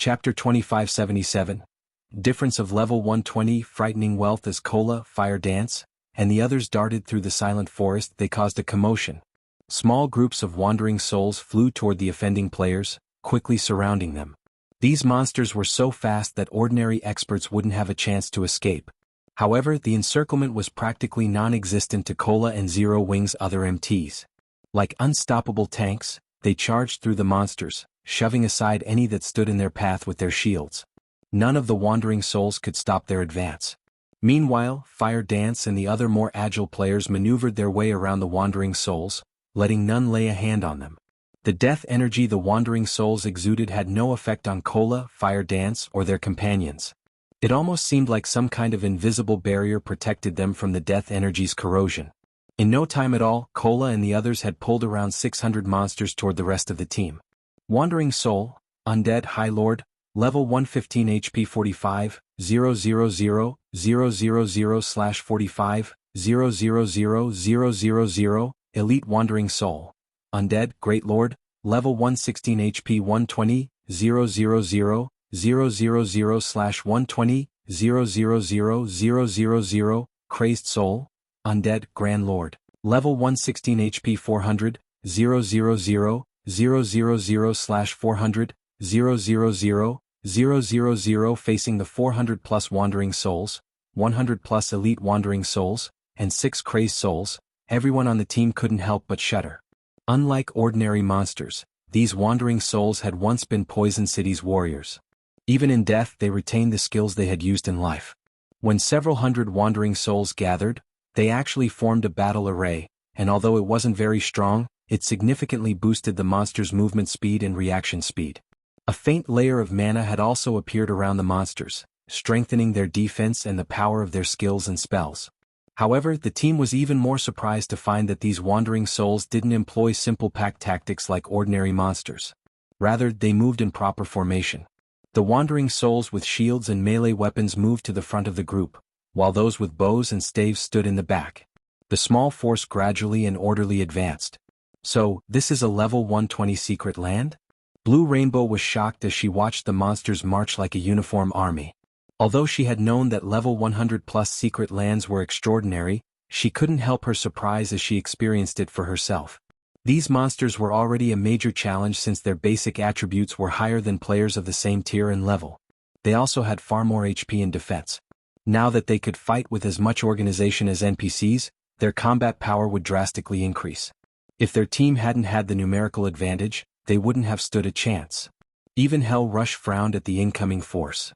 Chapter 2577. Difference of Level 120. Frightening wealth as Cola, Fire Dance, and the others darted through the silent forest. They caused a commotion. Small groups of wandering souls flew toward the offending players, quickly surrounding them. These monsters were so fast that ordinary experts wouldn't have a chance to escape. However, the encirclement was practically non-existent to Cola and Zero Wing's other MTs. Like unstoppable tanks, they charged through the monsters, shoving aside any that stood in their path with their shields. None of the wandering souls could stop their advance. Meanwhile, Fire Dance and the other more agile players maneuvered their way around the wandering souls, letting none lay a hand on them. The death energy the wandering souls exuded had no effect on Cola, Fire Dance, or their companions. It almost seemed like some kind of invisible barrier protected them from the death energy's corrosion. In no time at all, Cola and the others had pulled around 600 monsters toward the rest of the team. Wandering Soul, Undead High Lord, Level 115 HP 45, 000/45, 000/000, Elite Wandering Soul, Undead Great Lord, Level 116 HP 120, 000/120, 000/000, Crazed Soul, Undead Grand Lord, Level 116 HP 400, 000/400, 000/000, facing the 400 plus Wandering Souls, 100 plus Elite Wandering Souls, and 6 Crazed Souls. Everyone on the team couldn't help but shudder. Unlike ordinary monsters, these Wandering Souls had once been Poison City's warriors. Even in death they retained the skills they had used in life. When several hundred Wandering Souls gathered, they actually formed a battle array, and although it wasn't very strong, it significantly boosted the monsters' movement speed and reaction speed. A faint layer of mana had also appeared around the monsters, strengthening their defense and the power of their skills and spells. However, the team was even more surprised to find that these Wandering Souls didn't employ simple pack tactics like ordinary monsters. Rather, they moved in proper formation. The Wandering Souls with shields and melee weapons moved to the front of the group, while those with bows and staves stood in the back. The small force gradually and orderly advanced. So, this is a level 120 secret land? Blue Rainbow was shocked as she watched the monsters march like a uniform army. Although she had known that level 100 plus secret lands were extraordinary, she couldn't help her surprise as she experienced it for herself. These monsters were already a major challenge since their basic attributes were higher than players of the same tier and level. They also had far more HP and defense. Now that they could fight with as much organization as NPCs, their combat power would drastically increase. If their team hadn't had the numerical advantage, they wouldn't have stood a chance. Even Hell Rush frowned at the incoming force.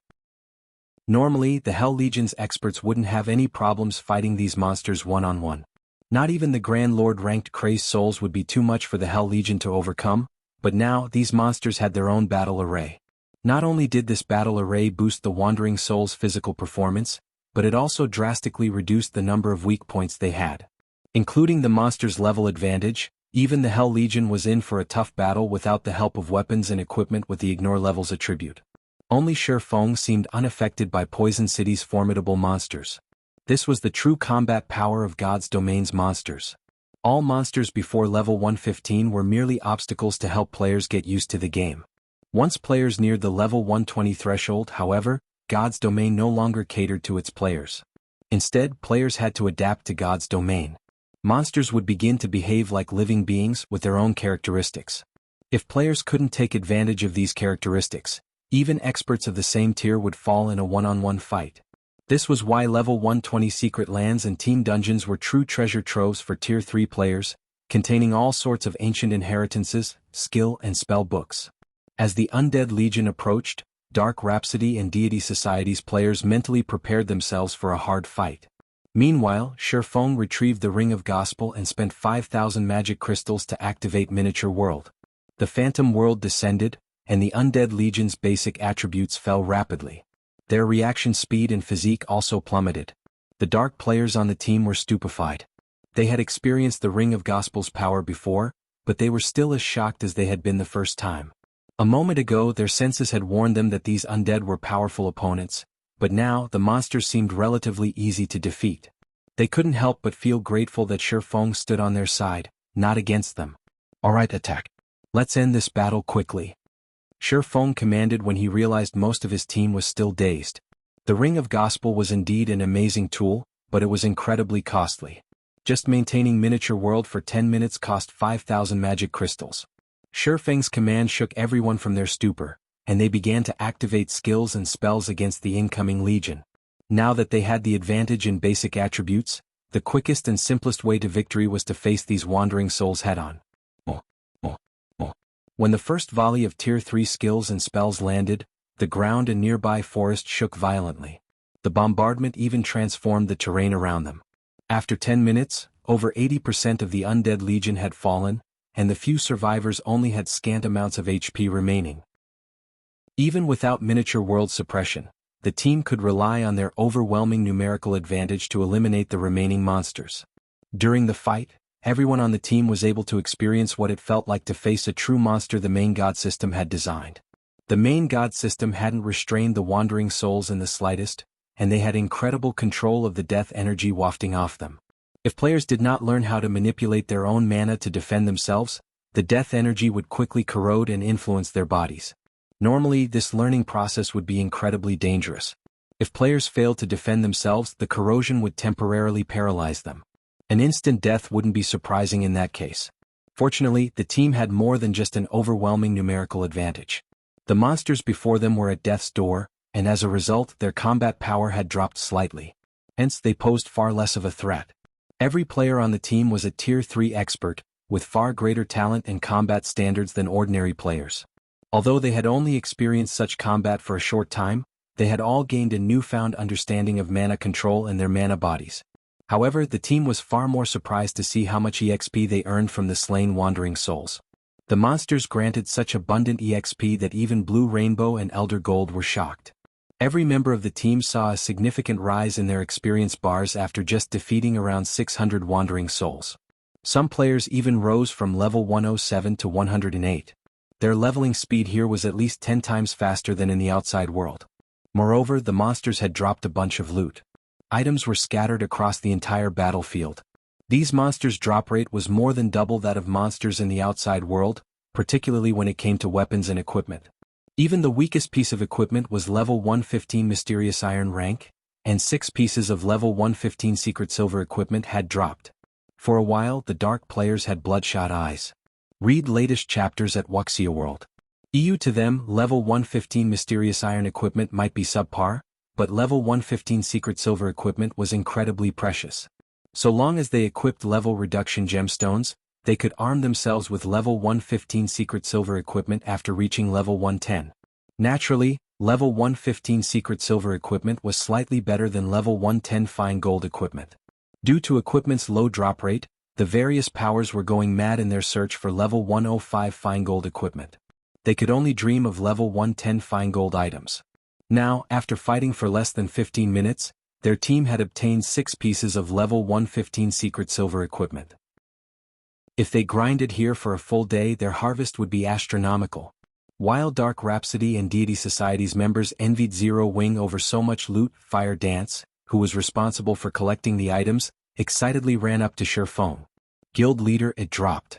Normally, the Hell Legion's experts wouldn't have any problems fighting these monsters one-on-one. Not even the Grand Lord ranked Crazed Souls would be too much for the Hell Legion to overcome, but now these monsters had their own battle array. Not only did this battle array boost the Wandering Souls' physical performance, but it also drastically reduced the number of weak points they had. Including the monster's level advantage, even the Hell Legion was in for a tough battle without the help of weapons and equipment with the Ignore levels attribute. Only Shifeng seemed unaffected by Poison City's formidable monsters. This was the true combat power of God's Domain's monsters. All monsters before level 115 were merely obstacles to help players get used to the game. Once players neared the level 120 threshold, however, God's Domain no longer catered to its players. Instead, players had to adapt to God's Domain. Monsters would begin to behave like living beings with their own characteristics. If players couldn't take advantage of these characteristics, even experts of the same tier would fall in a one-on-one fight. This was why level 120 secret lands and team dungeons were true treasure troves for tier 3 players, containing all sorts of ancient inheritances, skill and spell books. As the Undead Legion approached, Dark Rhapsody and Deity Society's players mentally prepared themselves for a hard fight. Meanwhile, Shifeng retrieved the Ring of Gospel and spent 5,000 magic crystals to activate Miniature World. The Phantom World descended, and the Undead Legion's basic attributes fell rapidly. Their reaction speed and physique also plummeted. The dark players on the team were stupefied. They had experienced the Ring of Gospel's power before, but they were still as shocked as they had been the first time. A moment ago their senses had warned them that these undead were powerful opponents, but now the monsters seemed relatively easy to defeat. They couldn't help but feel grateful that Shifeng stood on their side, not against them. "Alright, attack. Let's end this battle quickly." Feng commanded when he realized most of his team was still dazed. The Ring of Gospel was indeed an amazing tool, but it was incredibly costly. Just maintaining Miniature World for 10 minutes cost 5,000 magic crystals. Feng's command shook everyone from their stupor, and they began to activate skills and spells against the incoming legion. Now that they had the advantage in basic attributes, the quickest and simplest way to victory was to face these wandering souls head-on. When the first volley of Tier 3 skills and spells landed, the ground and nearby forest shook violently. The bombardment even transformed the terrain around them. After 10 minutes, over 80% of the undead legion had fallen, and the few survivors only had scant amounts of HP remaining. Even without Miniature World suppression, the team could rely on their overwhelming numerical advantage to eliminate the remaining monsters. During the fight, everyone on the team was able to experience what it felt like to face a true monster the main god system had designed. The main god system hadn't restrained the wandering souls in the slightest, and they had incredible control of the death energy wafting off them. If players did not learn how to manipulate their own mana to defend themselves, the death energy would quickly corrode and influence their bodies. Normally, this learning process would be incredibly dangerous. If players failed to defend themselves, the corrosion would temporarily paralyze them. An instant death wouldn't be surprising in that case. Fortunately, the team had more than just an overwhelming numerical advantage. The monsters before them were at death's door, and as a result, their combat power had dropped slightly. Hence, they posed far less of a threat. Every player on the team was a Tier 3 expert, with far greater talent and combat standards than ordinary players. Although they had only experienced such combat for a short time, they had all gained a newfound understanding of mana control and their mana bodies. However, the team was far more surprised to see how much EXP they earned from the slain wandering souls. The monsters granted such abundant EXP that even Blue Rainbow and Elder Gold were shocked. Every member of the team saw a significant rise in their experience bars after just defeating around 600 wandering souls. Some players even rose from level 107 to 108. Their leveling speed here was at least 10 times faster than in the outside world. Moreover, the monsters had dropped a bunch of loot. Items were scattered across the entire battlefield. These monsters' drop rate was more than double that of monsters in the outside world, particularly when it came to weapons and equipment. Even the weakest piece of equipment was level 115 Mysterious Iron rank, and 6 pieces of level 115 Secret Silver equipment had dropped. For a while, the dark players had bloodshot eyes. Read latest chapters at Wuxia World. To them, level 115 Mysterious Iron equipment might be subpar, but level 115 Secret Silver equipment was incredibly precious. So long as they equipped level reduction gemstones, they could arm themselves with level 115 Secret Silver equipment after reaching level 110. Naturally, level 115 Secret Silver equipment was slightly better than level 110 Fine Gold equipment. Due to equipment's low drop rate, the various powers were going mad in their search for level 105 Fine Gold equipment. They could only dream of level 110 Fine Gold items. Now, after fighting for less than 15 minutes, their team had obtained 6 pieces of level 115 Secret Silver equipment. If they grinded here for a full day, their harvest would be astronomical. While Dark Rhapsody and Deity Society's members envied Zero Wing over so much loot, Fire Dance, who was responsible for collecting the items, excitedly ran up to Feng. Guild leader, it dropped.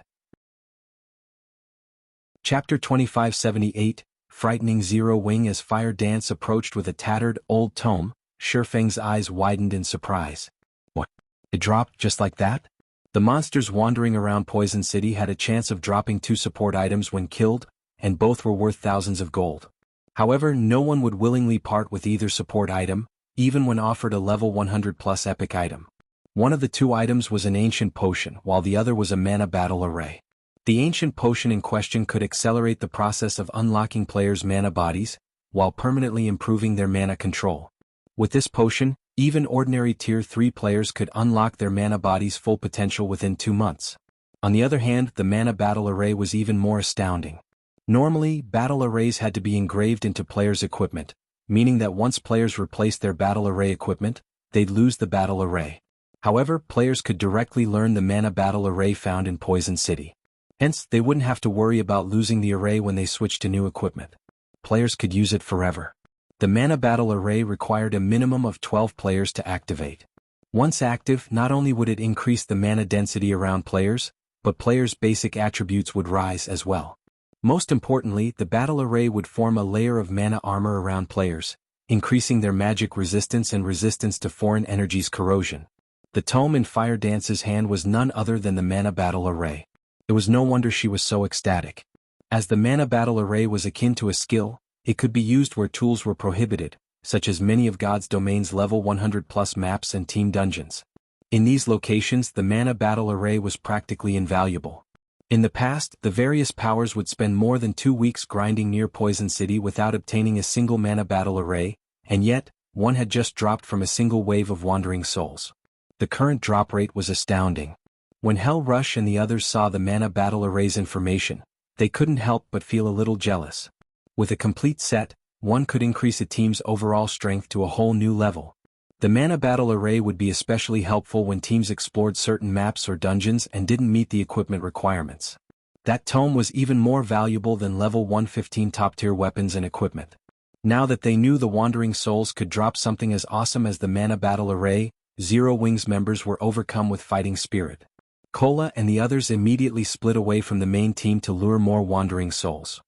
Chapter 2578, Frightening Zero Wing. As Fire Dance approached with a tattered, old tome, Feng's eyes widened in surprise. What? It dropped just like that? The monsters wandering around Poison City had a chance of dropping 2 support items when killed, and both were worth thousands of gold. However, no one would willingly part with either support item, even when offered a level 100 plus epic item. One of the 2 items was an ancient potion, while the other was a mana battle array. The ancient potion in question could accelerate the process of unlocking players' mana bodies, while permanently improving their mana control. With this potion, even ordinary Tier 3 players could unlock their mana body's full potential within 2 months. On the other hand, the mana battle array was even more astounding. Normally, battle arrays had to be engraved into players' equipment, meaning that once players replaced their battle array equipment, they'd lose the battle array. However, players could directly learn the mana battle array found in Poison City. Hence, they wouldn't have to worry about losing the array when they switched to new equipment. Players could use it forever. The mana battle array required a minimum of 12 players to activate. Once active, not only would it increase the mana density around players, but players' basic attributes would rise as well. Most importantly, the battle array would form a layer of mana armor around players, increasing their magic resistance and resistance to foreign energies' corrosion. The tome in Fire Dance's hand was none other than the mana battle array. It was no wonder she was so ecstatic. As the mana battle array was akin to a skill, it could be used where tools were prohibited, such as many of God's domain's level 100+ maps and team dungeons. In these locations, the mana battle array was practically invaluable. In the past, the various powers would spend more than 2 weeks grinding near Poison City without obtaining a single mana battle array, and yet, one had just dropped from a single wave of wandering souls. The current drop rate was astounding. When Hell Rush and the others saw the mana battle array's information, they couldn't help but feel a little jealous. With a complete set, one could increase a team's overall strength to a whole new level. The mana battle array would be especially helpful when teams explored certain maps or dungeons and didn't meet the equipment requirements. That tome was even more valuable than level 115 top-tier weapons and equipment. Now that they knew the Wandering Souls could drop something as awesome as the mana battle array, Zero Wings members were overcome with fighting spirit. Cola and the others immediately split away from the main team to lure more Wandering Souls.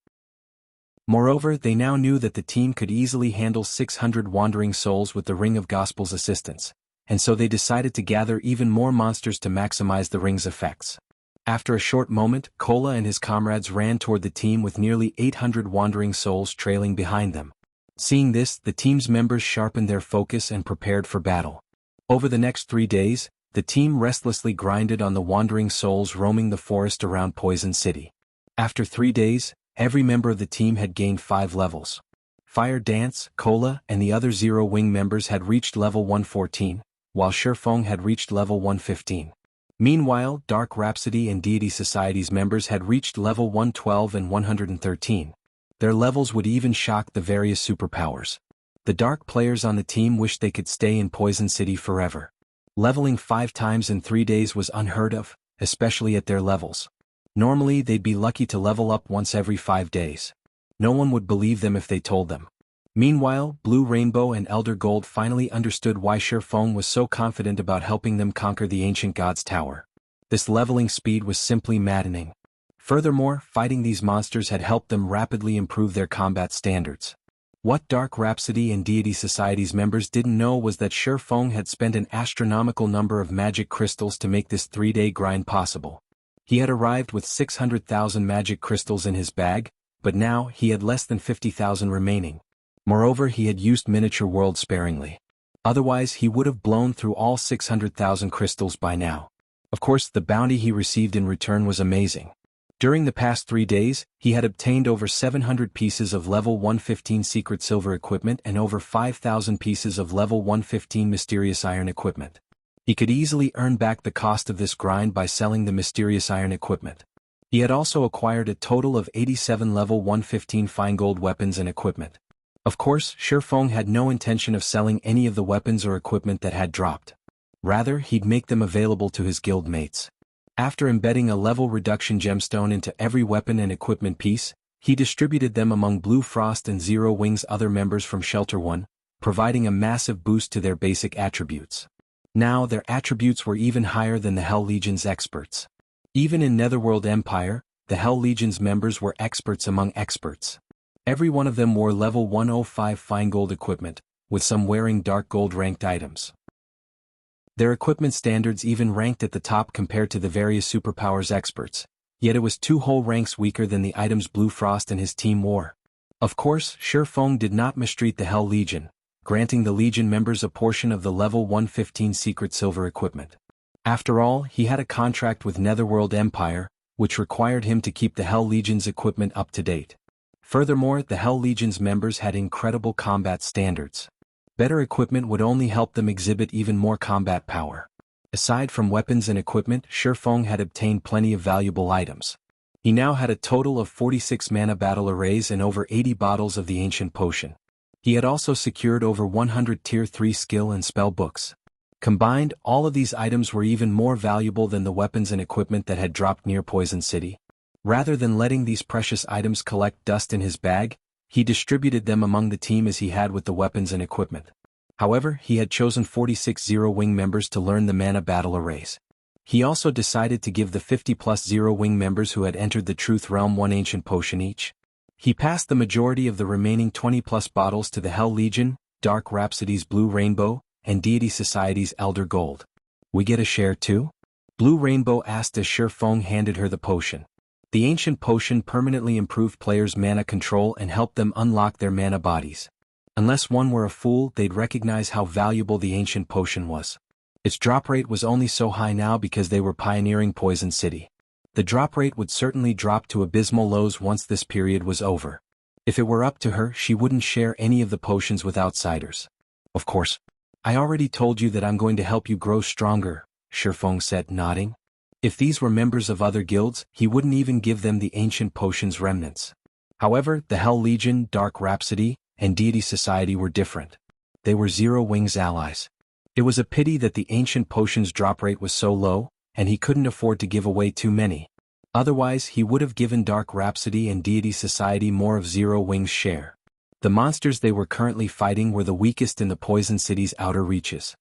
Moreover, they now knew that the team could easily handle 600 Wandering Souls with the Ring of Gospel's assistance, and so they decided to gather even more monsters to maximize the ring's effects. After a short moment, Cola and his comrades ran toward the team with nearly 800 Wandering Souls trailing behind them. Seeing this, the team's members sharpened their focus and prepared for battle. Over the next 3 days, the team restlessly grinded on the Wandering Souls roaming the forest around Poison City. After 3 days, every member of the team had gained 5 levels. Fire Dance, Cola, and the other Zero Wing members had reached level 114, while Shifeng had reached level 115. Meanwhile, Dark Rhapsody and Deity Society's members had reached level 112 and 113. Their levels would even shock the various superpowers. The Dark players on the team wished they could stay in Poison City forever. Leveling 5 times in 3 days was unheard of, especially at their levels. Normally they'd be lucky to level up once every 5 days. No one would believe them if they told them. Meanwhile, Blue Rainbow and Elder Gold finally understood why Shifeng was so confident about helping them conquer the Ancient God's Tower. This leveling speed was simply maddening. Furthermore, fighting these monsters had helped them rapidly improve their combat standards. What Dark Rhapsody and Deity Society's members didn't know was that Shifeng had spent an astronomical number of magic crystals to make this 3-day grind possible. He had arrived with 600,000 magic crystals in his bag, but now he had less than 50,000 remaining. Moreover, he had used Miniature World sparingly. Otherwise, he would have blown through all 600,000 crystals by now. Of course, the bounty he received in return was amazing. During the past 3 days, he had obtained over 700 pieces of level 115 secret silver equipment and over 5,000 pieces of level 115 mysterious iron equipment. He could easily earn back the cost of this grind by selling the mysterious iron equipment. He had also acquired a total of 87 level 115 fine gold weapons and equipment. Of course, Shifeng had no intention of selling any of the weapons or equipment that had dropped. Rather, he'd make them available to his guild mates. After embedding a level reduction gemstone into every weapon and equipment piece, he distributed them among Blue Frost and Zero Wing's other members from Shelter 1, providing a massive boost to their basic attributes. Now their attributes were even higher than the Hell Legion's experts. Even in Netherworld Empire, the Hell Legion's members were experts among experts. Every one of them wore level 105 fine gold equipment, with some wearing dark gold ranked items. Their equipment standards even ranked at the top compared to the various superpowers experts, yet it was 2 whole ranks weaker than the items Blue Frost and his team wore. Of course, Shifeng did not mistreat the Hell Legion, granting the Legion members a portion of the level 115 secret silver equipment. After all, he had a contract with Netherworld Empire, which required him to keep the Hell Legion's equipment up to date. Furthermore, the Hell Legion's members had incredible combat standards. Better equipment would only help them exhibit even more combat power. Aside from weapons and equipment, Shifeng had obtained plenty of valuable items. He now had a total of 46 mana battle arrays and over 80 bottles of the ancient potion. He had also secured over 100 tier 3 skill and spell books. Combined, all of these items were even more valuable than the weapons and equipment that had dropped near Poison City. Rather than letting these precious items collect dust in his bag, he distributed them among the team as he had with the weapons and equipment. However, he had chosen 46 Zero Wing members to learn the mana battle arrays. He also decided to give the 50+0 wing members who had entered the Truth Realm one ancient potion each. He passed the majority of the remaining 20+ bottles to the Hell Legion, Dark Rhapsody's Blue Rainbow, and Deity Society's Elder Gold. We get a share too? Blue Rainbow asked as Shifeng handed her the potion. The ancient potion permanently improved players' mana control and helped them unlock their mana bodies. Unless one were a fool, they'd recognize how valuable the ancient potion was. Its drop rate was only so high now because they were pioneering Poison City. The drop rate would certainly drop to abysmal lows once this period was over. If it were up to her, she wouldn't share any of the potions with outsiders. Of course. I already told you that I'm going to help you grow stronger, Shifeng said, nodding. If these were members of other guilds, he wouldn't even give them the ancient potion's remnants. However, the Hell Legion, Dark Rhapsody, and Deity Society were different. They were Zero Wing's allies. It was a pity that the ancient potion's drop rate was so low, and he couldn't afford to give away too many. Otherwise, he would have given Dark Rhapsody and Deity Society more of Zero Wing's share. The monsters they were currently fighting were the weakest in the Poison City's outer reaches.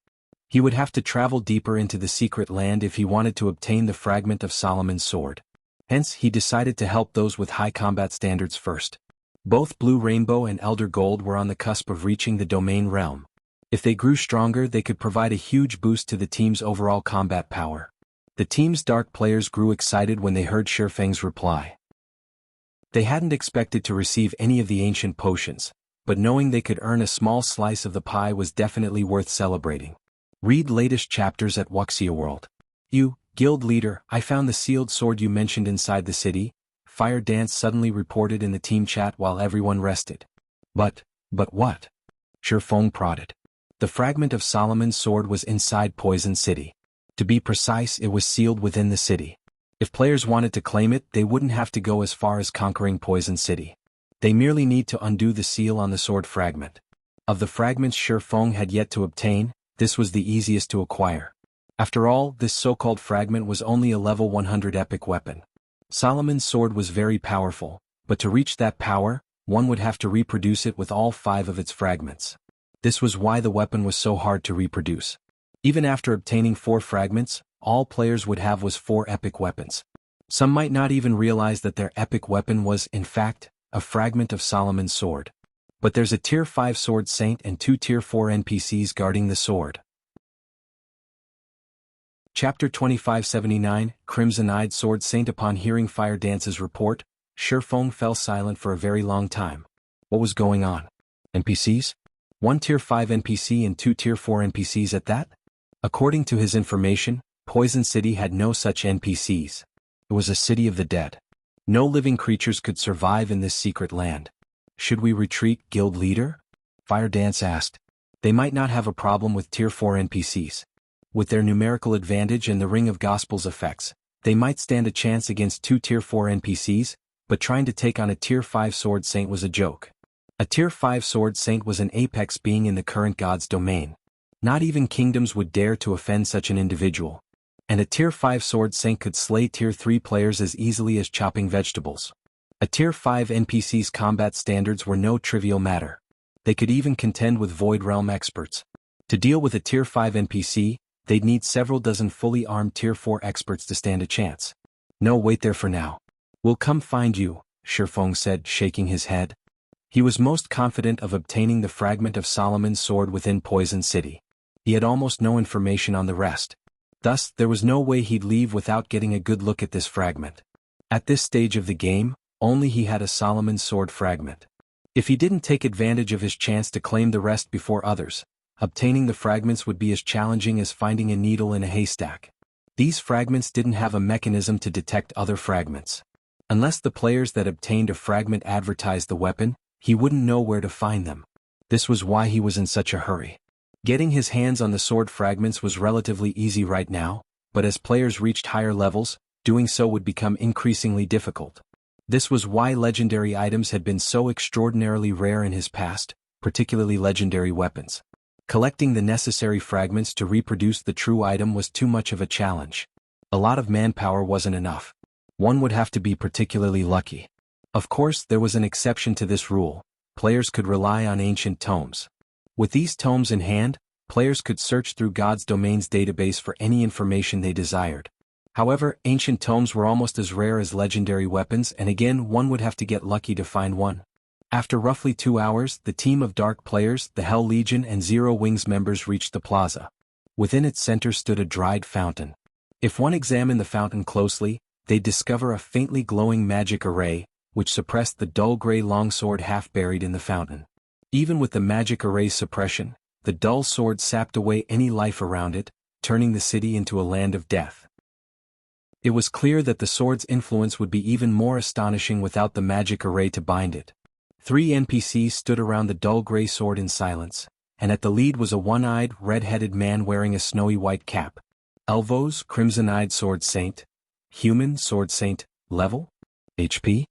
He would have to travel deeper into the secret land if he wanted to obtain the fragment of Solomon's sword. Hence, he decided to help those with high combat standards first. Both Blue Rainbow and Elder Gold were on the cusp of reaching the Domain Realm. If they grew stronger, they could provide a huge boost to the team's overall combat power. The team's dark players grew excited when they heard Shifeng's reply. They hadn't expected to receive any of the ancient potions, but knowing they could earn a small slice of the pie was definitely worth celebrating. Read latest chapters at Wuxia World. You, guild leader, I found the sealed sword you mentioned inside the city, Fire Dance suddenly reported in the team chat while everyone rested. But what? Shifeng prodded. The fragment of Solomon's sword was inside Poison City. To be precise, it was sealed within the city. If players wanted to claim it, they wouldn't have to go as far as conquering Poison City. They merely need to undo the seal on the sword fragment. Of the fragments Shifeng had yet to obtain, this was the easiest to acquire. After all, this so-called fragment was only a level 100 epic weapon. Solomon's sword was very powerful, but to reach that power, one would have to reproduce it with all 5 of its fragments. This was why the weapon was so hard to reproduce. Even after obtaining 4 fragments, all players would have was 4 epic weapons. Some might not even realize that their epic weapon was, in fact, a fragment of Solomon's sword. But there's a Tier 5 Sword Saint and 2 Tier 4 NPCs guarding the sword. Chapter 2579, Crimson-Eyed Sword Saint. Upon hearing Fire Dance's report, Shifeng fell silent for a very long time. What was going on? NPCs? 1 Tier 5 NPC and 2 Tier 4 NPCs at that? According to his information, Poison City had no such NPCs. It was a city of the dead. No living creatures could survive in this secret land. Should we retreat, guild leader? Fire Dance asked. They might not have a problem with Tier 4 NPCs. With their numerical advantage and the Ring of Gospels effects, they might stand a chance against 2 Tier 4 NPCs, but trying to take on a Tier 5 Sword Saint was a joke. A Tier 5 Sword Saint was an apex being in the current god's domain. Not even kingdoms would dare to offend such an individual. And a Tier 5 Sword Saint could slay Tier 3 players as easily as chopping vegetables. A Tier 5 NPC's combat standards were no trivial matter. They could even contend with Void Realm experts. To deal with a Tier 5 NPC, they'd need several dozen fully armed Tier 4 experts to stand a chance. No, wait there for now. We'll come find you, Shifeng said, shaking his head. He was most confident of obtaining the fragment of Solomon's sword within Poison City. He had almost no information on the rest. Thus, there was no way he'd leave without getting a good look at this fragment. At this stage of the game, only he had a Solomon's sword fragment. If he didn't take advantage of his chance to claim the rest before others, obtaining the fragments would be as challenging as finding a needle in a haystack. These fragments didn't have a mechanism to detect other fragments. Unless the players that obtained a fragment advertised the weapon, he wouldn't know where to find them. This was why he was in such a hurry. Getting his hands on the sword fragments was relatively easy right now, but as players reached higher levels, doing so would become increasingly difficult. This was why legendary items had been so extraordinarily rare in his past, particularly legendary weapons. Collecting the necessary fragments to reproduce the true item was too much of a challenge. A lot of manpower wasn't enough. One would have to be particularly lucky. Of course, there was an exception to this rule. Players could rely on ancient tomes. With these tomes in hand, players could search through God's Domain's database for any information they desired. However, ancient tomes were almost as rare as legendary weapons, and again one would have to get lucky to find one. After roughly 2 hours, the team of Dark players, the Hell Legion and Zero Wings members reached the plaza. Within its center stood a dried fountain. If one examined the fountain closely, they'd discover a faintly glowing magic array, which suppressed the dull gray longsword half buried in the fountain. Even with the magic array's suppression, the dull sword sapped away any life around it, turning the city into a land of death. It was clear that the sword's influence would be even more astonishing without the magic array to bind it. 3 NPCs stood around the dull gray sword in silence, and at the lead was a one-eyed, red-headed man wearing a snowy white cap. Elvos, Crimson-Eyed Sword Saint. Human, Sword Saint. Level? HP?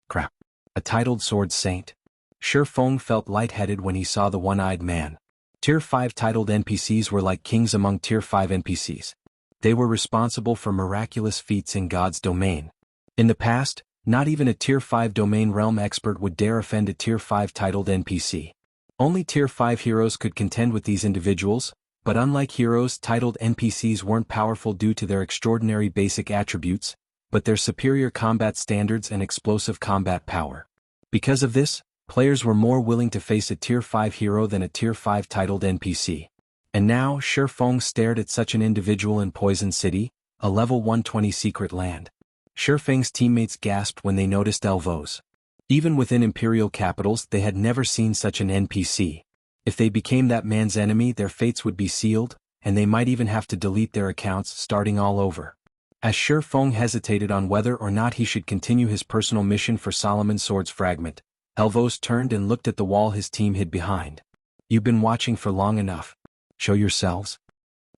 Crap. A titled Sword Saint. Shi Feng felt lightheaded when he saw the one-eyed man. Tier 5 titled NPCs were like kings among Tier 5 NPCs. They were responsible for miraculous feats in God's domain. In the past, not even a Tier 5 domain realm expert would dare offend a Tier 5 titled NPC. Only Tier 5 heroes could contend with these individuals, but unlike heroes, titled NPCs weren't powerful due to their extraordinary basic attributes, but their superior combat standards and explosive combat power. Because of this, players were more willing to face a Tier 5 hero than a Tier 5 titled NPC. And now, Shi Feng stared at such an individual in Poison City, a level 120 secret land. Shi Feng's teammates gasped when they noticed Elvos. Even within Imperial capitals, they had never seen such an NPC. If they became that man's enemy, their fates would be sealed, and they might even have to delete their accounts, starting all over. As Shi Feng hesitated on whether or not he should continue his personal mission for Solomon's Sword's fragment, Elvos turned and looked at the wall his team hid behind. "You've been watching for long enough. Show yourselves,"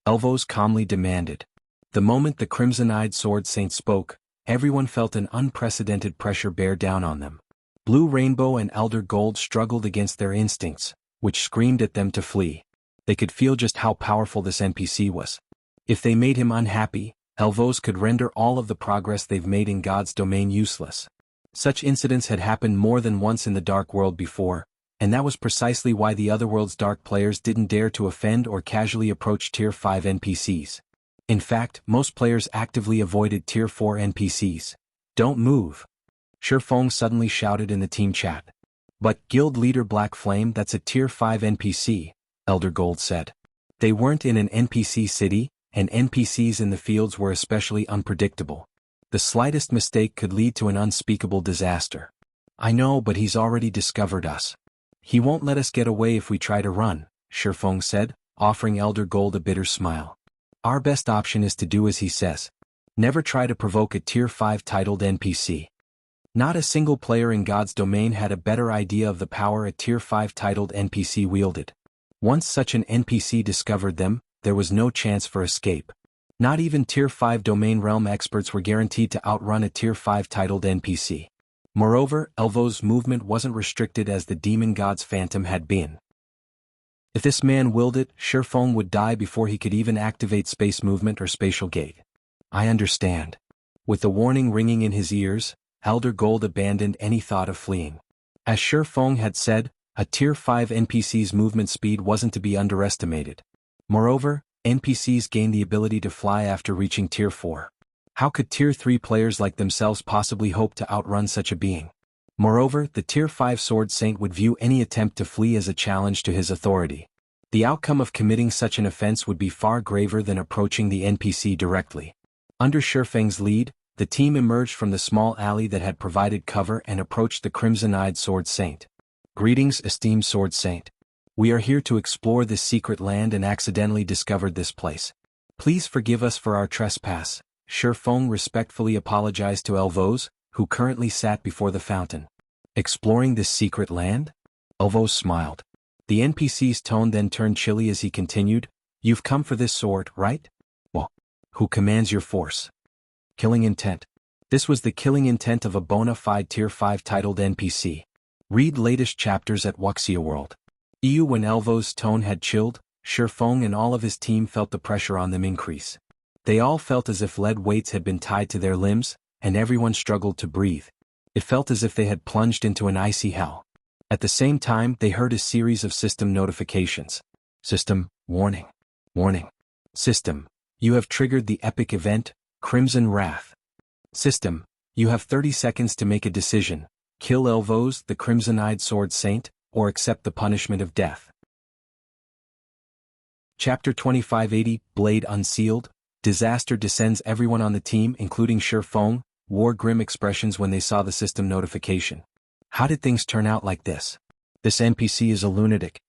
Elvos calmly demanded. The moment the Crimson-Eyed Sword Saint spoke, everyone felt an unprecedented pressure bear down on them. Blue Rainbow and Elder Gold struggled against their instincts, which screamed at them to flee. They could feel just how powerful this NPC was. If they made him unhappy, Elvos could render all of the progress they've made in God's domain useless. Such incidents had happened more than once in the Dark World before, and that was precisely why the Otherworld's Dark players didn't dare to offend or casually approach Tier 5 NPCs. In fact, most players actively avoided Tier 4 NPCs. "Don't move," Shi Feng suddenly shouted in the team chat. "But Guild Leader Black Flame, that's a Tier 5 NPC, Elder Gold said. They weren't in an NPC city, and NPCs in the fields were especially unpredictable. The slightest mistake could lead to an unspeakable disaster. "I know, but he's already discovered us. He won't let us get away if we try to run," Shi Feng said, offering Elder Gold a bitter smile. "Our best option is to do as he says. Never try to provoke a Tier 5 titled NPC." Not a single player in God's domain had a better idea of the power a Tier 5 titled NPC wielded. Once such an NPC discovered them, there was no chance for escape. Not even Tier 5 domain realm experts were guaranteed to outrun a Tier 5 titled NPC. Moreover, Elvos' movement wasn't restricted as the demon god's phantom had been. If this man willed it, Shi Feng would die before he could even activate space movement or spatial gate. "I understand." With the warning ringing in his ears, Elder Gold abandoned any thought of fleeing. As Shi Feng had said, a Tier 5 NPC's movement speed wasn't to be underestimated. Moreover, NPCs gain the ability to fly after reaching Tier 4. How could Tier 3 players like themselves possibly hope to outrun such a being? Moreover, the Tier 5 Sword Saint would view any attempt to flee as a challenge to his authority. The outcome of committing such an offense would be far graver than approaching the NPC directly. Under Shi Feng's lead, the team emerged from the small alley that had provided cover and approached the Crimson-Eyed Sword Saint. "Greetings, esteemed Sword Saint. We are here to explore this secret land and accidentally discovered this place. Please forgive us for our trespass." Shi Feng respectfully apologized to Elvos, who currently sat before the fountain. "Exploring this secret land?" Elvos smiled. The NPC's tone then turned chilly as he continued, "You've come for this sword, right? Well, who commands your force?" Killing intent. This was the killing intent of a bona fide Tier 5 titled NPC. Read latest chapters at Wuxia World. When Elvos' tone had chilled, Shi Feng and all of his team felt the pressure on them increase. They all felt as if lead weights had been tied to their limbs, and everyone struggled to breathe. It felt as if they had plunged into an icy hell. At the same time, they heard a series of system notifications. "System, warning. Warning. System, You have triggered the epic event, Crimson Wrath. System, you have 30 seconds to make a decision: kill Elvos, the Crimson-Eyed Sword Saint, or accept the punishment of death. Chapter 2580, Blade Unsealed. Disaster descends. Everyone on the team, including Shi Feng, wore grim expressions when they saw the system notification. How did things turn out like this? This NPC is a lunatic.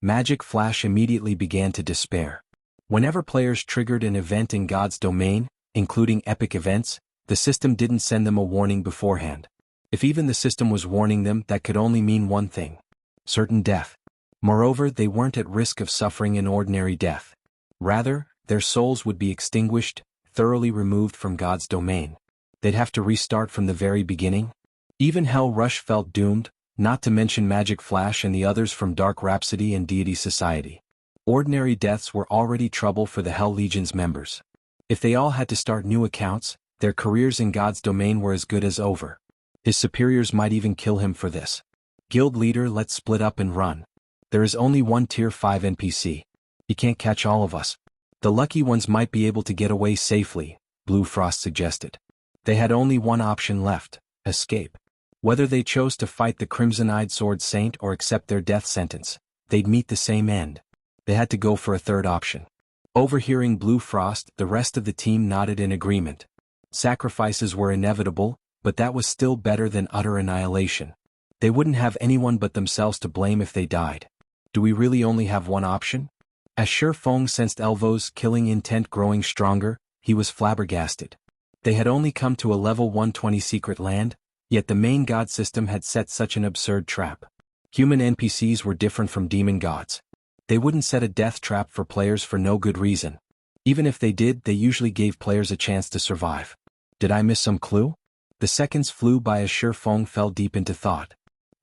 Magic Flash immediately began to despair. Whenever players triggered an event in God's domain, including epic events, the system didn't send them a warning beforehand. If even the system was warning them, that could only mean one thing: certain death. Moreover, they weren't at risk of suffering an ordinary death. Rather, their souls would be extinguished, thoroughly removed from God's domain. They'd have to restart from the very beginning. Even Hell Rush felt doomed, not to mention Magic Flash and the others from Dark Rhapsody and Deity Society. Ordinary deaths were already trouble for the Hell Legion's members. If they all had to start new accounts, their careers in God's domain were as good as over. His superiors might even kill him for this. Guild leader, let's split up and run. There is only one Tier 5 NPC. He can't catch all of us. The lucky ones might be able to get away safely, Blue Frost suggested. They had only one option left: escape. Whether they chose to fight the Crimson-Eyed Sword Saint or accept their death sentence, they'd meet the same end. They had to go for a third option. Overhearing Blue Frost, the rest of the team nodded in agreement. Sacrifices were inevitable, but that was still better than utter annihilation. They wouldn't have anyone but themselves to blame if they died. Do we really only have one option? As Shi Feng sensed Elvo's killing intent growing stronger, he was flabbergasted. They had only come to a level 120 secret land, yet the main god system had set such an absurd trap. Human NPCs were different from demon gods. They wouldn't set a death trap for players for no good reason. Even if they did, they usually gave players a chance to survive. Did I miss some clue? The seconds flew by as Shi Feng fell deep into thought.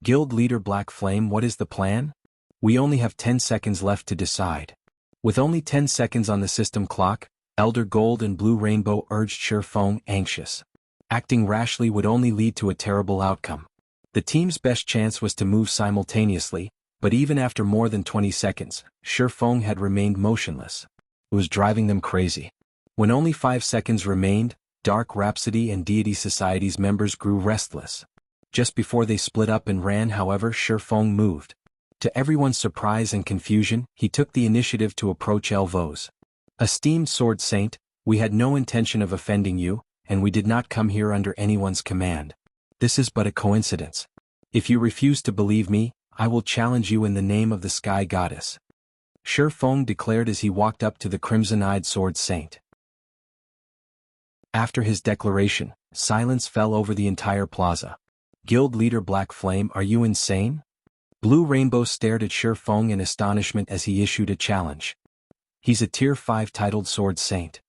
Guild leader Black Flame, what is the plan? We only have 10 seconds left to decide. With only 10 seconds on the system clock, Elder Gold and Blue Rainbow urged Shi Feng, anxious. Acting rashly would only lead to a terrible outcome. The team's best chance was to move simultaneously, but even after more than 20 seconds, Shi Feng had remained motionless. It was driving them crazy. When only 5 seconds remained, Dark Rhapsody and Deity Society's members grew restless. Just before they split up and ran, however, Shi Feng moved. To everyone's surprise and confusion, he took the initiative to approach Elvos. Esteemed Sword Saint, we had no intention of offending you, and we did not come here under anyone's command. This is but a coincidence. If you refuse to believe me, I will challenge you in the name of the Sky Goddess. Shi Feng declared as he walked up to the Crimson-Eyed Sword Saint. After his declaration, silence fell over the entire plaza. Guild leader Black Flame, are you insane? Blue Rainbow stared at Shi Feng in astonishment as he issued a challenge. He's a Tier 5 titled Sword Saint.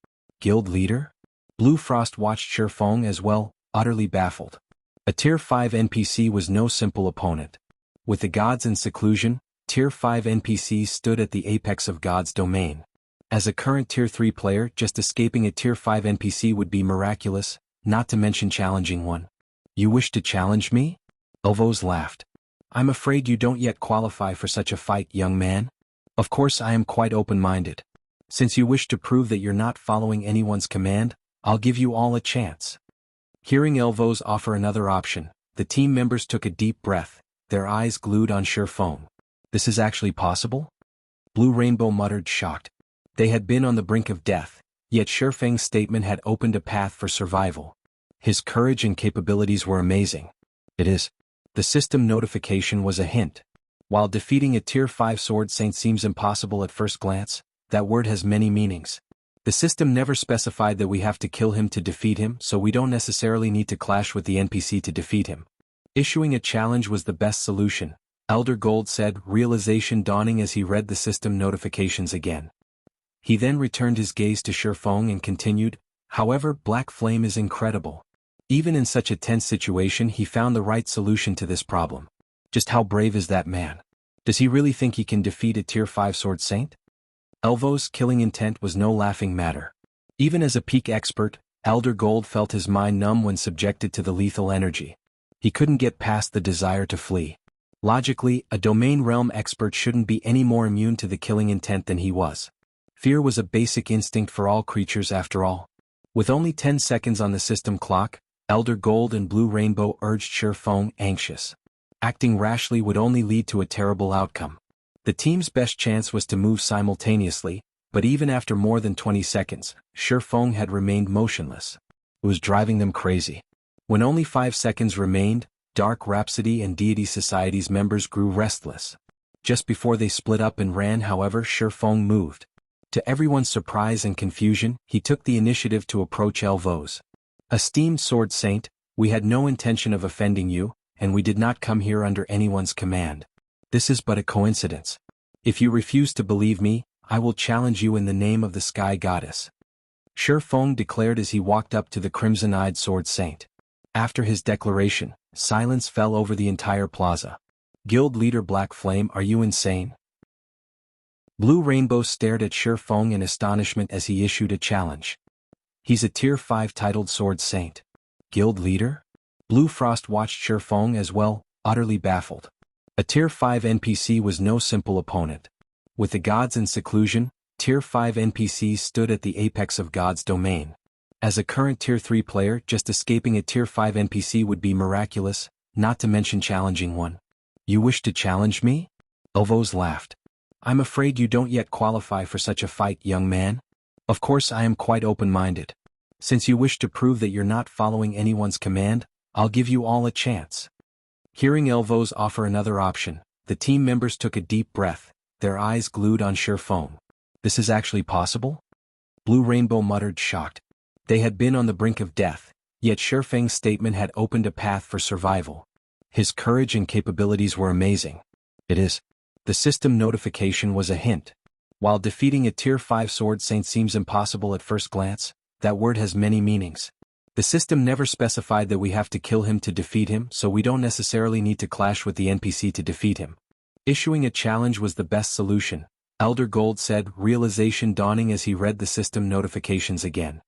Guild leader? Blue Frost watched Shi Feng as well, utterly baffled. A Tier 5 NPC was no simple opponent. With the gods in seclusion, Tier 5 NPCs stood at the apex of God's domain. As a current Tier 3 player, just escaping a Tier 5 NPC would be miraculous, not to mention challenging one. You wish to challenge me? Elvos laughed. I'm afraid you don't yet qualify for such a fight, young man. Of course I am quite open-minded. Since you wish to prove that you're not following anyone's command, I'll give you all a chance. Hearing Elvos offer another option, the team members took a deep breath, their eyes glued on Shi Feng. This is actually possible? Blue Rainbow muttered, shocked. They had been on the brink of death, yet Shi Feng's statement had opened a path for survival. His courage and capabilities were amazing. It is. The system notification was a hint. While defeating a Tier 5 Sword Saint seems impossible at first glance, that word has many meanings. The system never specified that we have to kill him to defeat him, so we don't necessarily need to clash with the NPC to defeat him. Issuing a challenge was the best solution, Elder Gold said, realization dawning as he read the system notifications again. He then returned his gaze to Shi Feng and continued, however, Black Flame is incredible. Even in such a tense situation, he found the right solution to this problem. Just how brave is that man? Does he really think he can defeat a Tier 5 Sword Saint? Elvos' killing intent was no laughing matter. Even as a peak expert, Elder Gold felt his mind numb when subjected to the lethal energy. He couldn't get past the desire to flee. Logically, a domain realm expert shouldn't be any more immune to the killing intent than he was. Fear was a basic instinct for all creatures after all. With only 10 seconds on the system clock, Elder Gold and Blue Rainbow urged Shifeng, anxious. Acting rashly would only lead to a terrible outcome. The team's best chance was to move simultaneously, but even after more than 20 seconds, Shifeng had remained motionless. It was driving them crazy. When only 5 seconds remained, Dark Rhapsody and Deity Society's members grew restless. Just before they split up and ran, however, Shifeng moved. To everyone's surprise and confusion, he took the initiative to approach Elvos. Esteemed Sword Saint, we had no intention of offending you, and we did not come here under anyone's command. This is but a coincidence. If you refuse to believe me, I will challenge you in the name of the Sky Goddess. Shifeng declared as he walked up to the crimson-eyed Sword Saint. After his declaration, silence fell over the entire plaza. Guild leader Black Flame, are you insane? Blue Rainbow stared at Shifeng in astonishment as he issued a challenge. He's a Tier 5 titled Sword Saint. Guild leader? Blue Frost watched Shifeng as well, utterly baffled. A Tier 5 NPC was no simple opponent. With the gods in seclusion, Tier 5 NPCs stood at the apex of God's domain. As a current Tier 3 player, just escaping a Tier 5 NPC would be miraculous, not to mention challenging one. You wish to challenge me? Elvos laughed. I'm afraid you don't yet qualify for such a fight, young man. Of course I am quite open-minded. Since you wish to prove that you're not following anyone's command, I'll give you all a chance. Hearing Elvos offer another option, the team members took a deep breath, their eyes glued on Shifeng. This is actually possible? Blue Rainbow muttered, shocked. They had been on the brink of death, yet Shifeng's statement had opened a path for survival. His courage and capabilities were amazing. It is. The system notification was a hint. While defeating a Tier 5 Sword Saint seems impossible at first glance, that word has many meanings. The system never specified that we have to kill him to defeat him, so we don't necessarily need to clash with the NPC to defeat him. Issuing a challenge was the best solution, Elder Gold said, realization dawning as he read the system notifications again.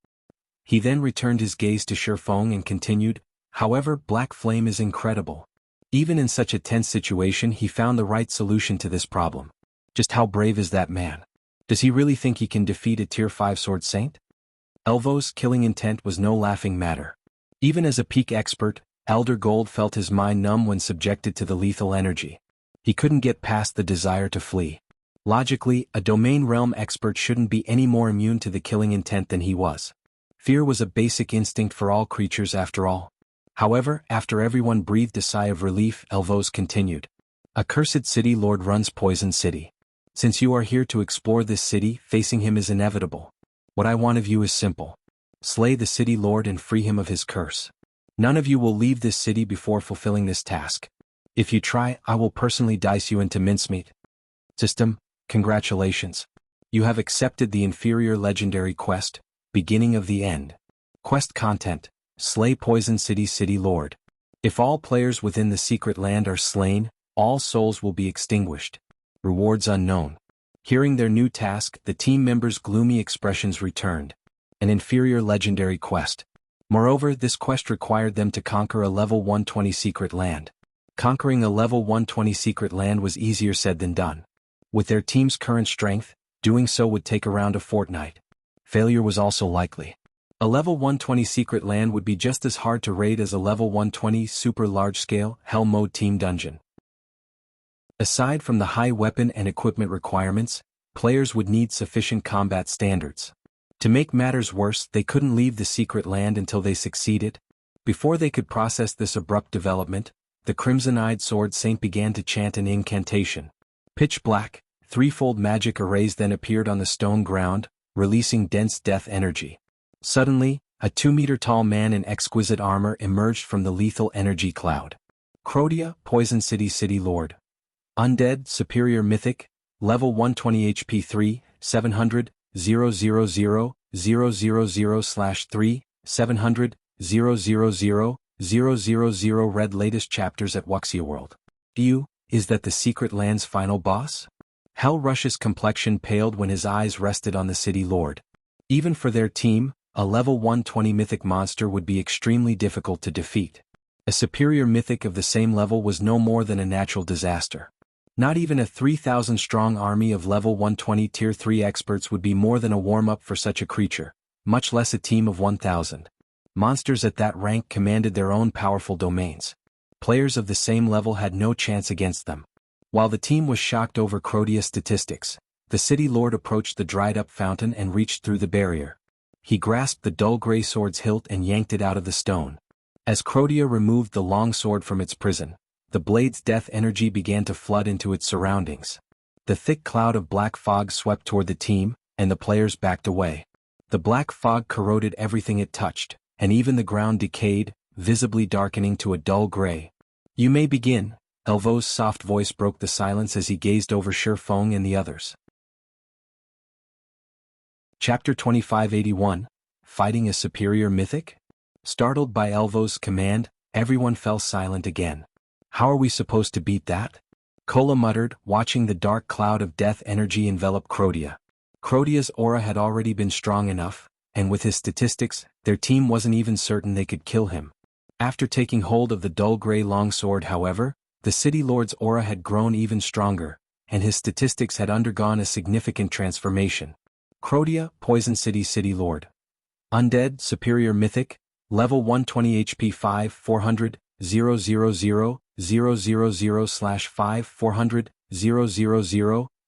He then returned his gaze to Shifeng and continued, however, Black Flame is incredible. Even in such a tense situation, he found the right solution to this problem. Just how brave is that man? Does he really think he can defeat a Tier 5 Sword Saint? Elvos' killing intent was no laughing matter. Even as a peak expert, Elder Gold felt his mind numb when subjected to the lethal energy. He couldn't get past the desire to flee. Logically, a domain realm expert shouldn't be any more immune to the killing intent than he was. Fear was a basic instinct for all creatures after all. However, after everyone breathed a sigh of relief, Elvos continued. A cursed city lord runs Poison City. Since you are here to explore this city, facing him is inevitable. What I want of you is simple. Slay the city lord and free him of his curse. None of you will leave this city before fulfilling this task. If you try, I will personally dice you into mincemeat. System, congratulations. You have accepted the inferior legendary quest, Beginning of the End. Quest content, Slay Poison City Lord. If all players within the secret land are slain, all souls will be extinguished. Rewards unknown. Hearing their new task, the team members' gloomy expressions returned. An inferior legendary quest. Moreover, this quest required them to conquer a level 120 secret land. Conquering a level 120 secret land was easier said than done. With their team's current strength, doing so would take around a fortnight. Failure was also likely. A level 120 secret land would be just as hard to raid as a level 120 super large-scale, hell mode team dungeon. Aside from the high weapon and equipment requirements, players would need sufficient combat standards. To make matters worse, they couldn't leave the secret land until they succeeded. Before they could process this abrupt development, the crimson-eyed Sword Saint began to chant an incantation. Pitch black, threefold magic arrays then appeared on the stone ground, releasing dense death energy. Suddenly, a 2-meter-tall man in exquisite armor emerged from the lethal energy cloud. Crodia, Poison City Lord. Undead, Superior Mythic, Level 120 HP 3, 700, 000, 000/3, 700, 000, 000. Read latest chapters at Wuxia World. Is that the secret land's final boss? Hell Rush's complexion paled when his eyes rested on the city lord. Even for their team, a level 120 mythic monster would be extremely difficult to defeat. A superior mythic of the same level was no more than a natural disaster. Not even a 3,000-strong army of level 120 Tier 3 experts would be more than a warm-up for such a creature, much less a team of 1,000. Monsters at that rank commanded their own powerful domains. Players of the same level had no chance against them. While the team was shocked over Crodia's statistics, the city lord approached the dried-up fountain and reached through the barrier. He grasped the dull gray sword's hilt and yanked it out of the stone. As Crodia removed the long sword from its prison, the blade's death energy began to flood into its surroundings. The thick cloud of black fog swept toward the team, and the players backed away. The black fog corroded everything it touched, and even the ground decayed, visibly darkening to a dull gray. "You may begin," Elvo's soft voice broke the silence as he gazed over Shifeng and the others. Chapter 2581, Fighting a Superior Mythic? Startled by Elvo's command, everyone fell silent again. "How are we supposed to beat that?" Kola muttered, watching the dark cloud of death energy envelop Crodia. Crodia's aura had already been strong enough, and with his statistics, their team wasn't even certain they could kill him. After taking hold of the dull gray longsword, however, the city lord's aura had grown even stronger, and his statistics had undergone a significant transformation. Crodia, Poison City Lord. Undead, Superior Mythic, Level 120 HP 5 400, 000, 000/5 400, 000,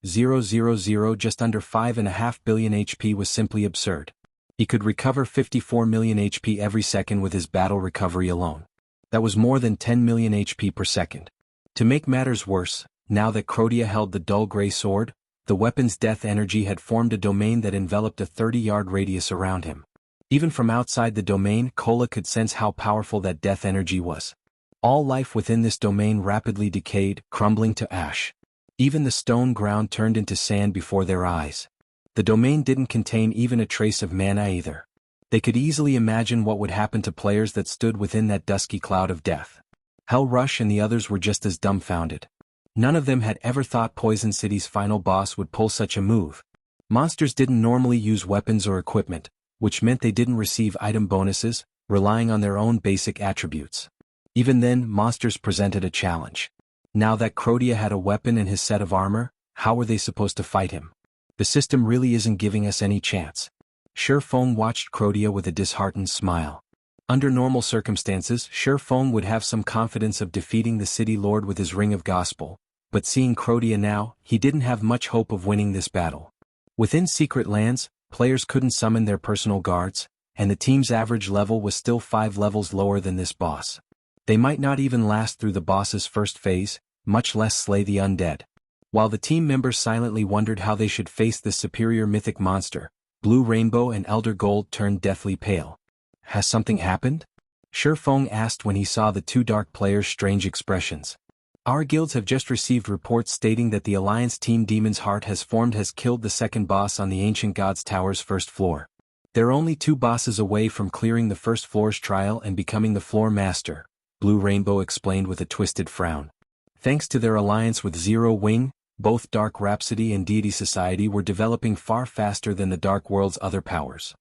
000. Just under 5.5 billion HP was simply absurd. He could recover 54 million HP every second with his battle recovery alone. That was more than 10 million HP per second. To make matters worse, now that Crodia held the dull gray sword, the weapon's death energy had formed a domain that enveloped a 30-yard radius around him. Even from outside the domain, Kola could sense how powerful that death energy was. All life within this domain rapidly decayed, crumbling to ash. Even the stone ground turned into sand before their eyes. The domain didn't contain even a trace of mana either. They could easily imagine what would happen to players that stood within that dusky cloud of death. Hell Rush and the others were just as dumbfounded. None of them had ever thought Poison City's final boss would pull such a move. Monsters didn't normally use weapons or equipment, which meant they didn't receive item bonuses, relying on their own basic attributes. Even then, monsters presented a challenge. Now that Crodia had a weapon and his set of armor, how were they supposed to fight him? The system really isn't giving us any chance. Shifeng watched Crodia with a disheartened smile. Under normal circumstances, Shifeng would have some confidence of defeating the city lord with his ring of gospel, but seeing Crodia now, he didn't have much hope of winning this battle. Within Secret Lands, players couldn't summon their personal guards, and the team's average level was still 5 levels lower than this boss. They might not even last through the boss's first phase, much less slay the undead. While the team members silently wondered how they should face this superior mythic monster, Blue Rainbow and Elder Gold turned deathly pale. "Has something happened?" Shifeng asked when he saw the two dark players' strange expressions. "Our guilds have just received reports stating that the Alliance team Demon's Heart has killed the second boss on the Ancient Gods Tower's first floor. They're only 2 bosses away from clearing the first floor's trial and becoming the floor master," Blue Rainbow explained with a twisted frown. Thanks to their alliance with Zero Wing, both Dark Rhapsody and Deity Society were developing far faster than the Dark World's other powers.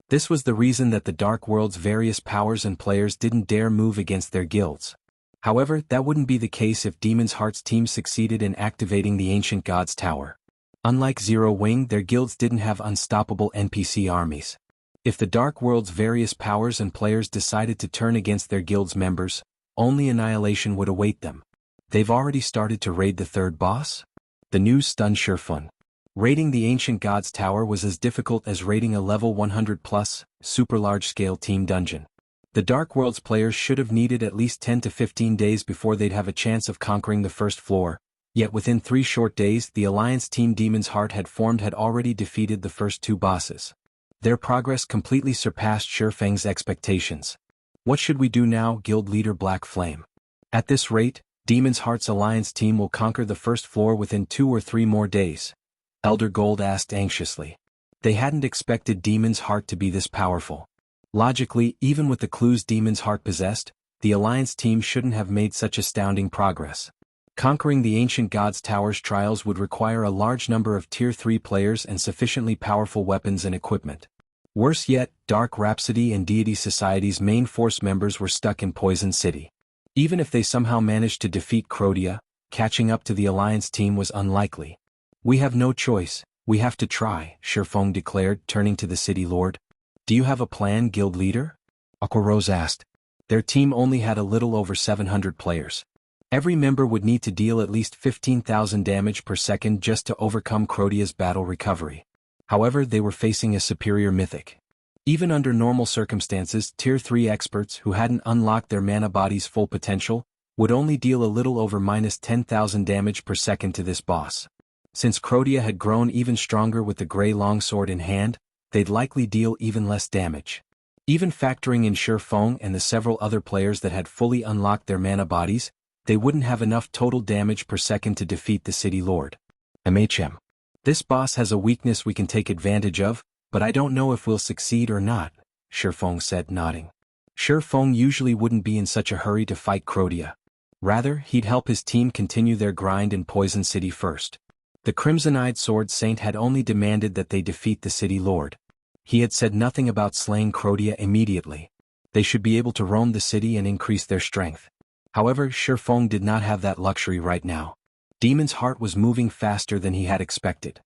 This was the reason that the Dark World's various powers and players didn't dare move against their guilds. However, that wouldn't be the case if Demon's Heart's team succeeded in activating the Ancient Gods Tower. Unlike Zero Wing, their guilds didn't have unstoppable NPC armies. If the Dark World's various powers and players decided to turn against their guild's members, only annihilation would await them. They've already started to raid the third boss? The news stunned Shifeng. Raiding the Ancient Gods Tower was as difficult as raiding a level 100+, super large-scale team dungeon. The Dark World's players should have needed at least 10 to 15 days before they'd have a chance of conquering the first floor, yet within 3 short days the Alliance team Demon's Heart had already defeated the first 2 bosses. Their progress completely surpassed Shifeng's expectations. "What should we do now?" Guild leader Black Flame. "At this rate, Demon's Heart's Alliance team will conquer the first floor within 2 or 3 more days," Elder Gold asked anxiously. They hadn't expected Demon's Heart to be this powerful. Logically, even with the clues Demon's Heart possessed, the Alliance team shouldn't have made such astounding progress. Conquering the Ancient Gods Tower's trials would require a large number of Tier 3 players and sufficiently powerful weapons and equipment. Worse yet, Dark Rhapsody and Deity Society's main force members were stuck in Poison City. Even if they somehow managed to defeat Crodia, catching up to the Alliance team was unlikely. "We have no choice, we have to try," Shifeng declared, turning to the city lord. "Do you have a plan, guild leader?" Aquarose asked. Their team only had a little over 700 players. Every member would need to deal at least 15,000 damage per second just to overcome Crodia's battle recovery. However, they were facing a superior mythic. Even under normal circumstances, Tier 3 experts who hadn't unlocked their mana body's full potential would only deal a little over -10,000 damage per second to this boss. Since Crodia had grown even stronger with the grey longsword in hand, they'd likely deal even less damage. Even factoring in Shifeng and the several other players that had fully unlocked their mana bodies, they wouldn't have enough total damage per second to defeat the city lord. "MHM. This boss has a weakness we can take advantage of, but I don't know if we'll succeed or not," Shifeng said, nodding. Shifeng usually wouldn't be in such a hurry to fight Crodia. Rather, he'd help his team continue their grind in Poison City first. The Crimson-Eyed Sword Saint had only demanded that they defeat the city lord. He had said nothing about slaying Crodia immediately. They should be able to roam the city and increase their strength. However, Shifeng did not have that luxury right now. Demon's heart was moving faster than he had expected.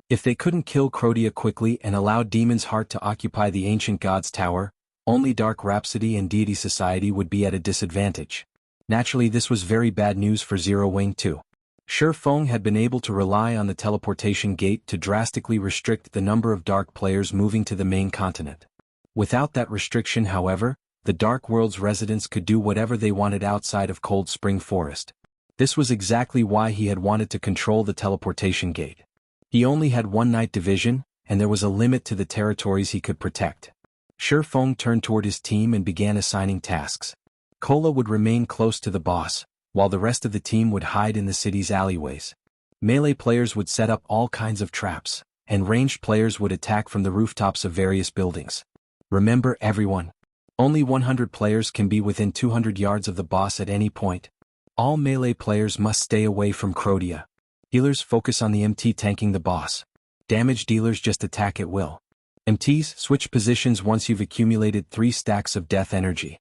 If they couldn't kill Crodia quickly and allow Demon's heart to occupy the Ancient God's Tower, only Dark Rhapsody and Deity Society would be at a disadvantage. Naturally, this was very bad news for Zero Wing too. Shifeng had been able to rely on the teleportation gate to drastically restrict the number of dark players moving to the main continent. Without that restriction, however, the Dark World's residents could do whatever they wanted outside of Cold Spring Forest. This was exactly why he had wanted to control the teleportation gate. He only had one night division, and there was a limit to the territories he could protect. Shifeng turned toward his team and began assigning tasks. Cola would remain close to the boss, while the rest of the team would hide in the city's alleyways. Melee players would set up all kinds of traps, and ranged players would attack from the rooftops of various buildings. Remember, everyone, only 100 players can be within 200 yards of the boss at any point. All melee players must stay away from Crodia. Healers focus on the MT tanking the boss. Damage dealers just attack at will. MTs switch positions once you've accumulated 3 stacks of death energy.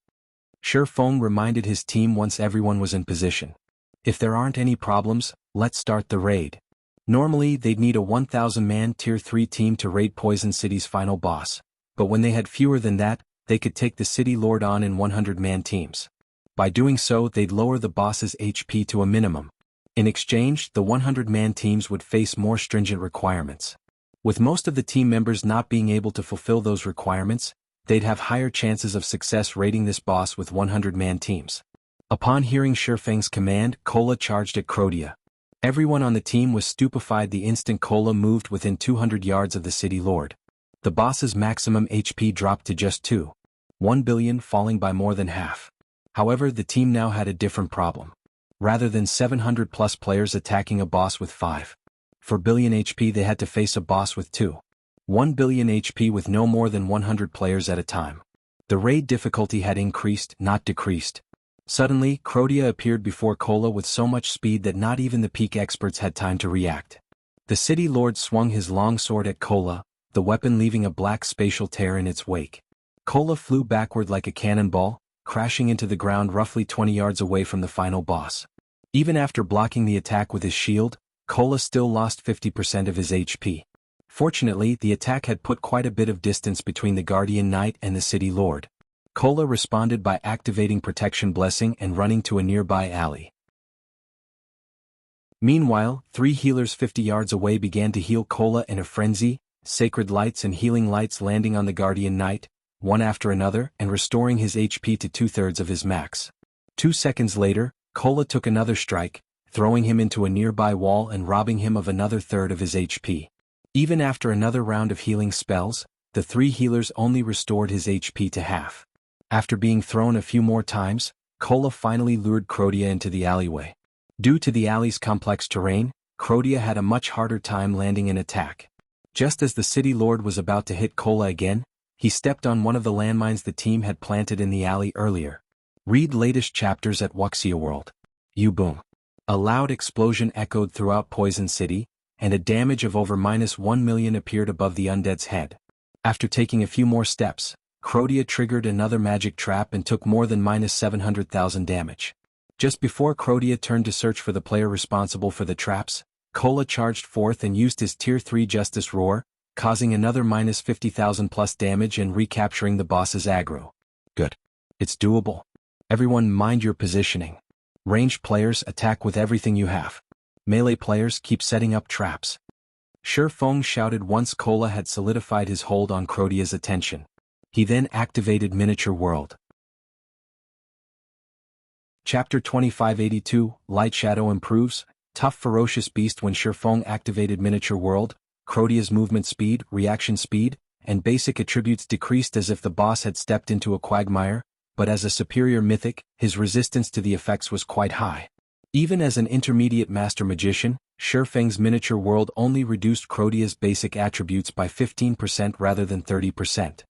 Shifeng reminded his team once everyone was in position. "If there aren't any problems, let's start the raid." Normally, they'd need a 1,000-man Tier 3 team to raid Poison City's final boss, but when they had fewer than that, they could take the city lord on in 100-man teams. By doing so, they'd lower the boss's HP to a minimum. In exchange, the 100-man teams would face more stringent requirements. With most of the team members not being able to fulfill those requirements, they'd have higher chances of success raiding this boss with 100-man teams. Upon hearing Shifeng's command, Cola charged at Crodia. Everyone on the team was stupefied the instant Cola moved within 200 yards of the city lord. The boss's maximum HP dropped to just 2.1 billion, falling by more than half. However, the team now had a different problem. Rather than 700-plus players attacking a boss with 5.4 billion HP, they had to face a boss with 2.1 billion HP with no more than 100 players at a time. The raid difficulty had increased, not decreased. Suddenly, Crodia appeared before Cola with so much speed that not even the peak experts had time to react. The city lord swung his long sword at Cola, the weapon leaving a black spatial tear in its wake. Cola flew backward like a cannonball, crashing into the ground roughly 20 yards away from the final boss. Even after blocking the attack with his shield, Cola still lost 50% of his HP. Fortunately, the attack had put quite a bit of distance between the Guardian Knight and the city lord. Cola responded by activating Protection Blessing and running to a nearby alley. Meanwhile, 3 healers 50 yards away began to heal Cola in a frenzy, sacred lights and healing lights landing on the Guardian Knight, one after another, and restoring his HP to 2/3 of his max. 2 seconds later, Cola took another strike, throwing him into a nearby wall and robbing him of another third of his HP. Even after another round of healing spells, the 3 healers only restored his HP to half. After being thrown a few more times, Cola finally lured Crodia into the alleyway. Due to the alley's complex terrain, Crodia had a much harder time landing an attack. Just as the city lord was about to hit Cola again, he stepped on one of the landmines the team had planted in the alley earlier. Read latest chapters at Wuxia World. U-boom. A loud explosion echoed throughout Poison City, and a damage of over -1 million appeared above the undead's head. After taking a few more steps, Crodia triggered another magic trap and took more than -700,000 damage. Just before Crotia turned to search for the player responsible for the traps, Kola charged forth and used his Tier 3 Justice Roar, causing another minus 50,000 plus damage and recapturing the boss's aggro. Good. It's doable. Everyone mind your positioning. Ranged players attack with everything you have. Melee players keep setting up traps. Shi Feng shouted once Kola had solidified his hold on Crotia's attention. He then activated Miniature World. Chapter 2582, Lightshadow improves. Tough ferocious beast. When Shi Feng activated Miniature World, Crotia's movement speed, reaction speed, and basic attributes decreased as if the boss had stepped into a quagmire, but as a superior mythic, his resistance to the effects was quite high. Even as an intermediate master magician, Shi Feng's Miniature World only reduced Crotia's basic attributes by 15% rather than 30%.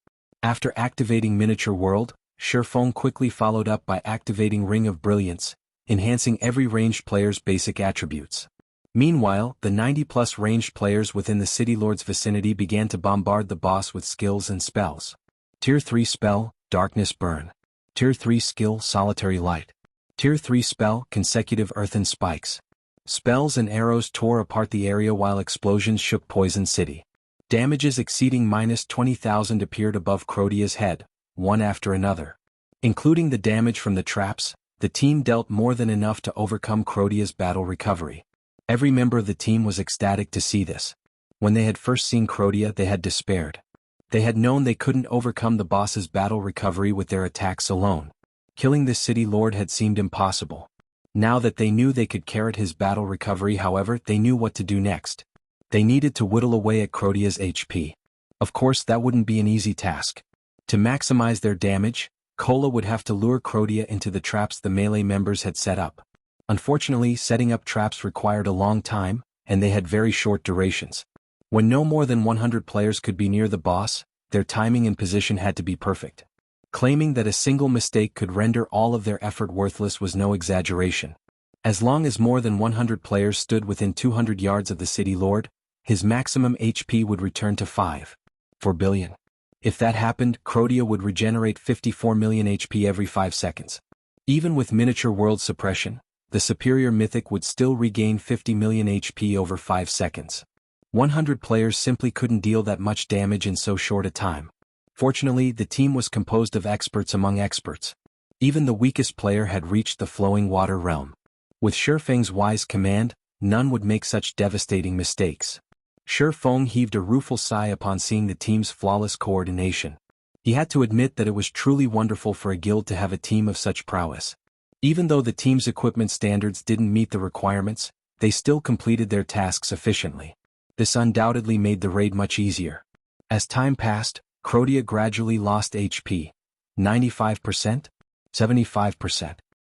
After activating Miniature World, Shi Feng quickly followed up by activating Ring of Brilliance, enhancing every ranged player's basic attributes. Meanwhile, the 90-plus ranged players within the City Lord's vicinity began to bombard the boss with skills and spells. Tier 3 spell, Darkness Burn. Tier 3 skill, Solitary Light. Tier 3 spell, Consecutive Earthen Spikes. Spells and arrows tore apart the area while explosions shook Poison City. Damages exceeding minus 20,000 appeared above Crotia's head, one after another. Including the damage from the traps, the team dealt more than enough to overcome Crotia's battle recovery. Every member of the team was ecstatic to see this. When they had first seen Crotia, they had despaired. They had known they couldn't overcome the boss's battle recovery with their attacks alone. Killing the City Lord had seemed impossible. Now that they knew they could carrot his battle recovery, however, they knew what to do next. They needed to whittle away at Crotia's HP. Of course, that wouldn't be an easy task. To maximize their damage, Kola would have to lure Crotia into the traps the melee members had set up. Unfortunately, setting up traps required a long time, and they had very short durations. When no more than 100 players could be near the boss, their timing and position had to be perfect. Claiming that a single mistake could render all of their effort worthless was no exaggeration. As long as more than 100 players stood within 200 yards of the City Lord, his maximum HP would return to 5.4 billion. If that happened, Crotia would regenerate 54 million HP every 5 seconds. Even with Miniature World suppression, the superior mythic would still regain 50 million HP over 5 seconds. 100 players simply couldn't deal that much damage in so short a time. Fortunately, the team was composed of experts among experts. Even the weakest player had reached the flowing water realm. With Shi Feng's wise command, none would make such devastating mistakes. Shi Feng heaved a rueful sigh upon seeing the team's flawless coordination. He had to admit that it was truly wonderful for a guild to have a team of such prowess. Even though the team's equipment standards didn't meet the requirements, they still completed their tasks efficiently. This undoubtedly made the raid much easier. As time passed, Crotia gradually lost HP. 95%? 75%?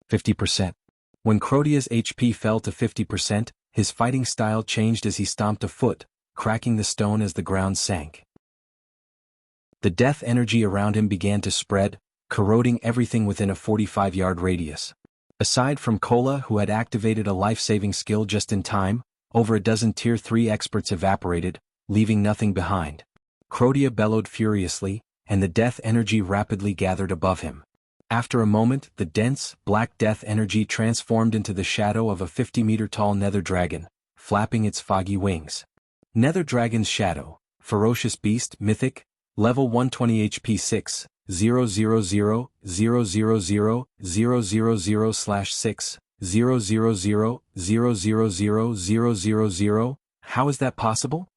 50%? When Crotia's HP fell to 50%, his fighting style changed as he stomped a foot, cracking the stone as the ground sank. The death energy around him began to spread, corroding everything within a 45-yard radius. Aside from Kola, who had activated a life-saving skill just in time, over a dozen Tier 3 experts evaporated, leaving nothing behind. Crotia bellowed furiously, and the death energy rapidly gathered above him. After a moment, the dense, black death energy transformed into the shadow of a 50-meter-tall nether dragon, flapping its foggy wings. Nether Dragon's Shadow, Ferocious Beast, Mythic, Level 120 HP 6, 000000000/6, 000000000. How is that possible?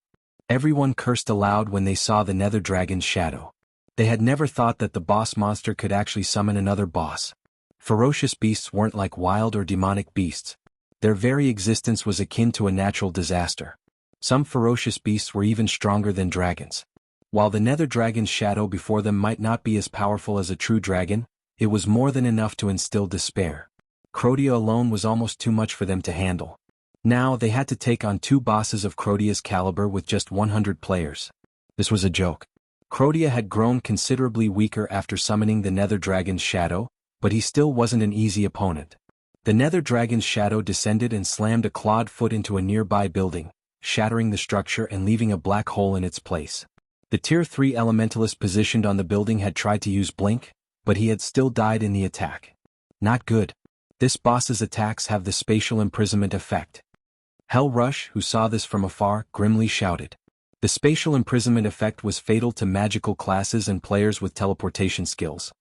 Everyone cursed aloud when they saw the Nether Dragon's shadow. They had never thought that the boss monster could actually summon another boss. Ferocious beasts weren't like wild or demonic beasts. Their very existence was akin to a natural disaster. Some ferocious beasts were even stronger than dragons. While the Nether Dragon's shadow before them might not be as powerful as a true dragon, it was more than enough to instill despair. Crotia alone was almost too much for them to handle. Now they had to take on 2 bosses of Crotia's caliber with just 100 players. This was a joke. Crotia had grown considerably weaker after summoning the Nether Dragon's shadow, but he still wasn't an easy opponent. The Nether Dragon's shadow descended and slammed a clawed foot into a nearby building, shattering the structure and leaving a black hole in its place. The Tier 3 elementalist positioned on the building had tried to use Blink, but he had still died in the attack. Not good. This boss's attacks have the spatial imprisonment effect. Hell Rush, who saw this from afar, grimly shouted. The spatial imprisonment effect was fatal to magical classes and players with teleportation skills.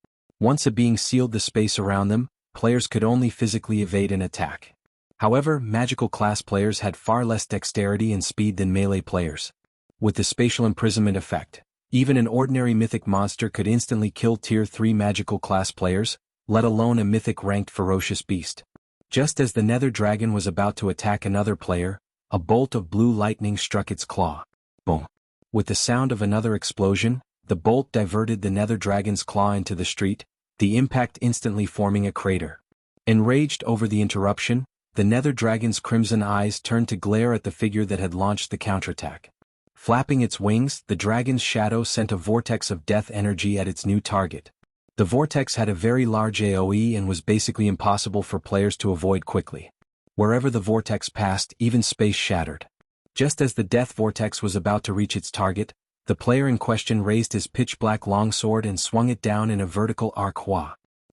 Once a being sealed the space around them, players could only physically evade an attack. However, magical class players had far less dexterity and speed than melee players. With the spatial imprisonment effect, even an ordinary mythic monster could instantly kill tier 3 magical class players, let alone a mythic ranked ferocious beast. Just as the nether dragon was about to attack another player, a bolt of blue lightning struck its claw. Boom! With the sound of another explosion, the bolt diverted the nether dragon's claw into the street, the impact instantly forming a crater. Enraged over the interruption, the nether dragon's crimson eyes turned to glare at the figure that had launched the counterattack. Flapping its wings, the dragon's shadow sent a vortex of death energy at its new target. The vortex had a very large AoE and was basically impossible for players to avoid quickly. Wherever the vortex passed, even space shattered. Just as the death vortex was about to reach its target, the player in question raised his pitch-black longsword and swung it down in a vertical arc.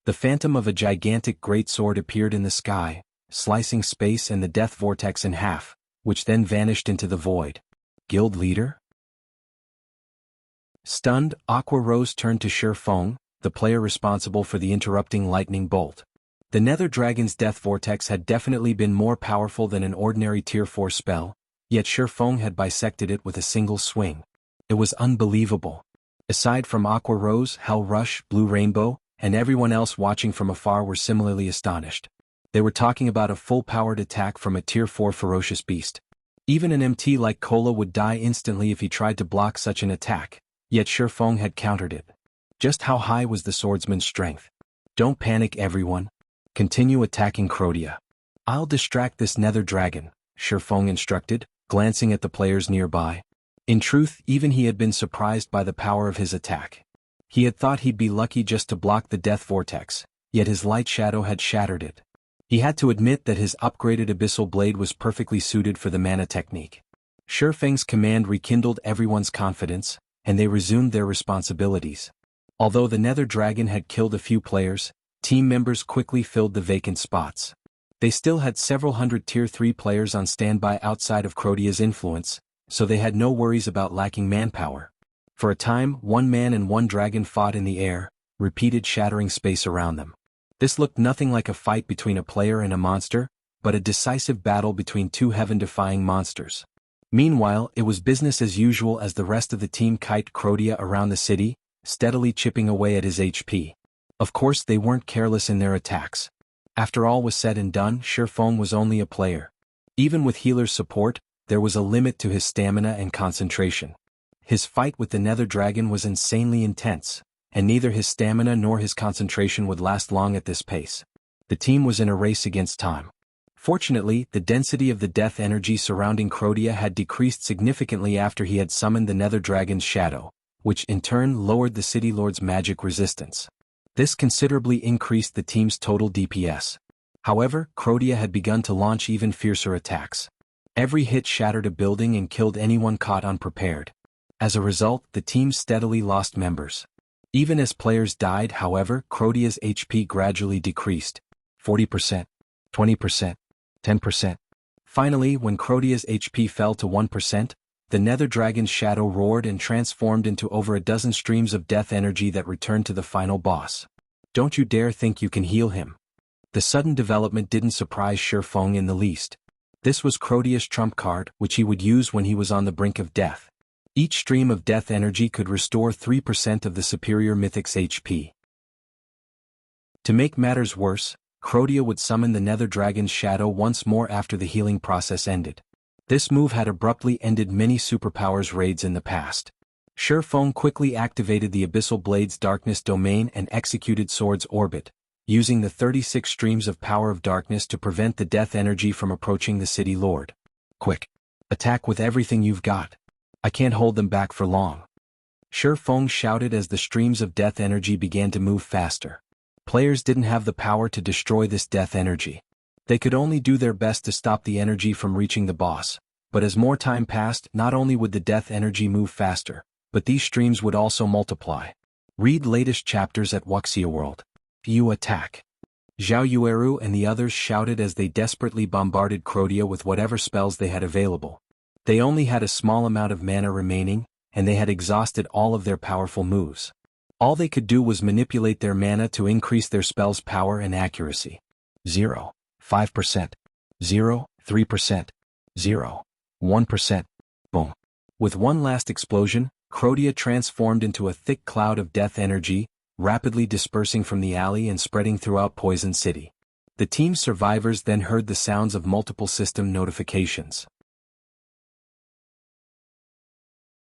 The phantom of a gigantic greatsword appeared in the sky, slicing space and the death vortex in half, which then vanished into the void. Guild leader? Stunned, Aqua Rose turned to Shi Feng, the player responsible for the interrupting lightning bolt. The nether dragon's death vortex had definitely been more powerful than an ordinary tier 4 spell, yet Shi Feng had bisected it with a single swing. It was unbelievable. Aside from Aqua Rose, Hell Rush, Blue Rainbow, and everyone else watching from afar were similarly astonished. They were talking about a full-powered attack from a tier 4 ferocious beast. Even an MT like Cola would die instantly if he tried to block such an attack, yet Shi Feng had countered it. Just how high was the swordsman's strength? Don't panic, everyone. Continue attacking Crodia. I'll distract this nether dragon, Shi Feng instructed, glancing at the players nearby. In truth, even he had been surprised by the power of his attack. He had thought he'd be lucky just to block the death vortex, yet his Lightshadow had shattered it. He had to admit that his upgraded abyssal blade was perfectly suited for the mana technique. Shi Feng's command rekindled everyone's confidence, and they resumed their responsibilities. Although the nether dragon had killed a few players, team members quickly filled the vacant spots. They still had several hundred tier 3 players on standby outside of Crodia's influence, so they had no worries about lacking manpower. For a time, one man and one dragon fought in the air, repeated shattering space around them. This looked nothing like a fight between a player and a monster, but a decisive battle between two heaven-defying monsters. Meanwhile, it was business as usual as the rest of the team kite Crodia around the city, steadily chipping away at his HP. Of course, they weren't careless in their attacks. After all was said and done, Shi Feng was only a player. Even with healer's support, there was a limit to his stamina and concentration. His fight with the nether dragon was insanely intense, and neither his stamina nor his concentration would last long at this pace. The team was in a race against time. Fortunately, the density of the death energy surrounding Crodia had decreased significantly after he had summoned the nether dragon's shadow, which in turn lowered the city lord's magic resistance. This considerably increased the team's total DPS. However, Crodia had begun to launch even fiercer attacks. Every hit shattered a building and killed anyone caught unprepared. As a result, the team steadily lost members. Even as players died, however, Crodia's HP gradually decreased. 40%, 20%, 10%. Finally, when Crodia's HP fell to 1%, the nether dragon's shadow roared and transformed into over a dozen streams of death energy that returned to the final boss. Don't you dare think you can heal him. The sudden development didn't surprise Shi Feng in the least. This was Crodia's trump card, which he would use when he was on the brink of death. Each stream of death energy could restore 3% of the superior mythic's HP. To make matters worse, Crodia would summon the nether dragon's shadow once more after the healing process ended. This move had abruptly ended many superpowers raids in the past. Shi Feng quickly activated the Abyssal Blade's Darkness domain and executed Sword's Orbit, using the 36 streams of power of darkness to prevent the death energy from approaching the city lord. Quick! Attack with everything you've got. I can't hold them back for long. Shi Feng shouted as the streams of death energy began to move faster. Players didn't have the power to destroy this death energy. They could only do their best to stop the energy from reaching the boss, but as more time passed, not only would the death energy move faster, but these streams would also multiply. Read latest chapters at Wuxia World. You attack. Zhao Yueru and the others shouted as they desperately bombarded Crodia with whatever spells they had available. They only had a small amount of mana remaining, and they had exhausted all of their powerful moves. All they could do was manipulate their mana to increase their spells' power and accuracy. 0, 5%, 0, 3%, 0, 1%. Boom. With one last explosion, Crodia transformed into a thick cloud of death energy, rapidly dispersing from the alley and spreading throughout Poison City. The team's survivors then heard the sounds of multiple system notifications.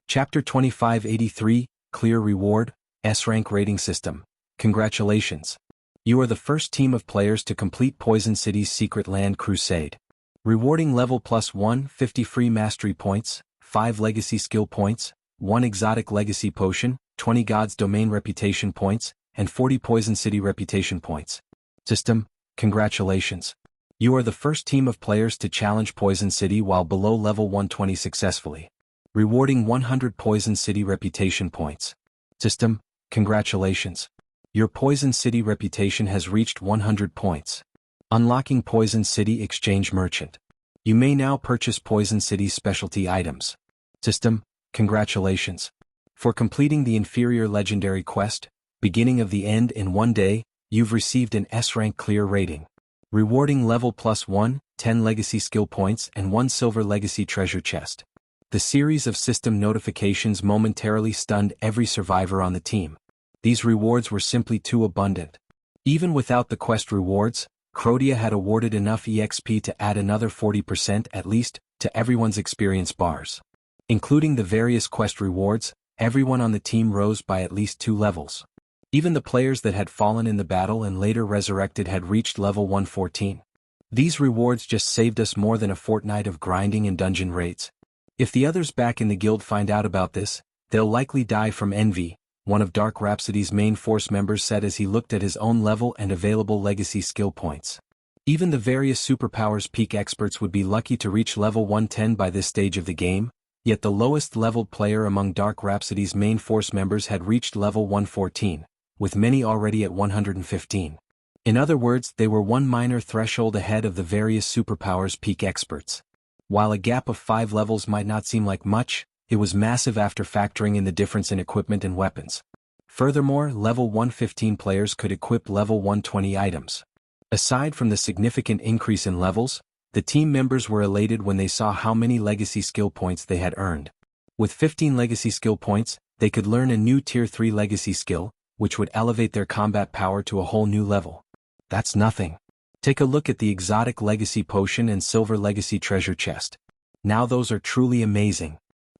Chapter 2583, Clear Reward, S-Rank Rating System. Congratulations. You are the first team of players to complete Poison City's Secret Land Crusade. Rewarding level +1, 50 free mastery points, 5 legacy skill points, 1 exotic legacy potion, 20 God's Domain reputation points, and 40 Poison City reputation points. System, congratulations. You are the first team of players to challenge Poison City while below level 120 successfully. Rewarding 100 Poison City reputation points. System, congratulations. Your Poison City reputation has reached 100 points. Unlocking Poison City Exchange Merchant. You may now purchase Poison City's specialty items. System, congratulations. For completing the inferior legendary quest, Beginning of the End in one day, you've received an S-Rank clear rating. Rewarding level +1, 10 legacy skill points and 1 silver legacy treasure chest. The series of system notifications momentarily stunned every survivor on the team. These rewards were simply too abundant. Even without the quest rewards, Crodia had awarded enough EXP to add another 40% at least to everyone's experience bars. Including the various quest rewards, everyone on the team rose by at least 2 levels. Even the players that had fallen in the battle and later resurrected had reached level 114. These rewards just saved us more than a fortnight of grinding and dungeon raids. If the others back in the guild find out about this, they'll likely die from envy, one of Dark Rhapsody's main force members said as he looked at his own level and available legacy skill points. Even the various superpowers peak experts would be lucky to reach level 110 by this stage of the game, yet the lowest leveled player among Dark Rhapsody's main force members had reached level 114, with many already at 115. In other words, they were one minor threshold ahead of the various superpowers peak experts. While a gap of 5 levels might not seem like much, it was massive after factoring in the difference in equipment and weapons. Furthermore, level 115 players could equip level 120 items. Aside from the significant increase in levels, the team members were elated when they saw how many legacy skill points they had earned. With 15 legacy skill points, they could learn a new tier 3 legacy skill, which would elevate their combat power to a whole new level. That's nothing. Take a look at the exotic legacy potion and silver legacy treasure chest. Now those are truly amazing.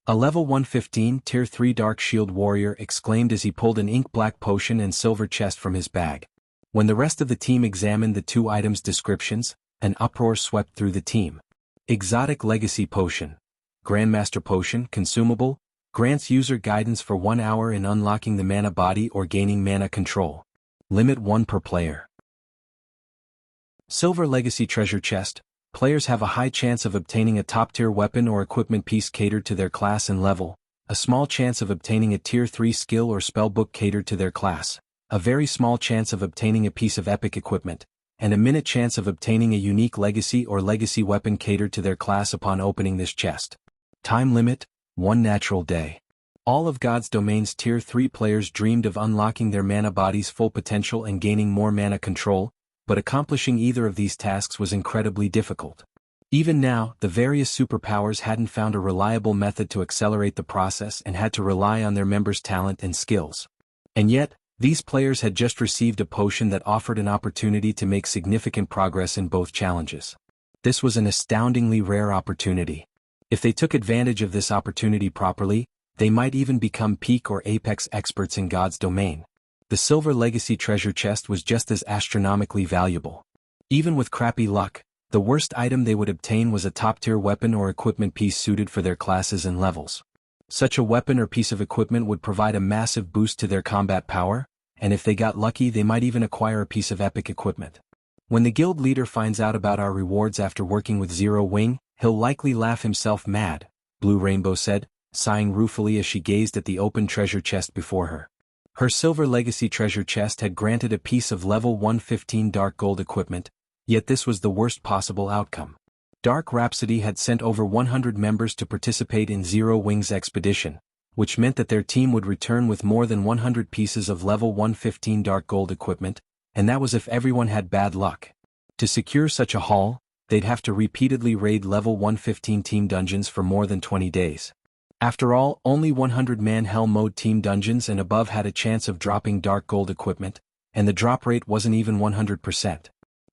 A level 115 tier 3 dark shield warrior exclaimed as he pulled an ink black potion and silver chest from his bag. When the rest of the team examined the 2 items' descriptions, an uproar swept through the team. Exotic legacy potion. Grandmaster potion consumable, grants user guidance for 1 hour in unlocking the mana body or gaining mana control. Limit 1 per player. Silver legacy treasure chest. Players have a high chance of obtaining a top-tier weapon or equipment piece catered to their class and level, a small chance of obtaining a tier 3 skill or spellbook catered to their class, a very small chance of obtaining a piece of epic equipment, and a minute chance of obtaining a unique legacy or legacy weapon catered to their class upon opening this chest. Time limit, 1 natural day. All of God's Domain's tier 3 players dreamed of unlocking their mana body's full potential and gaining more mana control, but accomplishing either of these tasks was incredibly difficult. Even now, the various superpowers hadn't found a reliable method to accelerate the process and had to rely on their members' talent and skills. And yet, these players had just received a potion that offered an opportunity to make significant progress in both challenges. This was an astoundingly rare opportunity. If they took advantage of this opportunity properly, they might even become peak or apex experts in God's Domain. The silver legacy treasure chest was just as astronomically valuable. Even with crappy luck, the worst item they would obtain was a top-tier weapon or equipment piece suited for their classes and levels. Such a weapon or piece of equipment would provide a massive boost to their combat power, and if they got lucky they might even acquire a piece of epic equipment. When the guild leader finds out about our rewards after working with Zero Wing, he'll likely laugh himself mad, Blue Rainbow said, sighing ruefully as she gazed at the open treasure chest before her. Her silver legacy treasure chest had granted a piece of level 115 dark gold equipment, yet this was the worst possible outcome. Dark Rhapsody had sent over 100 members to participate in Zero Wings expedition, which meant that their team would return with more than 100 pieces of level 115 dark gold equipment, and that was if everyone had bad luck. To secure such a haul, they'd have to repeatedly raid level 115 team dungeons for more than 20 days. After all, only 100-man hell mode team dungeons and above had a chance of dropping dark gold equipment, and the drop rate wasn't even 100%.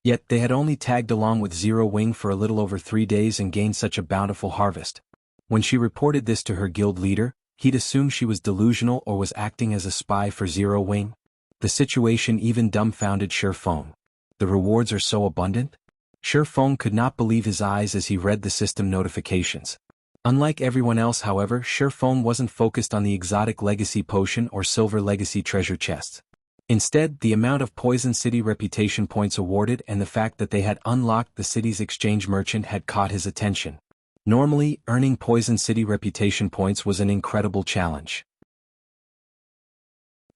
Yet they had only tagged along with Zero Wing for a little over 3 days and gained such a bountiful harvest. When she reported this to her guild leader, he'd assumed she was delusional or was acting as a spy for Zero Wing. The situation even dumbfounded Shurfeng. The rewards are so abundant? Shurfeng could not believe his eyes as he read the system notifications. Unlike everyone else, however, Shurfeng wasn't focused on the exotic legacy potion or silver legacy treasure chests. Instead, the amount of Poison City reputation points awarded and the fact that they had unlocked the city's exchange merchant had caught his attention. Normally, earning Poison City reputation points was an incredible challenge.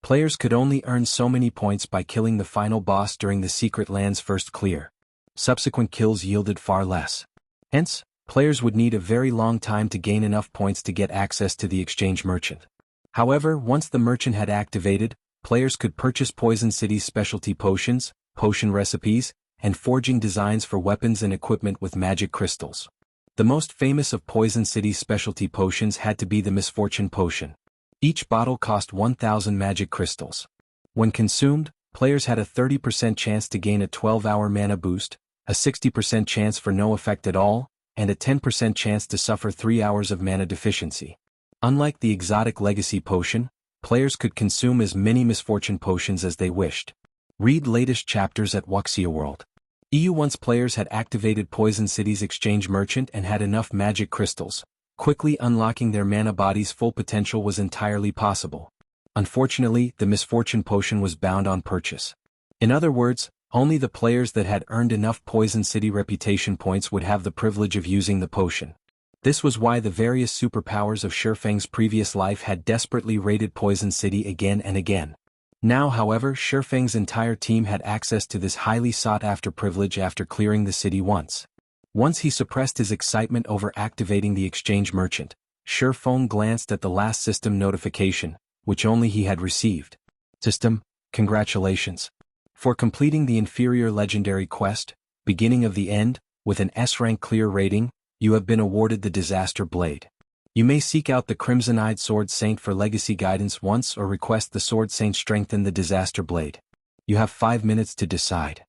Players could only earn so many points by killing the final boss during the Secret Land's first clear. Subsequent kills yielded far less. Hence, players would need a very long time to gain enough points to get access to the exchange merchant. However, once the merchant had activated, players could purchase Poison City's specialty potions, potion recipes, and forging designs for weapons and equipment with magic crystals. The most famous of Poison City's specialty potions had to be the Misfortune Potion. Each bottle cost 1,000 magic crystals. When consumed, players had a 30% chance to gain a 12-hour mana boost, a 60% chance for no effect at all, and a 10% chance to suffer 3 hours of mana deficiency. Unlike the exotic legacy potion, players could consume as many misfortune potions as they wished. Read latest chapters at Wuxia World. Once players had activated Poison City's exchange merchant and had enough magic crystals, quickly unlocking their mana body's full potential was entirely possible. Unfortunately, the misfortune potion was bound on purchase. In other words, only the players that had earned enough Poison City reputation points would have the privilege of using the potion. This was why the various superpowers of Shurfeng's previous life had desperately raided Poison City again and again. Now, however, Shurfeng's entire team had access to this highly sought-after privilege after clearing the city once. Once he suppressed his excitement over activating the exchange merchant, Shurfeng glanced at the last system notification, which only he had received. System, congratulations. For completing the inferior legendary quest, Beginning of the End, with an S-rank clear rating, you have been awarded the Disaster Blade. You may seek out the Crimson-Eyed Sword Saint for legacy guidance once or request the Sword Saint strengthen the Disaster Blade. You have 5 minutes to decide.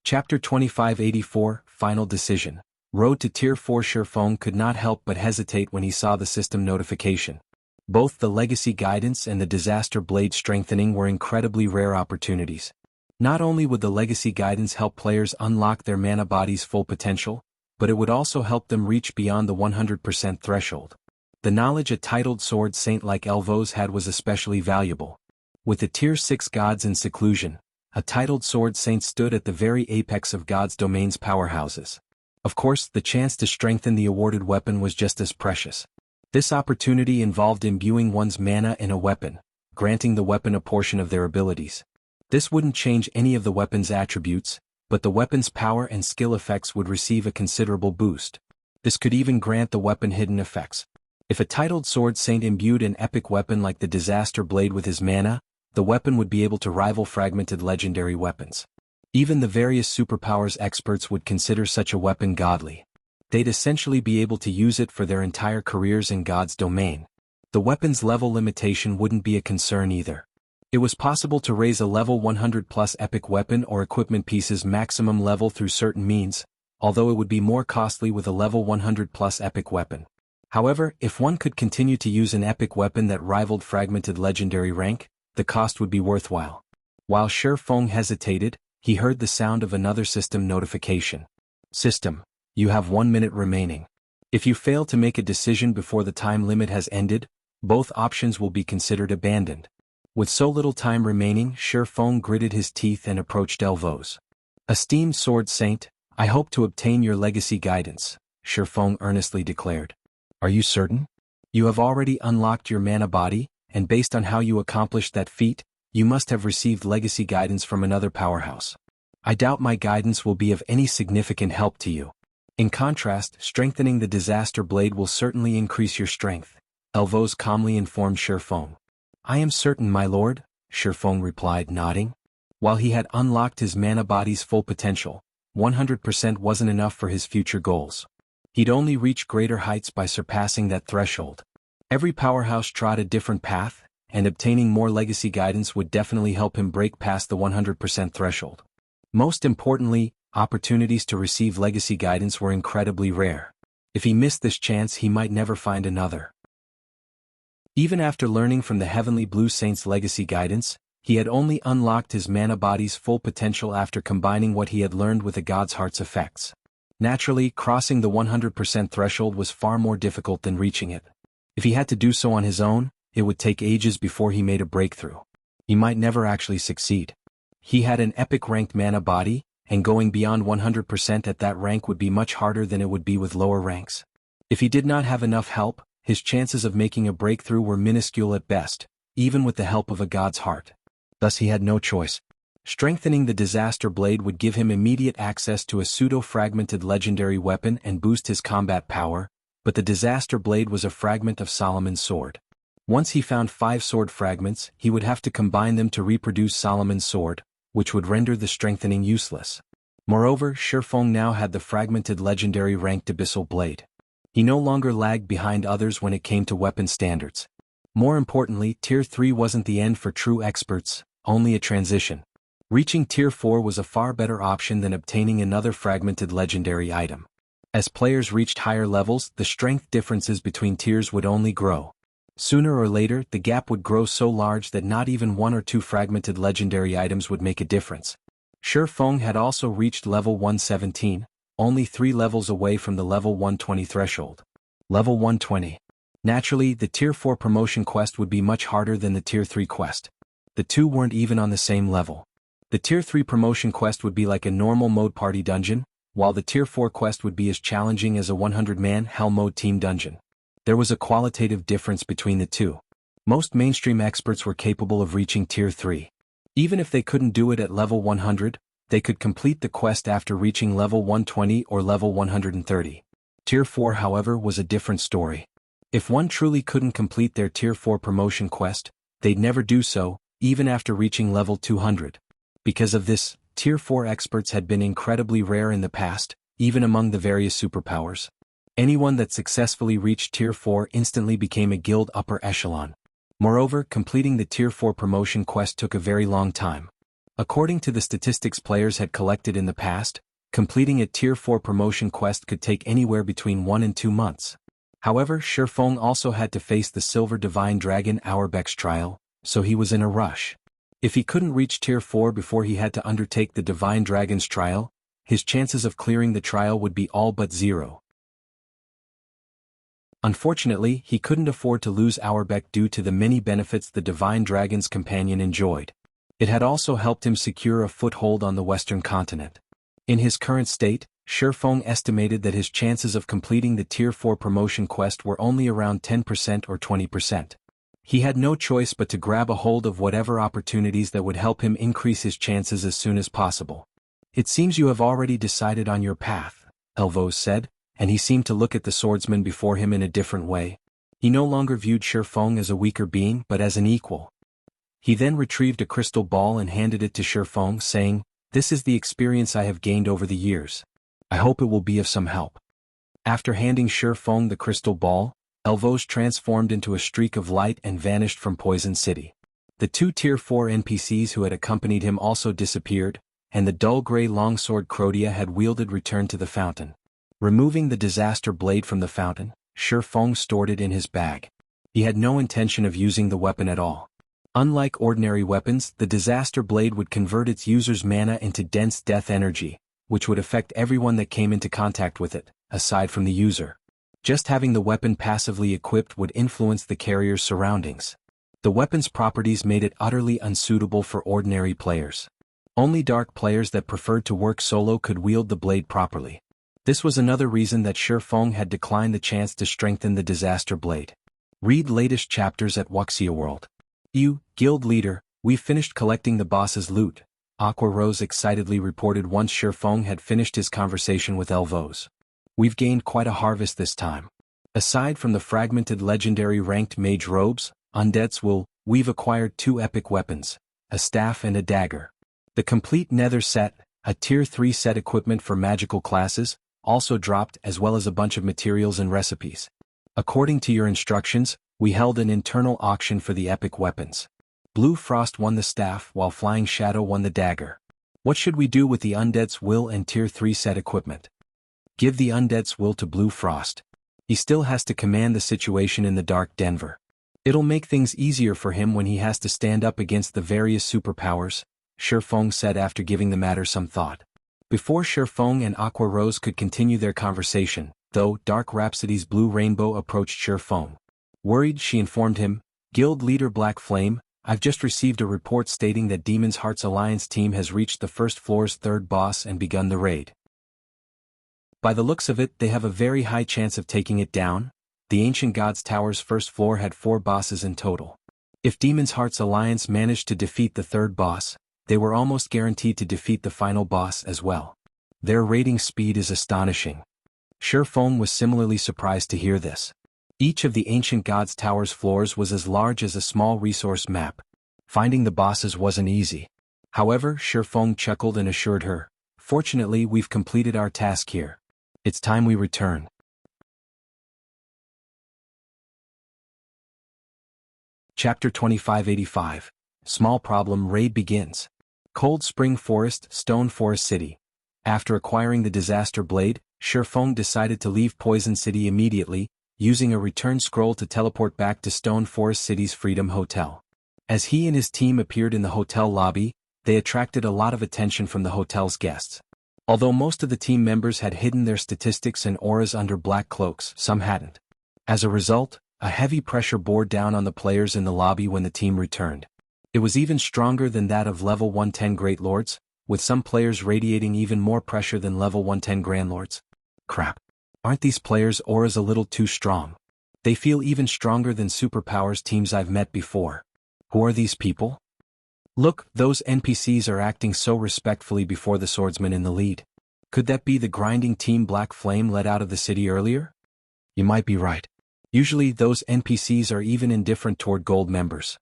Chapter 2584, Final Decision. Road to Tier 4. Shurfeng could not help but hesitate when he saw the system notification. Both the legacy guidance and the Disaster Blade strengthening were incredibly rare opportunities. Not only would the legacy guidance help players unlock their mana body's full potential, but it would also help them reach beyond the 100% threshold. The knowledge a titled sword saint like Elvos had was especially valuable. With the Tier 6 gods in seclusion, a titled sword saint stood at the very apex of God's domain's powerhouses. Of course, the chance to strengthen the awarded weapon was just as precious. This opportunity involved imbuing one's mana in a weapon, granting the weapon a portion of their abilities. This wouldn't change any of the weapon's attributes, but the weapon's power and skill effects would receive a considerable boost. This could even grant the weapon hidden effects. If a titled sword saint imbued an epic weapon like the Disaster Blade with his mana, the weapon would be able to rival fragmented legendary weapons. Even the various superpowers experts would consider such a weapon godly. They'd essentially be able to use it for their entire careers in God's domain. The weapon's level limitation wouldn't be a concern either. It was possible to raise a level 100+ epic weapon or equipment piece's maximum level through certain means, although it would be more costly with a level 100+ epic weapon. However, if one could continue to use an epic weapon that rivaled fragmented legendary rank, the cost would be worthwhile. While Shurfeng hesitated, he heard the sound of another system notification. System, you have 1 minute remaining. If you fail to make a decision before the time limit has ended, both options will be considered abandoned. With so little time remaining, Shurfeng gritted his teeth and approached Elvos. Esteemed Sword Saint, I hope to obtain your legacy guidance, Shurfeng earnestly declared. Are you certain? You have already unlocked your mana body, and based on how you accomplished that feat, you must have received legacy guidance from another powerhouse. I doubt my guidance will be of any significant help to you. In contrast, strengthening the Disaster Blade will certainly increase your strength, Elvos calmly informed Shifeng. I am certain, my lord, Shifeng replied, nodding. While he had unlocked his mana body's full potential, 100% wasn't enough for his future goals. He'd only reach greater heights by surpassing that threshold. Every powerhouse trod a different path, and obtaining more legacy guidance would definitely help him break past the 100% threshold. Most importantly, opportunities to receive legacy guidance were incredibly rare. If he missed this chance, he might never find another. Even after learning from the Heavenly Blue Saint's legacy guidance, he had only unlocked his mana body's full potential after combining what he had learned with the God's Heart's effects. Naturally, crossing the 100% threshold was far more difficult than reaching it. If he had to do so on his own, it would take ages before he made a breakthrough. He might never actually succeed. He had an epic ranked mana body, and going beyond 100% at that rank would be much harder than it would be with lower ranks. If he did not have enough help, his chances of making a breakthrough were minuscule at best, even with the help of a God's Heart. Thus he had no choice. Strengthening the Disaster Blade would give him immediate access to a pseudo-fragmented legendary weapon and boost his combat power, but the Disaster Blade was a fragment of Solomon's sword. Once he found 5 sword fragments, he would have to combine them to reproduce Solomon's sword, which would render the strengthening useless. Moreover, Shifeng now had the fragmented legendary ranked Abyssal Blade. He no longer lagged behind others when it came to weapon standards. More importantly, Tier 3 wasn't the end for true experts, only a transition. Reaching Tier 4 was a far better option than obtaining another fragmented legendary item. As players reached higher levels, the strength differences between tiers would only grow. Sooner or later, the gap would grow so large that not even 1 or 2 fragmented legendary items would make a difference. Shifeng had also reached level 117, only 3 levels away from the level 120 threshold. Level 120. Naturally, the Tier 4 promotion quest would be much harder than the Tier 3 quest. The two weren't even on the same level. The Tier 3 promotion quest would be like a normal mode party dungeon, while the Tier 4 quest would be as challenging as a 100-man Hell mode team dungeon. There was a qualitative difference between the two. Most mainstream experts were capable of reaching Tier 3. Even if they couldn't do it at level 100, they could complete the quest after reaching level 120 or level 130. Tier 4, however, was a different story. If one truly couldn't complete their Tier 4 promotion quest, they'd never do so, even after reaching level 200. Because of this, Tier 4 experts had been incredibly rare in the past, even among the various superpowers. Anyone that successfully reached Tier 4 instantly became a guild upper echelon. Moreover, completing the Tier 4 promotion quest took a very long time. According to the statistics players had collected in the past, completing a Tier 4 promotion quest could take anywhere between 1 and 2 months. However, Shifeng also had to face the Silver Divine Dragon Auerbach's trial, so he was in a rush. If he couldn't reach Tier 4 before he had to undertake the Divine Dragon's trial, his chances of clearing the trial would be all but zero. Unfortunately, he couldn't afford to lose Auerbach due to the many benefits the Divine Dragon's companion enjoyed. It had also helped him secure a foothold on the Western continent. In his current state, Shifeng estimated that his chances of completing the Tier 4 promotion quest were only around 10% or 20%. He had no choice but to grab a hold of whatever opportunities that would help him increase his chances as soon as possible. It seems you have already decided on your path, Elvos said, and he seemed to look at the swordsman before him in a different way. He no longer viewed Shifeng as a weaker being but as an equal. He then retrieved a crystal ball and handed it to Shifeng, saying, "This is the experience I have gained over the years. I hope it will be of some help." After handing Shifeng the crystal ball, Elvos transformed into a streak of light and vanished from Poison City. The 2 Tier 4 NPCs who had accompanied him also disappeared, and the dull gray longsword Crotia had wielded returned to the fountain. Removing the Disaster Blade from the fountain, Shifeng stored it in his bag. He had no intention of using the weapon at all. Unlike ordinary weapons, the Disaster Blade would convert its user's mana into dense death energy, which would affect everyone that came into contact with it, aside from the user. Just having the weapon passively equipped would influence the carrier's surroundings. The weapon's properties made it utterly unsuitable for ordinary players. Only dark players that preferred to work solo could wield the blade properly. This was another reason that Shifeng had declined the chance to strengthen the Disaster Blade. Read latest chapters at Wuxia World. You, guild leader, we've finished collecting the boss's loot, Aqua Rose excitedly reported once Shifeng had finished his conversation with Elvos. We've gained quite a harvest this time. Aside from the fragmented legendary ranked mage robes, Undead's Will, we've acquired 2 epic weapons, a staff and a dagger. The complete nether set, a tier 3 set equipment for magical classes, also dropped as well as a bunch of materials and recipes. According to your instructions, we held an internal auction for the epic weapons. Blue Frost won the staff while Flying Shadow won the dagger. What should we do with the Undead's Will and tier 3 set equipment? Give the Undead's Will to Blue Frost. He still has to command the situation in the Dark Denver. It'll make things easier for him when he has to stand up against the various superpowers, Shifeng said after giving the matter some thought. Before Shifeng and Aqua Rose could continue their conversation, though, Dark Rhapsody's Blue Rainbow approached Shifeng. Worried, she informed him, Guild Leader Black Flame, I've just received a report stating that Demon's Heart's Alliance team has reached the first floor's 3rd boss and begun the raid. By the looks of it, they have a very high chance of taking it down. The Ancient Gods Tower's first floor had 4 bosses in total. If Demon's Heart's Alliance managed to defeat the 3rd boss, they were almost guaranteed to defeat the final boss as well. Their raiding speed is astonishing. Shifeng was similarly surprised to hear this. Each of the Ancient Gods Tower's floors was as large as a small resource map. Finding the bosses wasn't easy. However, Shifeng chuckled and assured her, fortunately we've completed our task here. It's time we return. Chapter 2585. Small Problem Raid begins. Cold Spring Forest, Stone Forest City. After acquiring the Disaster Blade, Shifeng decided to leave Poison City immediately, using a return scroll to teleport back to Stone Forest City's Freedom Hotel. As he and his team appeared in the hotel lobby, they attracted a lot of attention from the hotel's guests. Although most of the team members had hidden their statistics and auras under black cloaks, some hadn't. As a result, a heavy pressure bore down on the players in the lobby when the team returned. It was even stronger than that of level 110 Great Lords, with some players radiating even more pressure than level 110 Grand Lords. Crap. Aren't these players' auras a little too strong? They feel even stronger than superpowers teams I've met before. Who are these people? Look, those NPCs are acting so respectfully before the swordsman in the lead. Could that be the grinding team Black Flame led out of the city earlier? You might be right. Usually those NPCs are even indifferent toward gold members.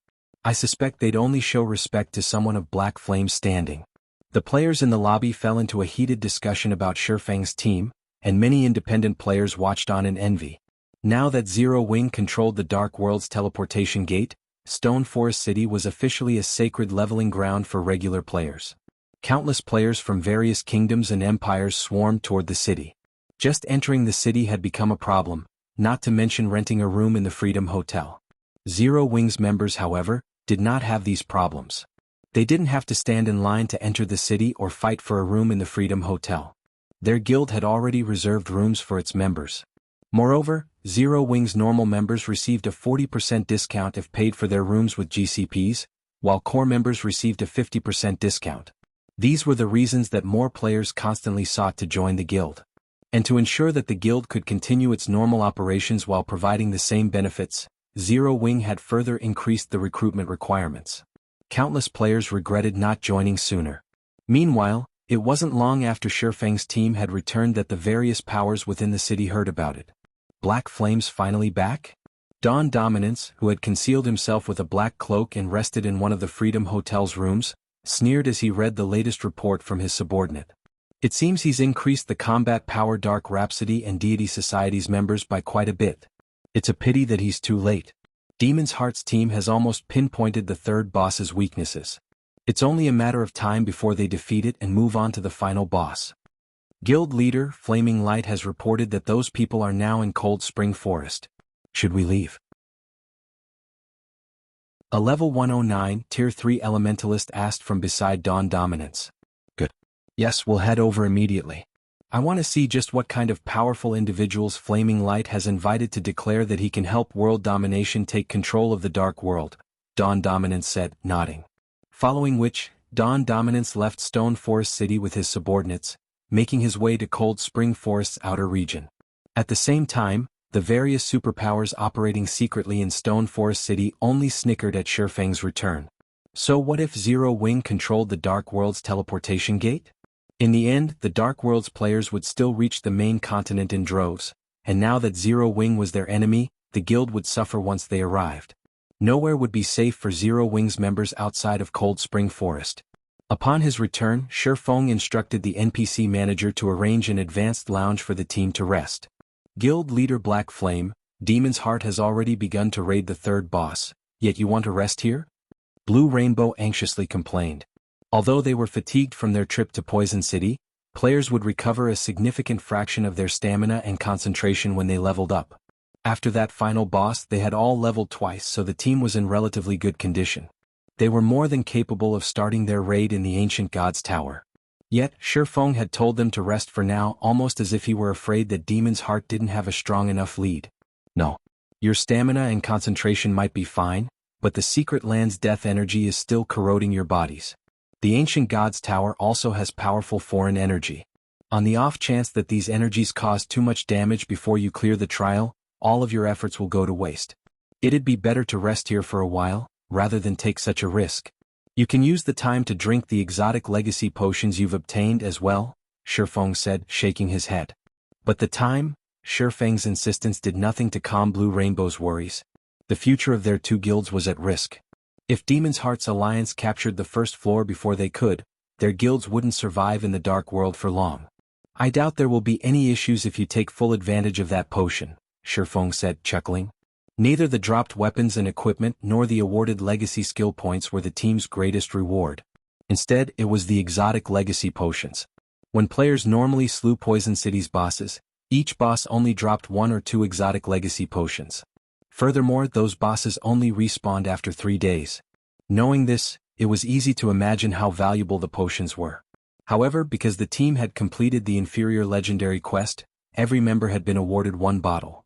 I suspect they'd only show respect to someone of Black Flame's standing. The players in the lobby fell into a heated discussion about Shifeng's team, and many independent players watched on in envy. Now that Zero Wing controlled the Dark World's teleportation gate, Stone Forest City was officially a sacred leveling ground for regular players. Countless players from various kingdoms and empires swarmed toward the city. Just entering the city had become a problem, not to mention renting a room in the Freedom Hotel. Zero Wing's members, however, did not have these problems. They didn't have to stand in line to enter the city or fight for a room in the Freedom Hotel. Their guild had already reserved rooms for its members. Moreover, Zero Wing's normal members received a 40% discount if paid for their rooms with GCPs, while core members received a 50% discount. These were the reasons that more players constantly sought to join the guild. And to ensure that the guild could continue its normal operations while providing the same benefits, Zero Wing had further increased the recruitment requirements. Countless players regretted not joining sooner. Meanwhile, it wasn't long after Shifeng's team had returned that the various powers within the city heard about it. Black Flame's finally back? Dawn Dominance, who had concealed himself with a black cloak and rested in one of the Freedom Hotel's rooms, sneered as he read the latest report from his subordinate. It seems he's increased the combat power Dark Rhapsody and Deity Society's members by quite a bit. It's a pity that he's too late. Demon's Heart's team has almost pinpointed the 3rd boss's weaknesses. It's only a matter of time before they defeat it and move on to the final boss. Guild leader Flaming Light has reported that those people are now in Cold Spring Forest. Should we leave? A level 109 Tier 3 Elementalist asked from beside Dawn Dominance. Good. Yes, we'll head over immediately. I want to see just what kind of powerful individuals Flaming Light has invited to declare that he can help world domination take control of the Dark World, Dawn Dominance said, nodding. Following which, Dawn Dominance left Stone Forest City with his subordinates, making his way to Cold Spring Forest's outer region. At the same time, The various superpowers operating secretly in Stone Forest City only snickered at Shifeng's return. So what if Zero Wing controlled the Dark World's teleportation gate? In the end, the Dark World's players would still reach the main continent in droves, and now that Zero Wing was their enemy, the guild would suffer once they arrived. Nowhere would be safe for Zero Wing's members outside of Cold Spring Forest. Upon his return, Shifeng instructed the NPC manager to arrange an advanced lounge for the team to rest. Guild leader Black Flame, Demon's Heart has already begun to raid the third boss, yet you want to rest here? Blue Rainbow anxiously complained. Although they were fatigued from their trip to Poison City, players would recover a significant fraction of their stamina and concentration when they leveled up. After that final boss, they had all leveled twice, so the team was in relatively good condition. They were more than capable of starting their raid in the Ancient God's Tower. Yet, Shifeng had told them to rest for now, almost as if he were afraid that Demon's Heart didn't have a strong enough lead. No. Your stamina and concentration might be fine, but the secret land's death energy is still corroding your bodies. The Ancient God's Tower also has powerful foreign energy. On the off chance that these energies cause too much damage before you clear the trial, all of your efforts will go to waste. It'd be better to rest here for a while, rather than take such a risk. You can use the time to drink the exotic legacy potions you've obtained as well, Shifeng said, shaking his head. But the time? Shifeng's insistence did nothing to calm Blue Rainbow's worries. The future of their two guilds was at risk. If Demon's Heart's alliance captured the first floor before they could, their guilds wouldn't survive in the Dark World for long. I doubt there will be any issues if you take full advantage of that potion, Shifeng said, chuckling. Neither the dropped weapons and equipment nor the awarded legacy skill points were the team's greatest reward. Instead, it was the exotic legacy potions. When players normally slew Poison City's bosses, each boss only dropped 1 or 2 exotic legacy potions. Furthermore, those bosses only respawned after 3 days. Knowing this, it was easy to imagine how valuable the potions were. However, because the team had completed the inferior legendary quest, every member had been awarded 1 bottle.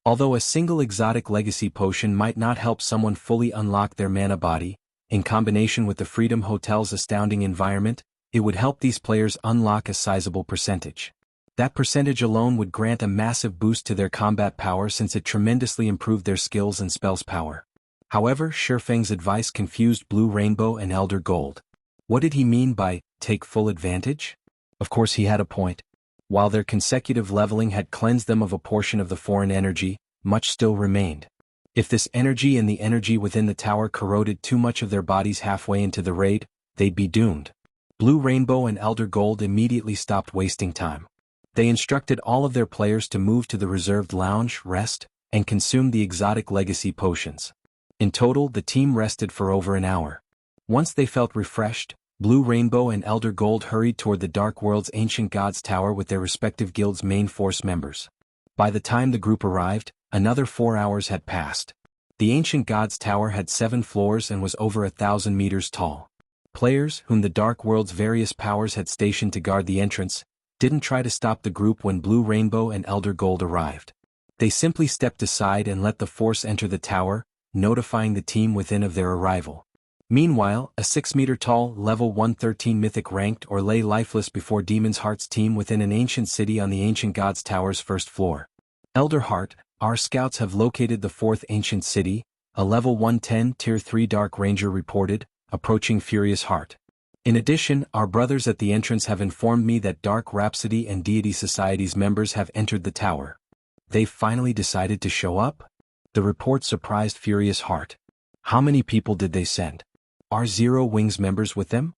Although a single exotic legacy potion might not help someone fully unlock their mana body, in combination with the Freedom Hotel's astounding environment, it would help these players unlock a sizable percentage. That percentage alone would grant a massive boost to their combat power since it tremendously improved their skills and spells power. However, Shifeng's advice confused Blue Rainbow and Elder Gold. What did he mean by, take full advantage? Of course he had a point. While their consecutive leveling had cleansed them of a portion of the foreign energy, much still remained. If this energy and the energy within the tower corroded too much of their bodies halfway into the raid, they'd be doomed. Blue Rainbow and Elder Gold immediately stopped wasting time. They instructed all of their players to move to the reserved lounge, rest, and consume the exotic legacy potions. In total, the team rested for over an hour. Once they felt refreshed, Blue Rainbow and Elder Gold hurried toward the Dark World's Ancient God's Tower with their respective guilds' main force members. By the time the group arrived, another 4 hours had passed. The Ancient God's Tower had 7 floors and was over 1,000 meters tall. Players, whom the Dark World's various powers had stationed to guard the entrance, didn't try to stop the group when Blue Rainbow and Elder Gold arrived. They simply stepped aside and let the force enter the tower, notifying the team within of their arrival. Meanwhile, a 6-meter-tall, level 113 Mythic ranked or lay lifeless before Demon's Heart's team within an ancient city on the Ancient God's Tower's first floor. Elder Heart, our scouts have located the 4th ancient city, a level 110 Tier 3 Dark Ranger reported, approaching Furious Heart. In addition, our brothers at the entrance have informed me that Dark Rhapsody and Deity Society's members have entered the tower. They've finally decided to show up? The report surprised Furious Heart. How many people did they send? Are Zero Wing's members with them?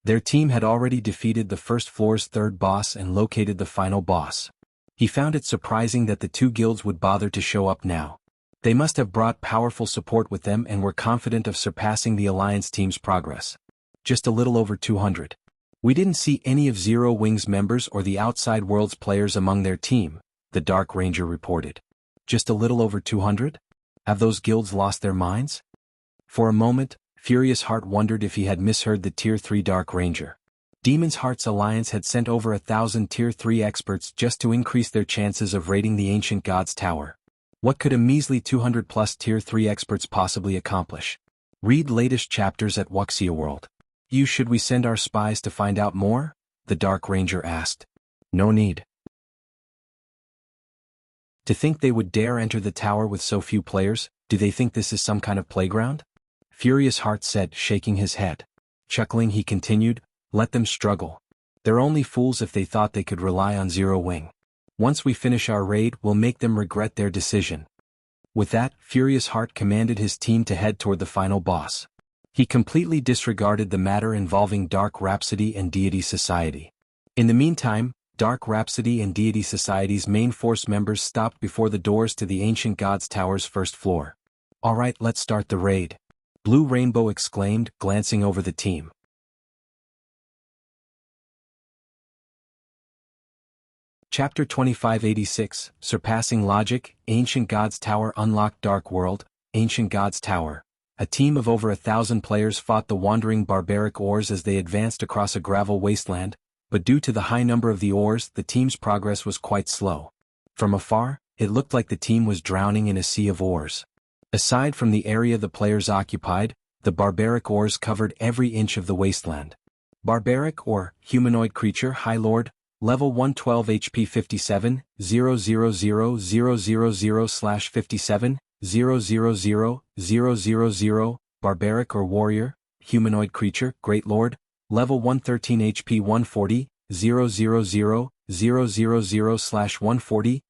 Their team had already defeated the first floor's 3rd boss and located the final boss. He found it surprising that the two guilds would bother to show up now. They must have brought powerful support with them and were confident of surpassing the Alliance team's progress. Just a little over 200. We didn't see any of Zero Wing's members or the Outside Worlds players among their team, the Dark Ranger reported. Just a little over 200? Have those guilds lost their minds? For a moment, Furious Heart wondered if he had misheard the Tier 3 Dark Ranger. Demon's Heart's alliance had sent over 1,000 Tier 3 experts just to increase their chances of raiding the Ancient God's Tower. What could a measly 200-plus Tier 3 experts possibly accomplish? Read latest chapters at Wuxia World. Should we send our spies to find out more? The Dark Ranger asked. No need. To think they would dare enter the tower with so few players, do they think this is some kind of playground? Furious Heart said, shaking his head. Chuckling he continued, let them struggle. They're only fools if they thought they could rely on Zero Wing. Once we finish our raid, we'll make them regret their decision. With that, Furious Heart commanded his team to head toward the final boss. He completely disregarded the matter involving Dark Rhapsody and Deity Society. In the meantime, Dark Rhapsody and Deity Society's main force members stopped before the doors to the Ancient Gods Tower's first floor. Alright, let's start the raid. Blue Rainbow exclaimed, glancing over the team. Chapter 2586, Surpassing Logic, Ancient Gods Tower Unlocked Dark World, Ancient Gods Tower. A team of over 1,000 players fought the wandering barbaric ores as they advanced across a gravel wasteland, but due to the high number of the ores, the team's progress was quite slow. From afar, it looked like the team was drowning in a sea of ores. Aside from the area the players occupied, the barbaric ores covered every inch of the wasteland. Barbaric or humanoid creature High Lord, level 112 HP 57, 00000/57, 0000000, barbaric or warrior, humanoid creature Great Lord, level 113 HP 140, 00000/140,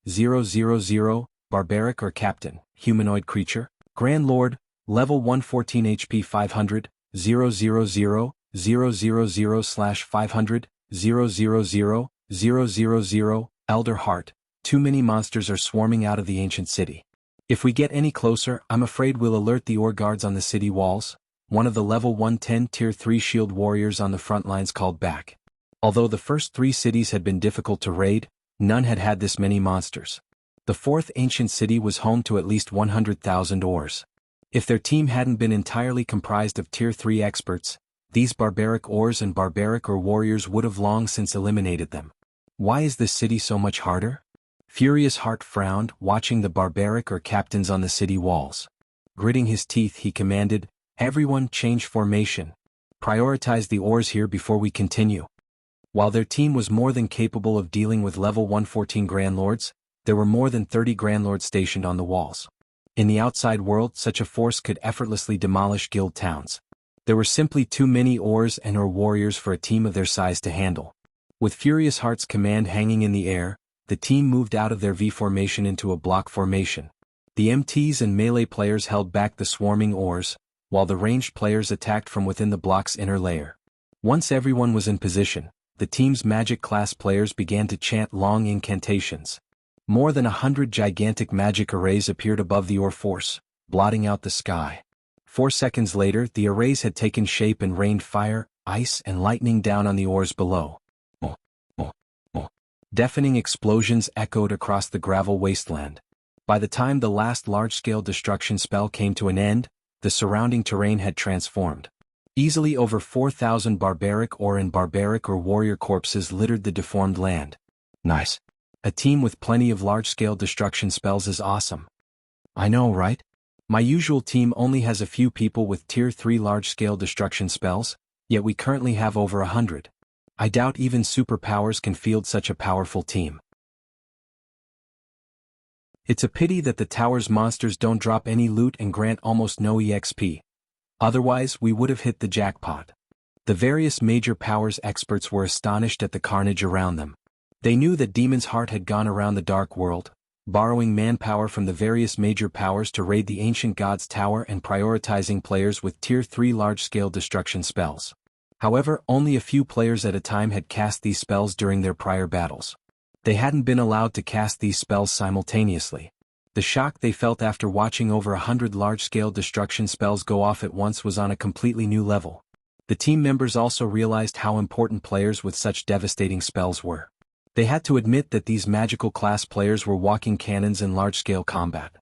0000000, barbaric or captain, humanoid creature, Grand Lord, level 114 HP 500, 00000/500, 0000000, Elder Heart. Too many monsters are swarming out of the ancient city. If we get any closer, I'm afraid we'll alert the ore guards on the city walls. One of the level 110 tier 3 shield warriors on the front lines called back. Although the first 3 cities had been difficult to raid, none had had this many monsters. The 4th ancient city was home to at least 100,000 ores. If their team hadn't been entirely comprised of tier 3 experts, these barbaric ores and barbaric or warriors would have long since eliminated them. Why is this city so much harder? Furious Heart frowned, watching the barbaric or captains on the city walls. Gritting his teeth he commanded, everyone change formation. Prioritize the ores here before we continue. While their team was more than capable of dealing with level 114 Grand Lords, there were more than 30 Grand Lords stationed on the walls. In the outside world, such a force could effortlessly demolish guild towns. There were simply too many ores and or warriors for a team of their size to handle. With Furious Heart's command hanging in the air, the team moved out of their V formation into a block formation. The MTs and melee players held back the swarming ores, while the ranged players attacked from within the block's inner layer. Once everyone was in position, the team's magic class players began to chant long incantations. More than 100 gigantic magic arrays appeared above the ore force, blotting out the sky. 4 seconds later, the arrays had taken shape and rained fire, ice and lightning down on the ores below. Deafening explosions echoed across the gravel wasteland. By the time the last large-scale destruction spell came to an end, the surrounding terrain had transformed. Easily over 4,000 barbaric ore and barbaric or warrior corpses littered the deformed land. Nice. A team with plenty of large-scale destruction spells is awesome. I know, right? My usual team only has a few people with tier 3 large-scale destruction spells, yet we currently have over 100. I doubt even superpowers can field such a powerful team. It's a pity that the tower's monsters don't drop any loot and grant almost no EXP. Otherwise, we would have hit the jackpot. The various major powers experts were astonished at the carnage around them. They knew that Demon's Heart had gone around the Dark World, borrowing manpower from the various major powers to raid the Ancient Gods Tower and prioritizing players with tier 3 large-scale destruction spells. However, only a few players at a time had cast these spells during their prior battles. They hadn't been allowed to cast these spells simultaneously. The shock they felt after watching over 100 large-scale destruction spells go off at once was on a completely new level. The team members also realized how important players with such devastating spells were. They had to admit that these magical class players were walking cannons in large-scale combat.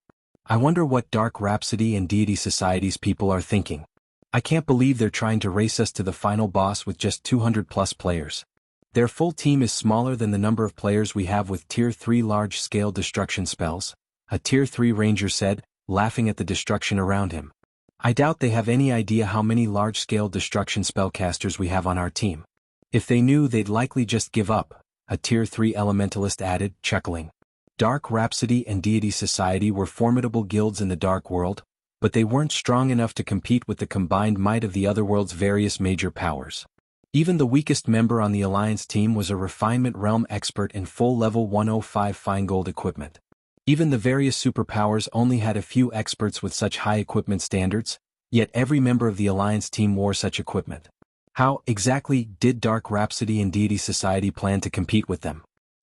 I wonder what Dark Rhapsody and Deity Society's people are thinking. I can't believe they're trying to race us to the final boss with just 200 plus players. Their full team is smaller than the number of players we have with tier 3 large-scale destruction spells, a tier 3 ranger said, laughing at the destruction around him. I doubt they have any idea how many large-scale destruction spellcasters we have on our team. If they knew, they'd likely just give up, a tier 3 elementalist added, chuckling. Dark Rhapsody and Deity Society were formidable guilds in the Dark World, but they weren't strong enough to compete with the combined might of the Otherworld's various major powers. Even the weakest member on the Alliance team was a Refinement Realm expert in full level 105 fine gold equipment. Even the various superpowers only had a few experts with such high equipment standards, yet every member of the Alliance team wore such equipment. How, exactly, did Dark Rhapsody and Deity Society plan to compete with them?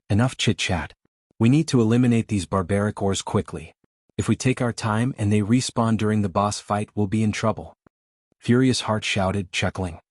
Enough chit-chat. We need to eliminate these barbaric ores quickly. If we take our time and they respawn during the boss fight, we'll be in trouble. Furious Heart shouted, chuckling.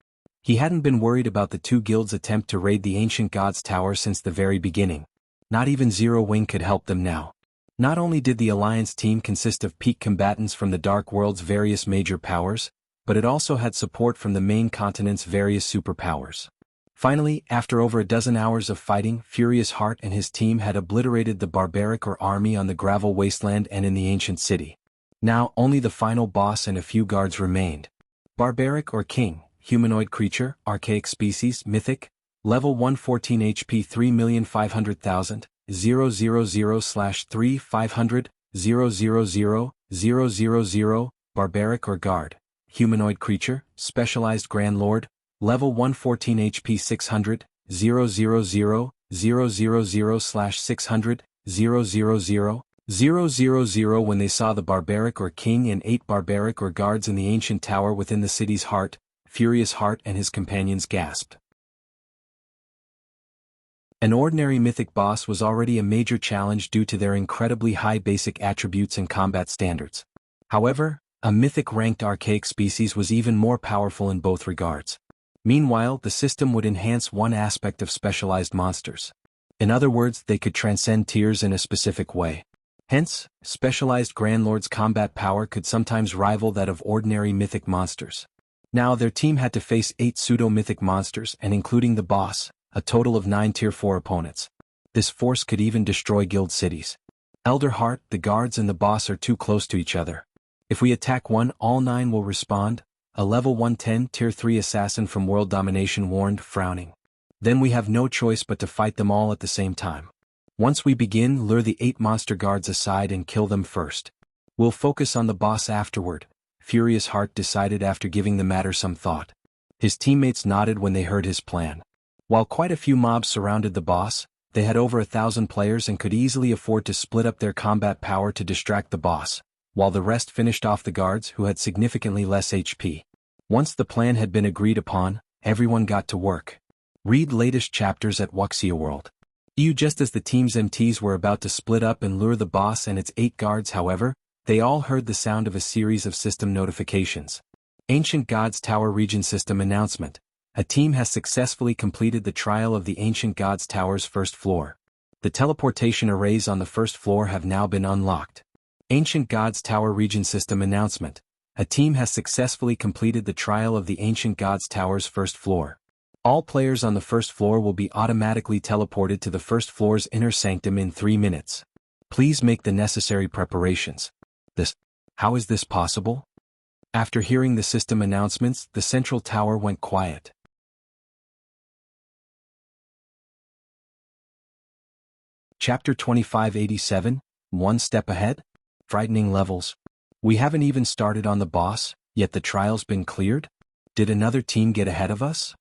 He hadn't been worried about the two guilds' attempt to raid the Ancient Gods' Tower since the very beginning. Not even Zero Wing could help them now. Not only did the Alliance team consist of peak combatants from the Dark World's various major powers, but it also had support from the main continent's various superpowers. Finally, after over a dozen hours of fighting, Furious Heart and his team had obliterated the barbaric or army on the gravel wasteland and in the ancient city. Now, only the final boss and a few guards remained. Barbaric or king, humanoid creature, archaic species, mythic, level 114 HP 3,500,000, 000/3 000 barbaric or guard, humanoid creature, specialized Grand Lord, level 114 HP 600, 000/600 000. When they saw the barbaric or king and 8 barbaric or guards in the ancient tower within the city's heart, Furious Heart and his companions gasped. An ordinary mythic boss was already a major challenge due to their incredibly high basic attributes and combat standards. However, a mythic-ranked archaic species was even more powerful in both regards. Meanwhile, the system would enhance one aspect of specialized monsters. In other words, they could transcend tiers in a specific way. Hence, specialized Grand Lord's combat power could sometimes rival that of ordinary mythic monsters. Now their team had to face 8 pseudo-mythic monsters and including the boss, a total of 9 tier 4 opponents. This force could even destroy guild cities. Elder Heart, the guards and the boss are too close to each other. If we attack one, all 9 will respond, a level 110 tier 3 assassin from World Domination warned, frowning. Then we have no choice but to fight them all at the same time. Once we begin, lure the 8 monster guards aside and kill them first. We'll focus on the boss afterward, Furious Heart decided after giving the matter some thought. His teammates nodded when they heard his plan. While quite a few mobs surrounded the boss, they had over 1,000 players and could easily afford to split up their combat power to distract the boss, while the rest finished off the guards who had significantly less HP. Once the plan had been agreed upon, everyone got to work. Read latest chapters at Wuxia World. Just as the team's MTs were about to split up and lure the boss and its 8 guards, however, they all heard the sound of a series of system notifications. Ancient Gods Tower Region System Announcement. A team has successfully completed the trial of the Ancient Gods Tower's first floor. The teleportation arrays on the first floor have now been unlocked. Ancient Gods Tower Region System Announcement. A team has successfully completed the trial of the Ancient Gods Tower's first floor. All players on the first floor will be automatically teleported to the first floor's inner sanctum in 3 minutes. Please make the necessary preparations. How is this possible? After hearing the system announcements, the central tower went quiet. Chapter 2587, One Step Ahead? Frightening levels. We haven't even started on the boss, yet the trial's been cleared? Did another team get ahead of us?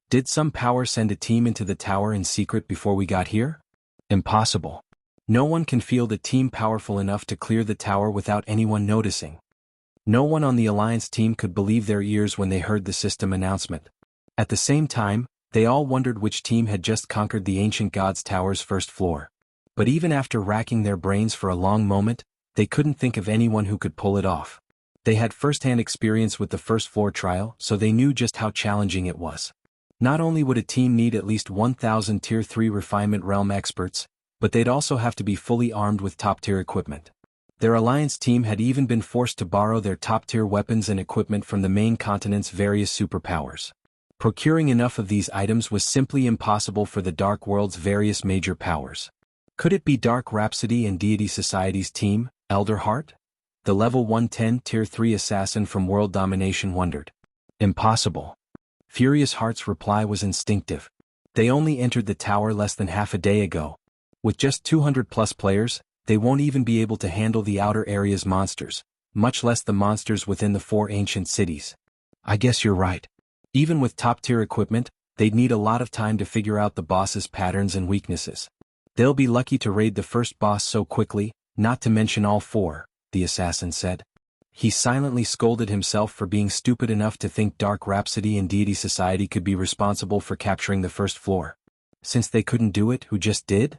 Did some power send a team into the tower in secret before we got here? Impossible. No one can field a team powerful enough to clear the tower without anyone noticing. No one on the Alliance team could believe their ears when they heard the system announcement. At the same time, they all wondered which team had just conquered the Ancient Gods Tower's first floor. But even after racking their brains for a long moment, they couldn't think of anyone who could pull it off. They had first-hand experience with the first floor trial, so they knew just how challenging it was. Not only would a team need at least 1,000 Tier 3 Refinement Realm experts, but they'd also have to be fully armed with top-tier equipment. Their Alliance team had even been forced to borrow their top-tier weapons and equipment from the main continent's various superpowers. Procuring enough of these items was simply impossible for the Dark World's various major powers. Could it be Dark Rhapsody and Deity Society's team, Elder Heart? The level 110 Tier 3 assassin from World Domination wondered. Impossible. Furious Heart's reply was instinctive. They only entered the tower less than half a day ago. With just 200 plus players, they won't even be able to handle the outer area's monsters, much less the monsters within the 4 ancient cities. I guess you're right. Even with top-tier equipment, they'd need a lot of time to figure out the boss's patterns and weaknesses. They'll be lucky to raid the first boss so quickly, not to mention all 4, the assassin said. He silently scolded himself for being stupid enough to think Dark Rhapsody and Deity Society could be responsible for capturing the first floor. Since they couldn't do it, who just did?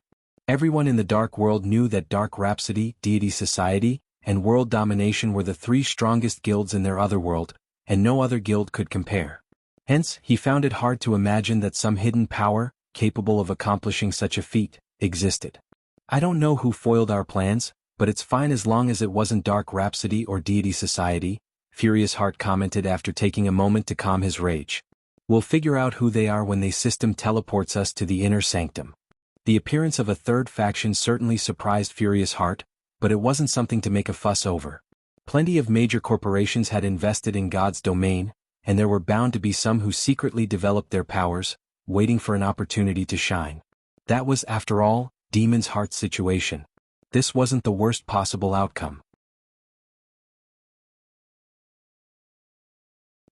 Everyone in the Dark World knew that Dark Rhapsody, Deity Society, and World Domination were the 3 strongest guilds in their other world, and no other guild could compare. Hence, he found it hard to imagine that some hidden power, capable of accomplishing such a feat, existed. I don't know who foiled our plans, but it's fine as long as it wasn't Dark Rhapsody or Deity Society, Furious Heart commented after taking a moment to calm his rage. We'll figure out who they are when the system teleports us to the inner sanctum. The appearance of a third faction certainly surprised Furious Heart, but it wasn't something to make a fuss over. Plenty of major corporations had invested in God's domain, and there were bound to be some who secretly developed their powers, waiting for an opportunity to shine. That was, after all, Demon's Heart's situation. This wasn't the worst possible outcome.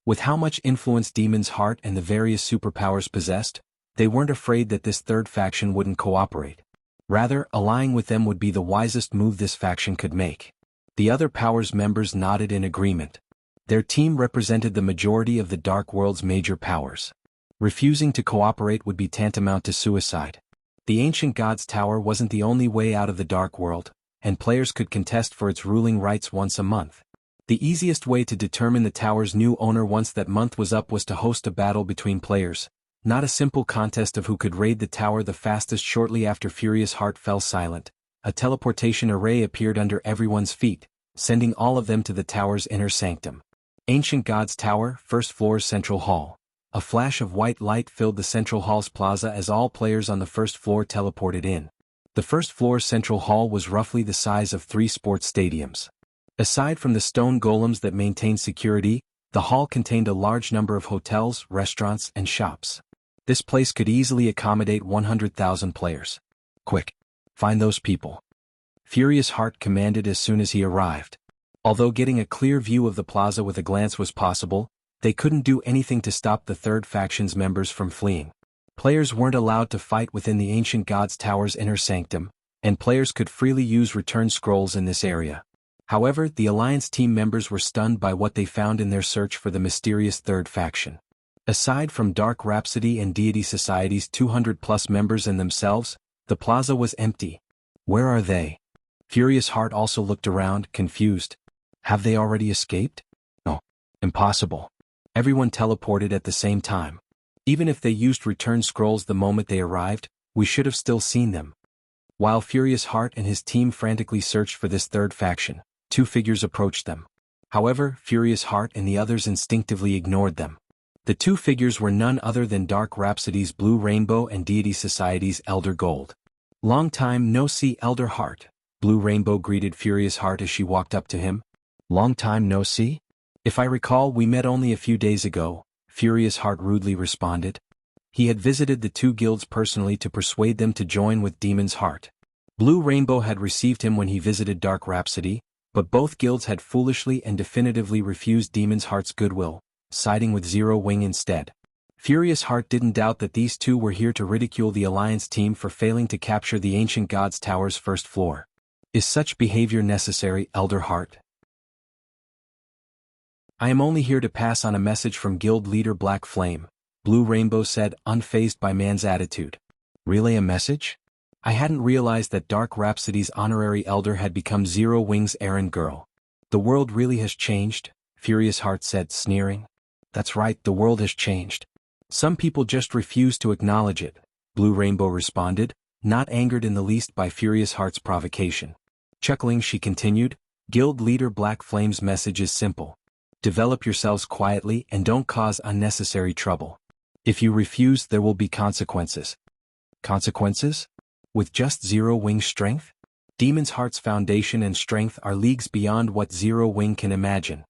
With how much influence Demon's Heart and the various superpowers possessed, they weren't afraid that this third faction wouldn't cooperate. Rather, allying with them would be the wisest move this faction could make. The other powers members nodded in agreement. Their team represented the majority of the Dark World's major powers. Refusing to cooperate would be tantamount to suicide. The Ancient Gods Tower wasn't the only way out of the Dark World, and players could contest for its ruling rights once a month. The easiest way to determine the tower's new owner once that month was up was to host a battle between players, not a simple contest of who could raid the tower the fastest. Shortly after Furious Heart fell silent, a teleportation array appeared under everyone's feet, sending all of them to the tower's inner sanctum. Ancient Gods Tower, first floor's central hall. A flash of white light filled the central hall's plaza as all players on the first floor teleported in. The first floor's central hall was roughly the size of 3 sports stadiums. Aside from the stone golems that maintained security, the hall contained a large number of hotels, restaurants, and shops. This place could easily accommodate 100,000 players. Quick! Find those people. Furious Heart commanded as soon as he arrived. Although getting a clear view of the plaza with a glance was possible, they couldn't do anything to stop the third faction's members from fleeing. Players weren't allowed to fight within the Ancient Gods Tower's inner sanctum, and players could freely use return scrolls in this area. However, the Alliance team members were stunned by what they found in their search for the mysterious third faction. Aside from Dark Rhapsody and Deity Society's 200-plus members and themselves, the plaza was empty. Where are they? Furious Heart also looked around, confused. Have they already escaped? No. Impossible. Everyone teleported at the same time. Even if they used return scrolls the moment they arrived, we should have still seen them. While Furious Heart and his team frantically searched for this third faction, 2 figures approached them. However, Furious Heart and the others instinctively ignored them. The 2 figures were none other than Dark Rhapsody's Blue Rainbow and Deity Society's Elder Gold. Long time no see, Elder Heart. Blue Rainbow greeted Furious Heart as she walked up to him. Long time no see? If I recall, we met only a few days ago, Furious Heart rudely responded. He had visited the 2 guilds personally to persuade them to join with Demon's Heart. Blue Rainbow had received him when he visited Dark Rhapsody, but both guilds had foolishly and definitively refused Demon's Heart's goodwill, siding with Zero Wing instead. Furious Heart didn't doubt that these 2 were here to ridicule the Alliance team for failing to capture the Ancient Gods Tower's first floor. Is such behavior necessary, Elder Heart? I am only here to pass on a message from Guild Leader Black Flame, Blue Rainbow said, unfazed by man's attitude. Relay a message? I hadn't realized that Dark Rhapsody's honorary elder had become Zero Wing's errand girl. The world really has changed, Furious Heart said, sneering. That's right, the world has changed. Some people just refuse to acknowledge it, Blue Rainbow responded, not angered in the least by Furious Heart's provocation. Chuckling, she continued, Guild Leader Black Flame's message is simple. Develop yourselves quietly and don't cause unnecessary trouble. If you refuse, there will be consequences. Consequences? With just Zero Wing's strength? Demon's Heart's foundation and strength are leagues beyond what Zero Wing can imagine.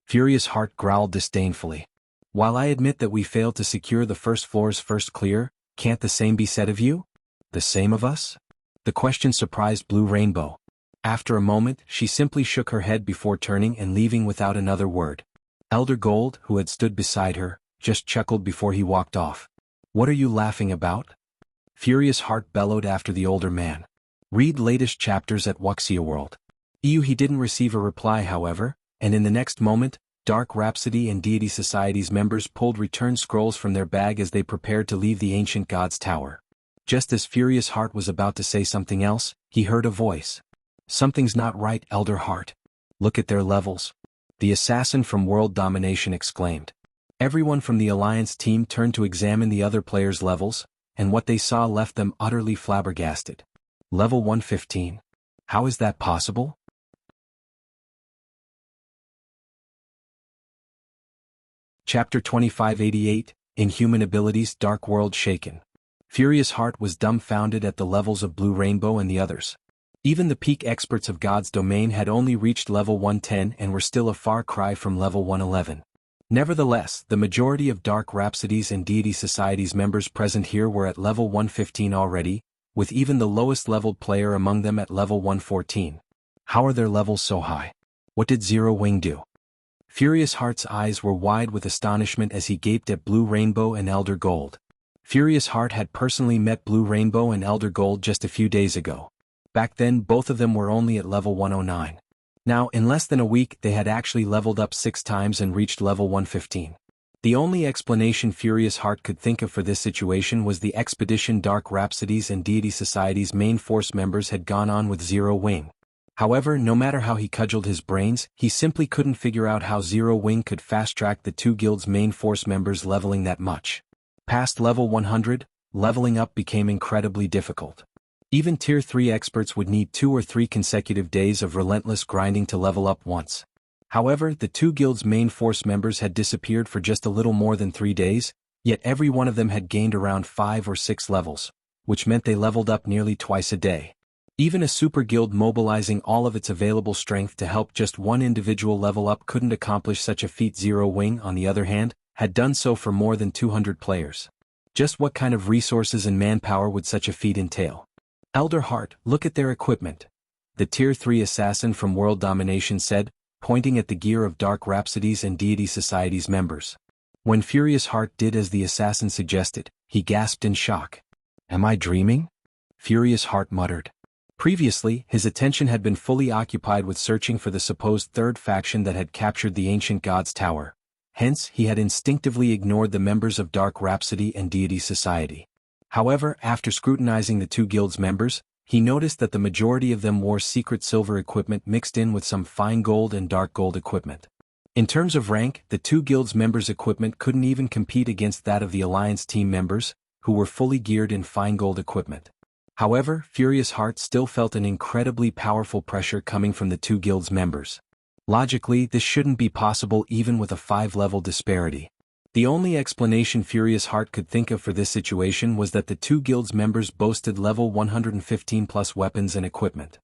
Furious Heart growled disdainfully. While I admit that we failed to secure the first floor's first clear, can't the same be said of you? The same of us? The question surprised Blue Rainbow. After a moment, she simply shook her head before turning and leaving without another word. Elder Gold, who had stood beside her, just chuckled before he walked off. "What are you laughing about?" Furious Heart bellowed after the older man. Read latest chapters at Wuxia World. He didn't receive a reply, however, and in the next moment, Dark Rhapsody and Deity Society's members pulled return scrolls from their bag as they prepared to leave the ancient god's tower. Just as Furious Heart was about to say something else, he heard a voice. "Something's not right, Elder Heart. Look at their levels." The assassin from World Domination exclaimed. Everyone from the Alliance team turned to examine the other players' levels, and what they saw left them utterly flabbergasted. Level 115. How is that possible? Chapter 2588, Inhuman Abilities. Dark World Shaken. Furious Heart was dumbfounded at the levels of Blue Rainbow and the others. Even the peak experts of God's domain had only reached level 110 and were still a far cry from level 111. Nevertheless, the majority of Dark Rhapsody's and Deity Society's members present here were at level 115 already, with even the lowest leveled player among them at level 114. How are their levels so high? What did Zero Wing do? Furious Heart's eyes were wide with astonishment as he gaped at Blue Rainbow and Elder Gold. Furious Heart had personally met Blue Rainbow and Elder Gold just a few days ago. Back then both of them were only at level 109. Now, in less than a week, they had actually leveled up 6 times and reached level 115. The only explanation Furious Heart could think of for this situation was the expedition Dark Rhapsody's and Deity Society's main force members had gone on with Zero Wing. However, no matter how he cudgeled his brains, he simply couldn't figure out how Zero Wing could fast-track the two guilds' main force members leveling that much. Past level 100, leveling up became incredibly difficult. Even Tier 3 experts would need 2 or 3 consecutive days of relentless grinding to level up once. However, the two guilds' main force members had disappeared for just a little more than 3 days, yet every one of them had gained around 5 or 6 levels, which meant they leveled up nearly twice a day. Even a super guild mobilizing all of its available strength to help just one individual level up couldn't accomplish such a feat. Zero Wing, on the other hand, had done so for more than 200 players. Just what kind of resources and manpower would such a feat entail? Elder Heart, look at their equipment, the Tier 3 assassin from World Domination said, pointing at the gear of Dark Rhapsody's and Deity Society's members. When Furious Heart did as the assassin suggested, he gasped in shock. "Am I dreaming?" Furious Heart muttered. Previously, his attention had been fully occupied with searching for the supposed third faction that had captured the ancient god's tower. Hence, he had instinctively ignored the members of Dark Rhapsody and Deity Society. However, after scrutinizing the two guilds' members, he noticed that the majority of them wore secret silver equipment mixed in with some fine gold and dark gold equipment. In terms of rank, the two guilds' members' equipment couldn't even compete against that of the Alliance team members, who were fully geared in fine gold equipment. However, Furious Heart still felt an incredibly powerful pressure coming from the two guilds' members. Logically, this shouldn't be possible even with a 5-level disparity. The only explanation Furious Heart could think of for this situation was that the two guilds' members boasted level 115 plus weapons and equipment.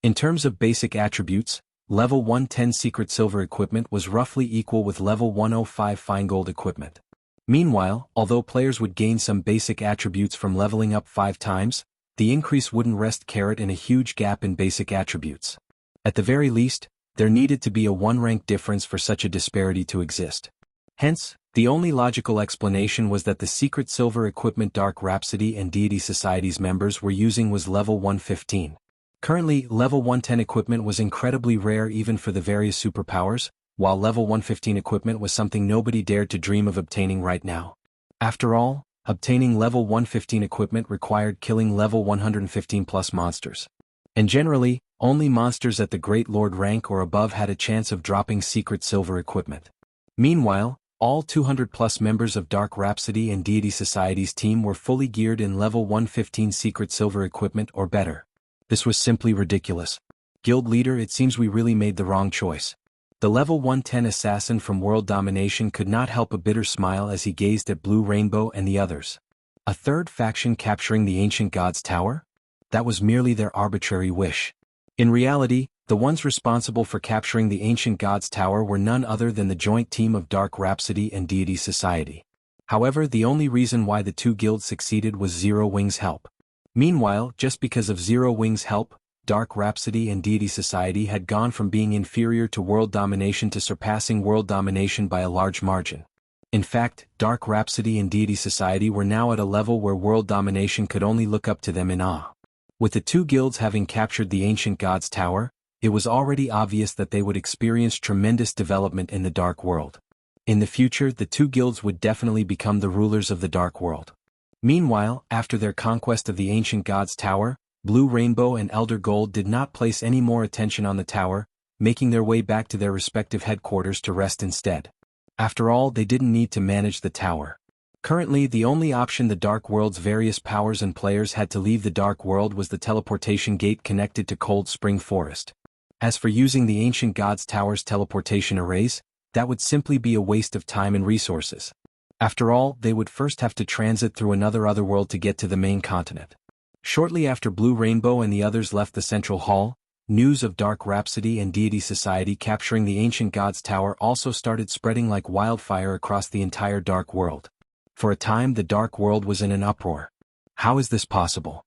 In terms of basic attributes, level 110 secret silver equipment was roughly equal with level 105 fine gold equipment. Meanwhile, although players would gain some basic attributes from leveling up 5 times, the increase wouldn't rest carrot in a huge gap in basic attributes. At the very least, there needed to be a 1-rank difference for such a disparity to exist. Hence, the only logical explanation was that the secret silver equipment Dark Rhapsody and Deity Society's members were using was level 115. Currently, level 110 equipment was incredibly rare even for the various superpowers, while level 115 equipment was something nobody dared to dream of obtaining right now. After all, obtaining level 115 equipment required killing level 115 plus monsters. And generally, only monsters at the Great Lord rank or above had a chance of dropping secret silver equipment. Meanwhile, all 200-plus members of Dark Rhapsody and Deity Society's team were fully geared in level 115 secret silver equipment or better. This was simply ridiculous. Guild leader, it seems we really made the wrong choice. The level 110 assassin from World Domination could not help a bitter smile as he gazed at Blue Rainbow and the others. A third faction capturing the ancient god's tower? That was merely their arbitrary wish. In reality, the ones responsible for capturing the ancient god's tower were none other than the joint team of Dark Rhapsody and Deity Society. However, the only reason why the two guilds succeeded was Zero Wing's help. Meanwhile, just because of Zero Wing's help, Dark Rhapsody and Deity Society had gone from being inferior to world domination to surpassing world domination by a large margin. In fact, Dark Rhapsody and Deity Society were now at a level where world domination could only look up to them in awe. With the two guilds having captured the Ancient Gods Tower, it was already obvious that they would experience tremendous development in the Dark World. In the future, the two guilds would definitely become the rulers of the Dark World. Meanwhile, after their conquest of the Ancient Gods Tower, Blue Rainbow and Elder Gold did not place any more attention on the tower, making their way back to their respective headquarters to rest instead. After all, they didn't need to manage the tower. Currently, the only option the Dark World's various powers and players had to leave the Dark World was the teleportation gate connected to Cold Spring Forest. As for using the Ancient Gods Tower's teleportation arrays, that would simply be a waste of time and resources. After all, they would first have to transit through another otherworld to get to the main continent. Shortly after Blue Rainbow and the others left the Central Hall, news of Dark Rhapsody and Deity Society capturing the Ancient Gods Tower also started spreading like wildfire across the entire Dark World. For a time, the Dark World was in an uproar. How is this possible?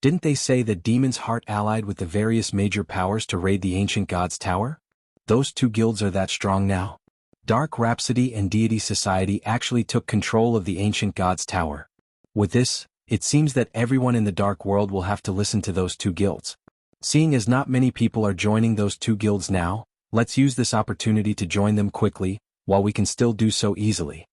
Didn't they say that Demon's Heart allied with the various major powers to raid the Ancient Gods Tower? Those two guilds are that strong now. Dark Rhapsody and Deity Society actually took control of the Ancient Gods Tower. With this, it seems that everyone in the Dark World will have to listen to those two guilds. Seeing as not many people are joining those two guilds now, let's use this opportunity to join them quickly, while we can still do so easily.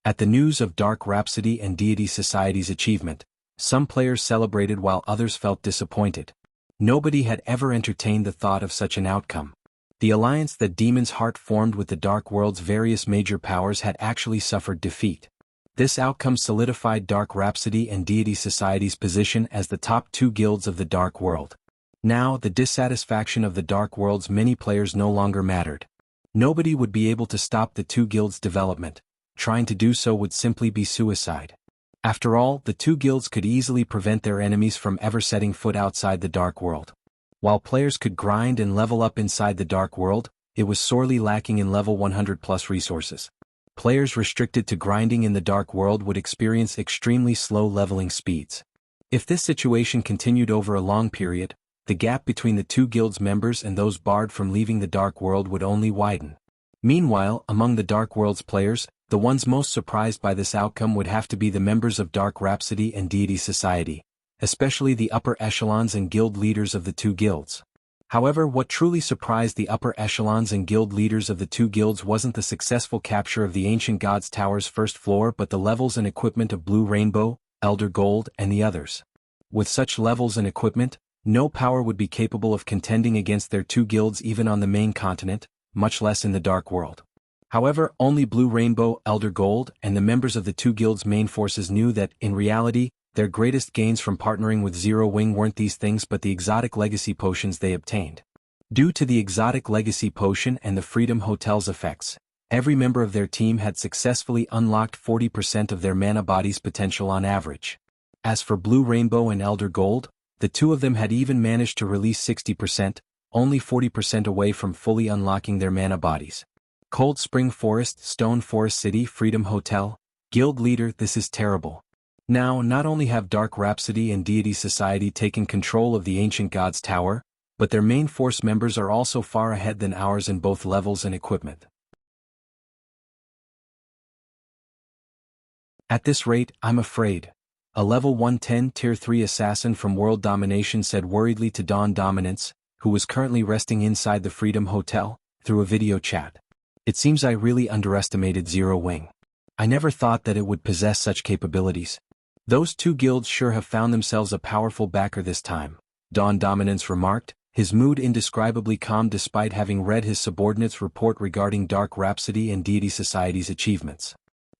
At the news of Dark Rhapsody and Deity Society's achievement, some players celebrated while others felt disappointed. Nobody had ever entertained the thought of such an outcome. The alliance that Demon's Heart formed with the Dark World's various major powers had actually suffered defeat. This outcome solidified Dark Rhapsody and Deity Society's position as the top two guilds of the Dark World. Now, the dissatisfaction of the Dark World's many players no longer mattered. Nobody would be able to stop the two guilds' development. Trying to do so would simply be suicide. After all, the two guilds could easily prevent their enemies from ever setting foot outside the Dark World. While players could grind and level up inside the Dark World, it was sorely lacking in level 100+ resources. Players restricted to grinding in the Dark World would experience extremely slow leveling speeds. If this situation continued over a long period, the gap between the two guilds' members and those barred from leaving the Dark World would only widen. Meanwhile, among the Dark World's players, the ones most surprised by this outcome would have to be the members of Dark Rhapsody and Deity Society, especially the upper echelons and guild leaders of the two guilds. However, what truly surprised the upper echelons and guild leaders of the two guilds wasn't the successful capture of the Ancient Gods Tower's first floor but the levels and equipment of Blue Rainbow, Elder Gold, and the others. With such levels and equipment, no power would be capable of contending against their two guilds even on the main continent, much less in the Dark World. However, only Blue Rainbow, Elder Gold, and the members of the two guilds' main forces knew that, in reality, their greatest gains from partnering with Zero Wing weren't these things but the exotic legacy potions they obtained. Due to the exotic legacy potion and the Freedom Hotel's effects, every member of their team had successfully unlocked 40% of their mana body's potential on average. As for Blue Rainbow and Elder Gold, the two of them had even managed to release 60%, only 40% away from fully unlocking their mana bodies. Cold Spring Forest, Stone Forest City, Freedom Hotel, Guild Leader, this is terrible. Now, not only have Dark Rhapsody and Deity Society taken control of the Ancient Gods Tower, but their main force members are also far ahead than ours in both levels and equipment. At this rate, I'm afraid. A level 110 Tier 3 assassin from World Domination said worriedly to Dawn Dominance, who was currently resting inside the Freedom Hotel, through a video chat. It seems I really underestimated Zero Wing. I never thought that it would possess such capabilities. Those two guilds sure have found themselves a powerful backer this time, Dawn Dominance remarked, his mood indescribably calm despite having read his subordinate's report regarding Dark Rhapsody and Deity Society's achievements.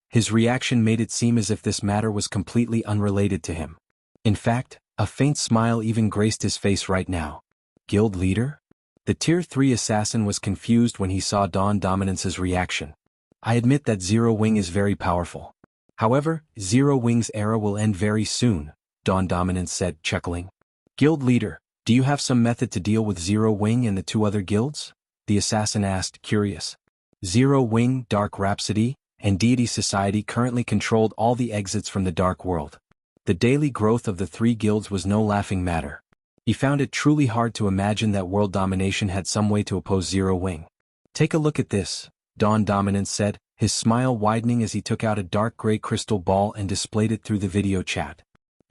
His reaction made it seem as if this matter was completely unrelated to him. In fact, a faint smile even graced his face right now. Guild leader? The Tier 3 assassin was confused when he saw Dawn Dominance's reaction. I admit that Zero Wing is very powerful. However, Zero Wing's era will end very soon, Dawn Dominance said, chuckling. Guild leader, do you have some method to deal with Zero Wing and the two other guilds? The assassin asked, curious. Zero Wing, Dark Rhapsody, and Deity Society currently controlled all the exits from the Dark World. The daily growth of the three guilds was no laughing matter. He found it truly hard to imagine that world domination had some way to oppose Zero Wing. "Take a look at this," Dawn Dominance said, his smile widening as he took out a dark gray crystal ball and displayed it through the video chat.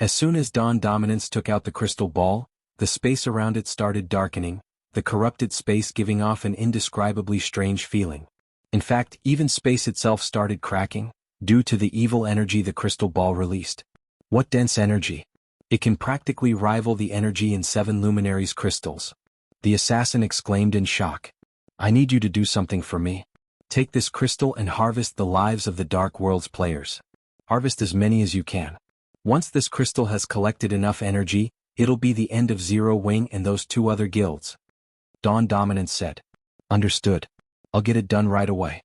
As soon as Dawn Dominance took out the crystal ball, the space around it started darkening, the corrupted space giving off an indescribably strange feeling. In fact, even space itself started cracking, due to the evil energy the crystal ball released. What dense energy! It can practically rival the energy in 7 luminaries crystals. The assassin exclaimed in shock. "I need you to do something for me. Take this crystal and harvest the lives of the Dark World's players. Harvest as many as you can. Once this crystal has collected enough energy, it'll be the end of Zero Wing and those 2 other guilds." Dawn Dominance said. "Understood. I'll get it done right away."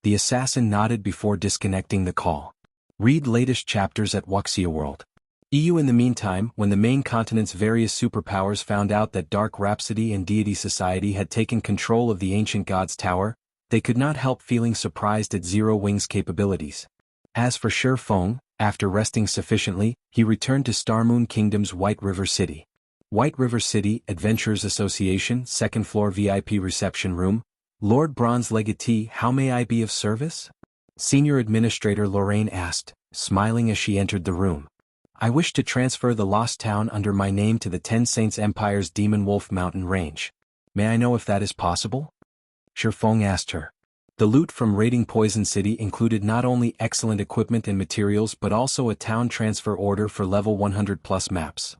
The assassin nodded before disconnecting the call. Read latest chapters at Wuxia World. EU. In the meantime, when the main continent's various superpowers found out that Dark Rhapsody and Deity Society had taken control of the Ancient Gods Tower, they could not help feeling surprised at Zero Wing's capabilities. As for Shi Feng, after resting sufficiently, he returned to Starmoon Kingdom's White River City. White River City, Adventurers Association, 2nd floor VIP reception room. "Lord Bronze Legatee, how may I be of service?" Senior Administrator Lorraine asked, smiling as she entered the room. "I wish to transfer the Lost Town under my name to the Ten Saints Empire's Demon Wolf Mountain Range. May I know if that is possible?" Shi Feng asked her. The loot from raiding Poison City included not only excellent equipment and materials but also a town transfer order for level 100+ maps.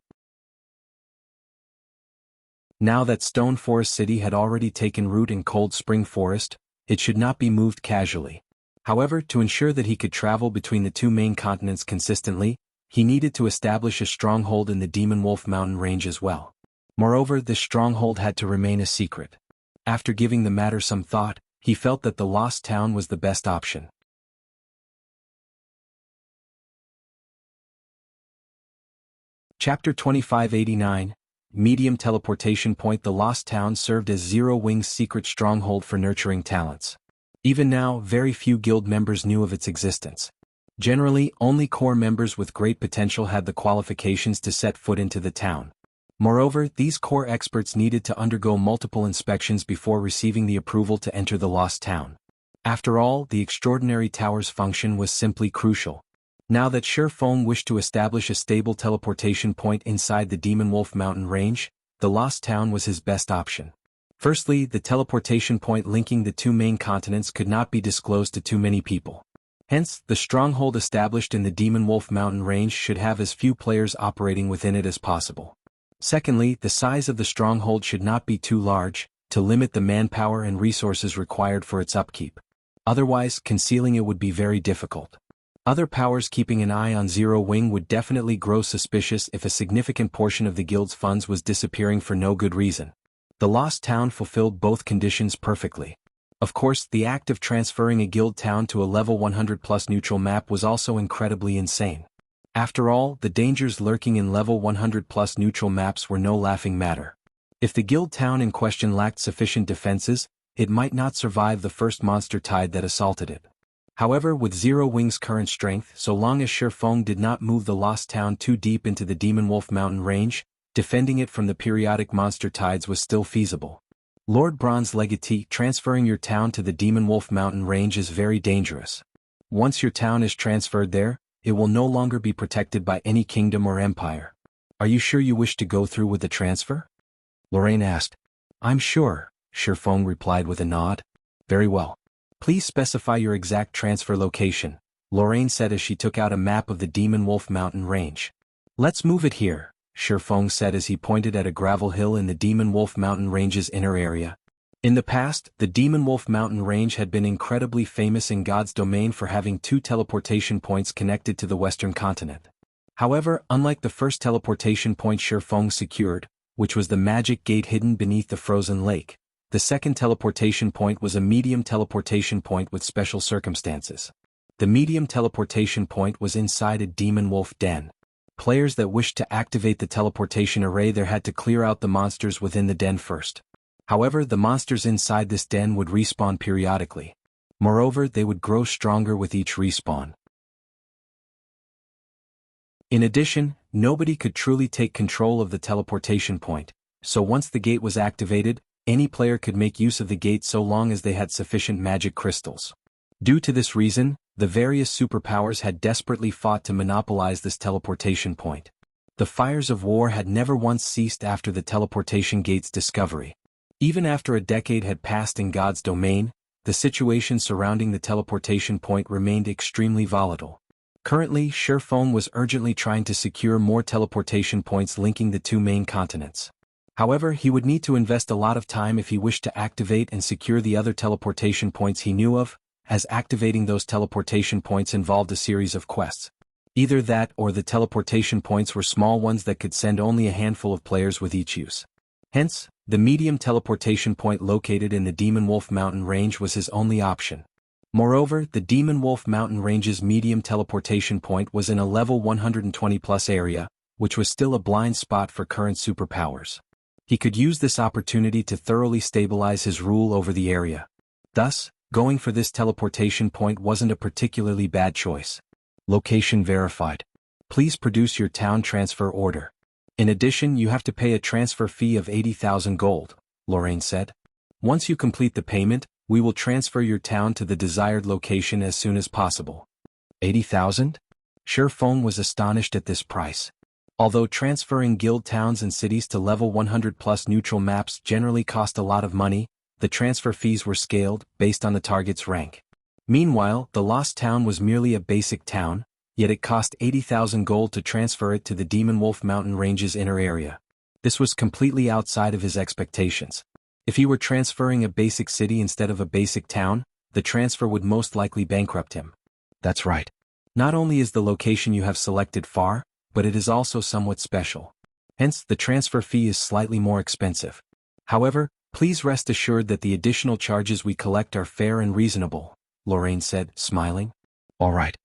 Now that Stone Forest City had already taken root in Cold Spring Forest, it should not be moved casually. However, to ensure that he could travel between the 2 main continents consistently, he needed to establish a stronghold in the Demon Wolf Mountain Range as well. Moreover, this stronghold had to remain a secret. After giving the matter some thought, he felt that the Lost Town was the best option. Chapter 2589, Medium Teleportation Point. The Lost Town served as Zero Wing's secret stronghold for nurturing talents. Even now, very few guild members knew of its existence. Generally, only core members with great potential had the qualifications to set foot into the town. Moreover, these core experts needed to undergo multiple inspections before receiving the approval to enter the Lost Town. After all, the Extraordinary Tower's function was simply crucial. Now that Shi Feng wished to establish a stable teleportation point inside the Demon Wolf Mountain Range, the Lost Town was his best option. Firstly, the teleportation point linking the 2 main continents could not be disclosed to too many people. Hence, the stronghold established in the Demon Wolf Mountain Range should have as few players operating within it as possible. Secondly, the size of the stronghold should not be too large, to limit the manpower and resources required for its upkeep. Otherwise, concealing it would be very difficult. Other powers keeping an eye on Zero Wing would definitely grow suspicious if a significant portion of the guild's funds was disappearing for no good reason. The Lost Town fulfilled both conditions perfectly. Of course, the act of transferring a guild town to a level 100+ neutral map was also incredibly insane. After all, the dangers lurking in level 100+ neutral maps were no laughing matter. If the guild town in question lacked sufficient defenses, it might not survive the first monster tide that assaulted it. However, with Zero Wing's current strength, so long as Shi Feng did not move the Lost Town too deep into the Demon Wolf Mountain Range, defending it from the periodic monster tides was still feasible. Lord Bronze Legatee, transferring your town to the Demon Wolf Mountain Range is very dangerous. Once your town is transferred there, it will no longer be protected by any kingdom or empire. Are you sure you wish to go through with the transfer? Lorraine asked. I'm sure, Shi Feng replied with a nod. Very well. Please specify your exact transfer location, Lorraine said as she took out a map of the Demon Wolf Mountain Range. Let's move it here, Shi Feng said as he pointed at a gravel hill in the Demon Wolf Mountain Range's inner area. In the past, the Demon Wolf Mountain Range had been incredibly famous in God's domain for having 2 teleportation points connected to the western continent. However, unlike the first teleportation point Shi Feng secured, which was the magic gate hidden beneath the frozen lake, the second teleportation point was a medium teleportation point with special circumstances. The medium teleportation point was inside a demon wolf den. Players that wished to activate the teleportation array there had to clear out the monsters within the den first. However, the monsters inside this den would respawn periodically. Moreover, they would grow stronger with each respawn. In addition, nobody could truly take control of the teleportation point, so once the gate was activated, any player could make use of the gate so long as they had sufficient magic crystals. Due to this reason, the various superpowers had desperately fought to monopolize this teleportation point. The fires of war had never once ceased after the teleportation gate's discovery. Even after a decade had passed in God's domain, the situation surrounding the teleportation point remained extremely volatile. Currently, Shifeng was urgently trying to secure more teleportation points linking the two main continents. However, he would need to invest a lot of time if he wished to activate and secure the other teleportation points he knew of, as activating those teleportation points involved a series of quests. Either that or the teleportation points were small ones that could send only a handful of players with each use. Hence, the medium teleportation point located in the Demon Wolf Mountain range was his only option. Moreover, the Demon Wolf Mountain range's medium teleportation point was in a level 120+ area, which was still a blind spot for current superpowers. He could use this opportunity to thoroughly stabilize his rule over the area. Thus, going for this teleportation point wasn't a particularly bad choice. Location verified. Please produce your town transfer order. In addition, you have to pay a transfer fee of 80,000 gold, Lorraine said. Once you complete the payment, we will transfer your town to the desired location as soon as possible. 80,000? Shifeng was astonished at this price. Although transferring guild towns and cities to level 100+ neutral maps generally cost a lot of money, the transfer fees were scaled based on the target's rank. Meanwhile, the Lost Town was merely a basic town, yet it cost 80,000 gold to transfer it to the Demon Wolf Mountain range's inner area. This was completely outside of his expectations. If he were transferring a basic city instead of a basic town, the transfer would most likely bankrupt him. That's right. Not only is the location you have selected far, but it is also somewhat special. Hence, the transfer fee is slightly more expensive. However, please rest assured that the additional charges we collect are fair and reasonable, Lorraine said, smiling. All right.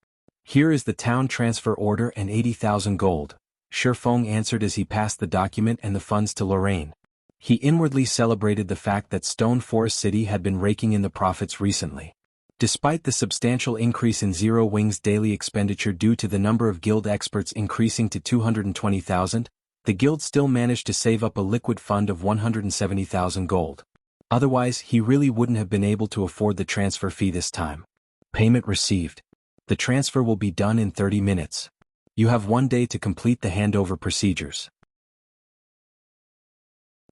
Here is the town transfer order and 80,000 gold, Shifeng answered as he passed the document and the funds to Lorraine. He inwardly celebrated the fact that Stone Forest City had been raking in the profits recently. Despite the substantial increase in Zero Wing's daily expenditure due to the number of guild experts increasing to 220,000, the guild still managed to save up a liquid fund of 170,000 gold. Otherwise, he really wouldn't have been able to afford the transfer fee this time. Payment received. The transfer will be done in 30 minutes. You have 1 day to complete the handover procedures.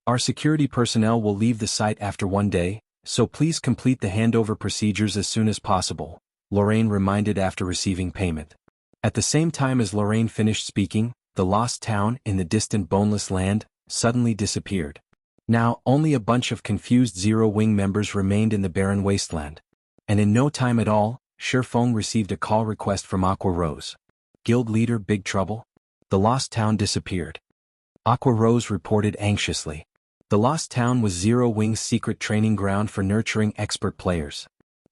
Our security personnel will leave the site after 1 day, so please complete the handover procedures as soon as possible, Lorraine reminded after receiving payment. At the same time as Lorraine finished speaking, the Lost Town in the distant Boneless Land suddenly disappeared. Now, only a bunch of confused Zero Wing members remained in the barren wasteland. And in no time at all, Shifeng received a call request from Aqua Rose. Guild leader Big Trouble? The Lost Town disappeared. Aqua Rose reported anxiously. The Lost Town was Zero Wing's secret training ground for nurturing expert players.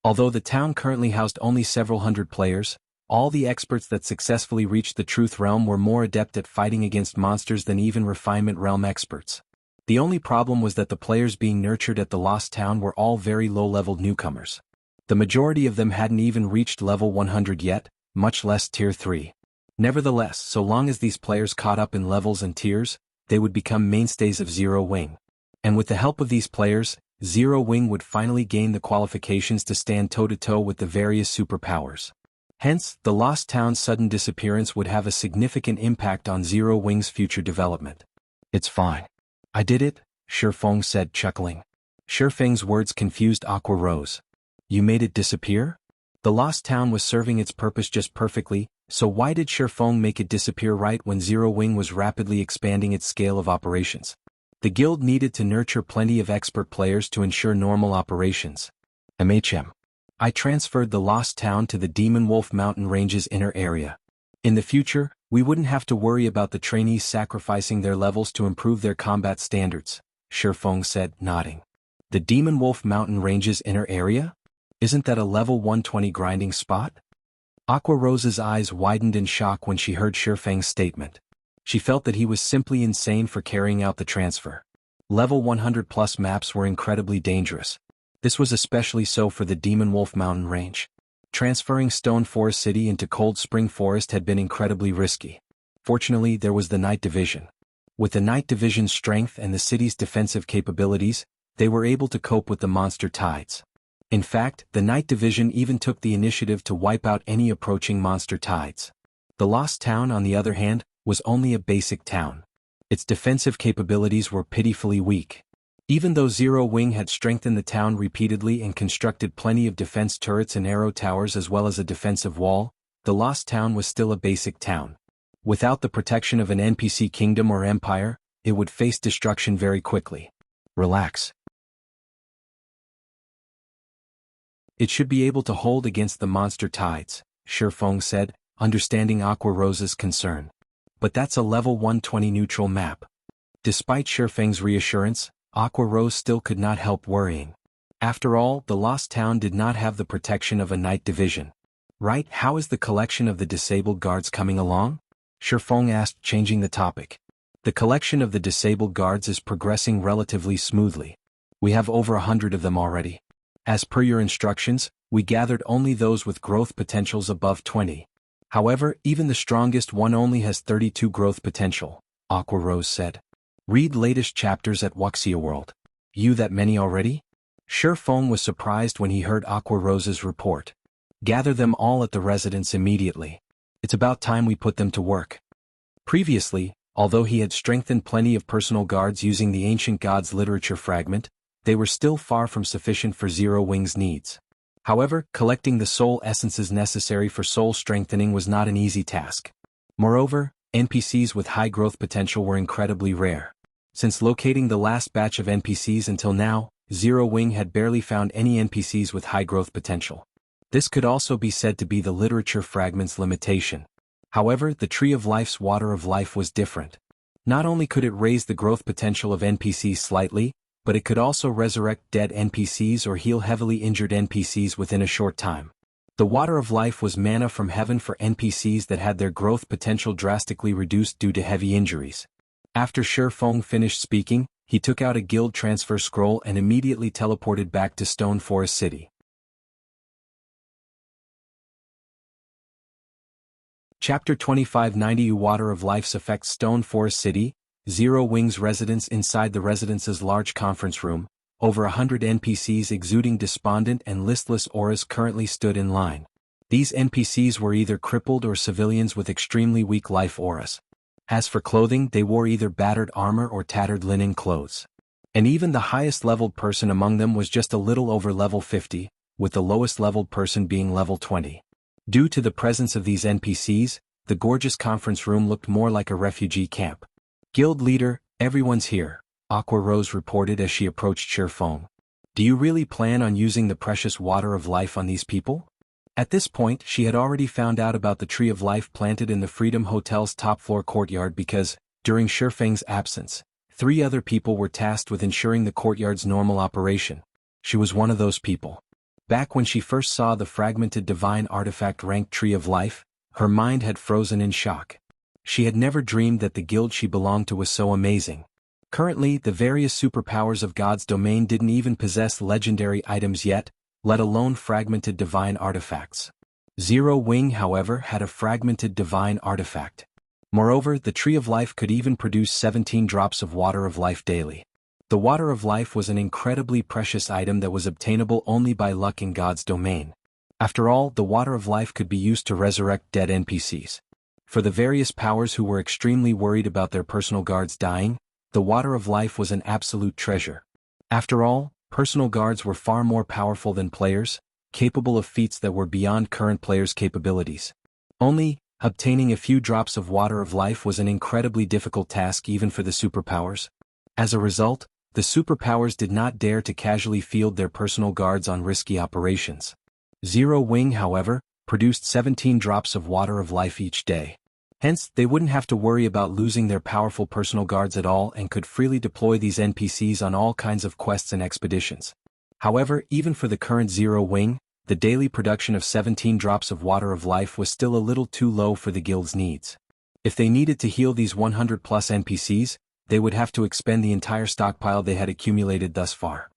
Although the town currently housed only several hundred players, all the experts that successfully reached the Truth Realm were more adept at fighting against monsters than even Refinement Realm experts. The only problem was that the players being nurtured at the Lost Town were all very low-leveled newcomers. The majority of them hadn't even reached level 100 yet, much less tier 3. Nevertheless, so long as these players caught up in levels and tiers, they would become mainstays of Zero Wing. And with the help of these players, Zero Wing would finally gain the qualifications to stand toe-to-toe with the various superpowers. Hence, the Lost Town's sudden disappearance would have a significant impact on Zero Wing's future development. It's fine. I did it, Shifeng said, chuckling. Shifeng's words confused Aqua Rose. You made it disappear? The Lost Town was serving its purpose just perfectly, so why did Shifeng make it disappear right when Zero Wing was rapidly expanding its scale of operations? The guild needed to nurture plenty of expert players to ensure normal operations. I transferred the Lost Town to the Demon Wolf Mountain Range's inner area. In the future, we wouldn't have to worry about the trainees sacrificing their levels to improve their combat standards, Shifeng said, nodding. The Demon Wolf Mountain Range's inner area? Isn't that a level 120 grinding spot? Aqua Rose's eyes widened in shock when she heard Shifeng's statement. She felt that he was simply insane for carrying out the transfer. Level 100+ maps were incredibly dangerous. This was especially so for the Demon Wolf Mountain range. Transferring Stone Forest City into Cold Spring Forest had been incredibly risky. Fortunately, there was the Night Division. With the Night Division's strength and the city's defensive capabilities, they were able to cope with the monster tides. In fact, the Night Division even took the initiative to wipe out any approaching monster tides. The Lost Town, on the other hand, was only a basic town. Its defensive capabilities were pitifully weak. Even though Zero Wing had strengthened the town repeatedly and constructed plenty of defense turrets and arrow towers as well as a defensive wall, the Lost Town was still a basic town. Without the protection of an NPC kingdom or empire, it would face destruction very quickly. Relax. It should be able to hold against the monster tides, Shifeng said, understanding Aqua Rose's concern. But that's a level 120 neutral map. Despite Shifeng's reassurance, Aqua Rose still could not help worrying. After all, the Lost Town did not have the protection of a Night Division. Right? How is the collection of the disabled guards coming along? Shifeng asked, changing the topic. The collection of the disabled guards is progressing relatively smoothly. We have over 100 of them already. As per your instructions, we gathered only those with growth potentials above 20. However, even the strongest one only has 32 growth potential, Aqua Rose said. Read latest chapters at Wuxia World. You that many already? Shifeng was surprised when he heard Aqua Rose's report. Gather them all at the residence immediately. It's about time we put them to work. Previously, although he had strengthened plenty of personal guards using the Ancient Gods literature fragment, they were still far from sufficient for Zero Wing's needs. However, collecting the soul essences necessary for soul strengthening was not an easy task. Moreover, NPCs with high growth potential were incredibly rare. Since locating the last batch of NPCs until now, Zero Wing had barely found any NPCs with high growth potential. This could also be said to be the literature fragment's limitation. However, the Tree of Life's Water of Life was different. Not only could it raise the growth potential of NPCs slightly, but it could also resurrect dead NPCs or heal heavily injured NPCs within a short time. The Water of Life was mana from heaven for NPCs that had their growth potential drastically reduced due to heavy injuries. After Shifeng finished speaking, he took out a guild transfer scroll and immediately teleported back to Stone Forest City. Chapter 2590 Water of Life's effects. Stone Forest City, Zero Wing's residence. Inside the residence's large conference room, over 100 NPCs exuding despondent and listless auras currently stood in line. These NPCs were either crippled or civilians with extremely weak life auras. As for clothing, they wore either battered armor or tattered linen clothes. And even the highest leveled person among them was just a little over level 50, with the lowest leveled person being level 20. Due to the presence of these NPCs, the gorgeous conference room looked more like a refugee camp. Guild leader, everyone's here, Aqua Rose reported as she approached Shifeng. Do you really plan on using the precious Water of Life on these people? At this point, she had already found out about the Tree of Life planted in the Freedom Hotel's top-floor courtyard because, during Shifeng's absence, 3 other people were tasked with ensuring the courtyard's normal operation. She was one of those people. Back when she first saw the fragmented divine artifact-ranked Tree of Life, her mind had frozen in shock. She had never dreamed that the guild she belonged to was so amazing. Currently, the various superpowers of God's domain didn't even possess legendary items yet, let alone fragmented divine artifacts. Zero Wing, however, had a fragmented divine artifact. Moreover, the Tree of Life could even produce 17 drops of Water of Life daily. The Water of Life was an incredibly precious item that was obtainable only by luck in God's domain. After all, the Water of Life could be used to resurrect dead NPCs. For the various powers who were extremely worried about their personal guards dying, the Water of Life was an absolute treasure. After all, personal guards were far more powerful than players, capable of feats that were beyond current players' capabilities. Only, obtaining a few drops of Water of Life was an incredibly difficult task even for the superpowers. As a result, the superpowers did not dare to casually field their personal guards on risky operations. Zero Wing, however, produced 17 drops of Water of Life each day. Hence, they wouldn't have to worry about losing their powerful personal guards at all and could freely deploy these NPCs on all kinds of quests and expeditions. However, even for the current Zero Wing, the daily production of 17 drops of Water of Life was still a little too low for the guild's needs. If they needed to heal these 100+ NPCs, they would have to expend the entire stockpile they had accumulated thus far.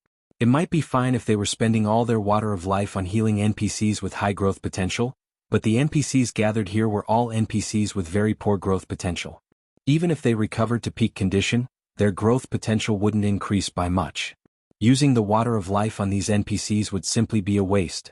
It might be fine if they were spending all their water of life on healing NPCs with high growth potential, but the NPCs gathered here were all NPCs with very poor growth potential. Even if they recovered to peak condition, their growth potential wouldn't increase by much. Using the water of life on these NPCs would simply be a waste.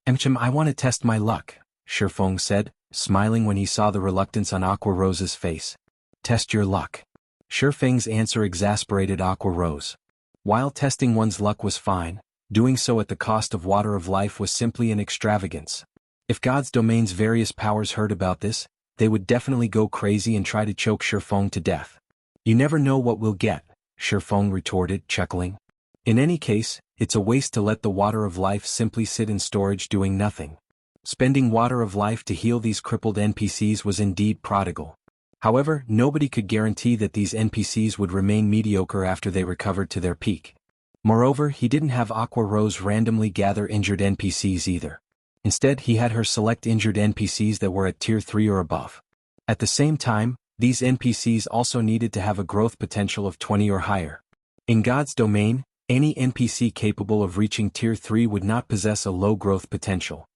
I want to test my luck, Shifeng said, smiling when he saw the reluctance on Aqua Rose's face. Test your luck. Shifeng's answer exasperated Aqua Rose. While testing one's luck was fine, doing so at the cost of water of life was simply an extravagance. If God's domain's various powers heard about this, they would definitely go crazy and try to choke Shifeng to death. You never know what we'll get, Shifeng retorted, chuckling. In any case, it's a waste to let the water of life simply sit in storage doing nothing. Spending water of life to heal these crippled NPCs was indeed prodigal. However, nobody could guarantee that these NPCs would remain mediocre after they recovered to their peak. Moreover, he didn't have Aqua Rose randomly gather injured NPCs either. Instead, he had her select injured NPCs that were at tier 3 or above. At the same time, these NPCs also needed to have a growth potential of 20 or higher. In God's domain, any NPC capable of reaching tier 3 would not possess a low growth potential.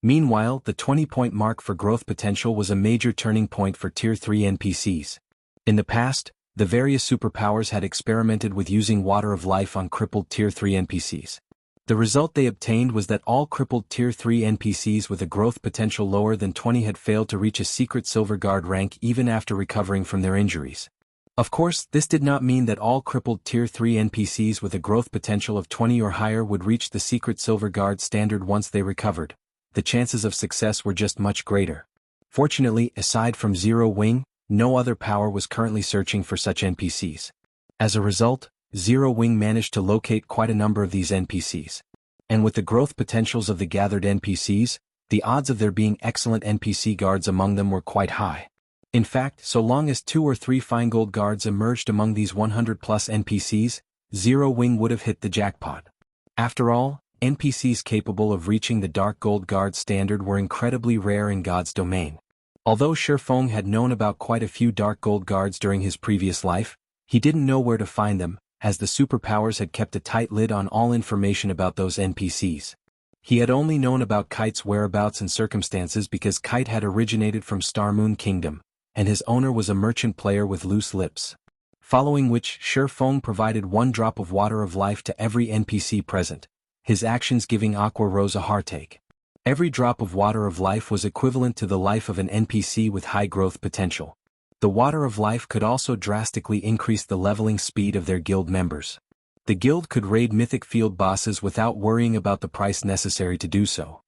Meanwhile, the 20-point mark for growth potential was a major turning point for tier 3 NPCs. In the past, the various superpowers had experimented with using water of life on crippled tier 3 NPCs. The result they obtained was that all crippled tier 3 NPCs with a growth potential lower than 20 had failed to reach a secret silver guard rank even after recovering from their injuries. Of course, this did not mean that all crippled tier 3 NPCs with a growth potential of 20 or higher would reach the secret silver guard standard once they recovered. The chances of success were just much greater. Fortunately, aside from Zero Wing, no other power was currently searching for such NPCs. As a result, Zero Wing managed to locate quite a number of these NPCs. And with the growth potentials of the gathered NPCs, the odds of there being excellent NPC guards among them were quite high. In fact, so long as 2 or 3 fine gold guards emerged among these 100-plus NPCs, Zero Wing would have hit the jackpot. After all, NPCs capable of reaching the Dark Gold Guard standard were incredibly rare in God's domain. Although Shifeng had known about quite a few Dark Gold Guards during his previous life, he didn't know where to find them, as the superpowers had kept a tight lid on all information about those NPCs. He had only known about Kite's whereabouts and circumstances because Kite had originated from Starmoon Kingdom, and his owner was a merchant player with loose lips. Following which, Shifeng provided 1 drop of water of life to every NPC present, his actions giving Aqua Rose a heartache. Every drop of water of life was equivalent to the life of an NPC with high growth potential. The water of life could also drastically increase the leveling speed of their guild members. The guild could raid mythic field bosses without worrying about the price necessary to do so.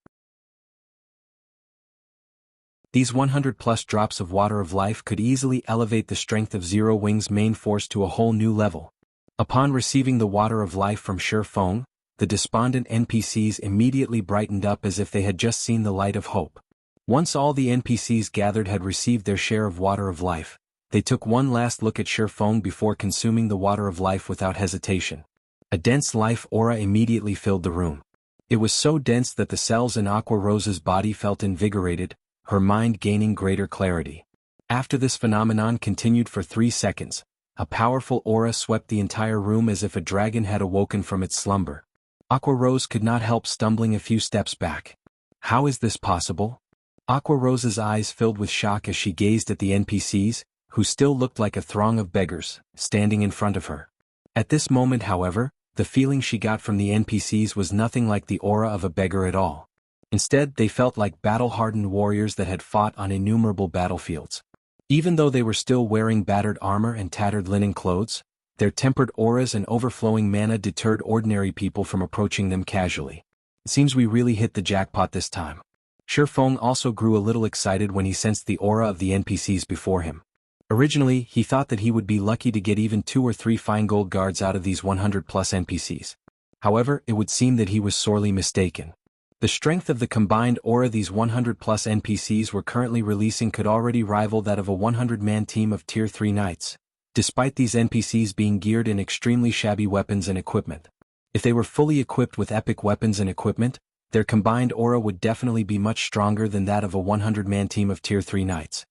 These 100-plus drops of water of life could easily elevate the strength of Zero Wing's main force to a whole new level. Upon receiving the water of life from Shifeng, the despondent NPCs immediately brightened up as if they had just seen the light of hope. Once all the NPCs gathered had received their share of water of life, they took one last look at Shifeng before consuming the water of life without hesitation. A dense life aura immediately filled the room. It was so dense that the cells in Aqua Rose's body felt invigorated, her mind gaining greater clarity. After this phenomenon continued for 3 seconds, a powerful aura swept the entire room as if a dragon had awoken from its slumber. Aqua Rose could not help stumbling a few steps back. How is this possible? Aqua Rose's eyes filled with shock as she gazed at the NPCs, who still looked like a throng of beggars, standing in front of her. At this moment, however, the feeling she got from the NPCs was nothing like the aura of a beggar at all. Instead, they felt like battle-hardened warriors that had fought on innumerable battlefields. Even though they were still wearing battered armor and tattered linen clothes, their tempered auras and overflowing mana deterred ordinary people from approaching them casually. It seems we really hit the jackpot this time. Shifeng also grew a little excited when he sensed the aura of the NPCs before him. Originally, he thought that he would be lucky to get even 2 or 3 fine gold guards out of these 100-plus NPCs. However, it would seem that he was sorely mistaken. The strength of the combined aura these 100-plus NPCs were currently releasing could already rival that of a 100-man team of Tier 3 knights, despite these NPCs being geared in extremely shabby weapons and equipment. If they were fully equipped with epic weapons and equipment, their combined aura would definitely be much stronger than that of a 100-man team of Tier 3 knights.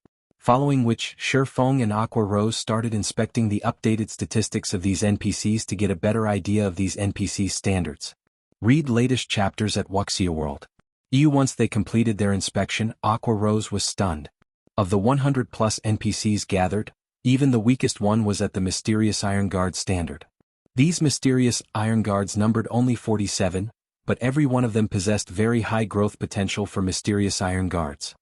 Following which, Shifeng and Aqua Rose started inspecting the updated statistics of these NPCs to get a better idea of these NPC standards. Read latest chapters at Wuxia World. Once they completed their inspection, Aqua Rose was stunned. Of the 100 plus NPCs gathered, even the weakest one was at the Mysterious Iron Guard standard. These Mysterious Iron Guards numbered only 47, but every one of them possessed very high growth potential for Mysterious Iron Guards.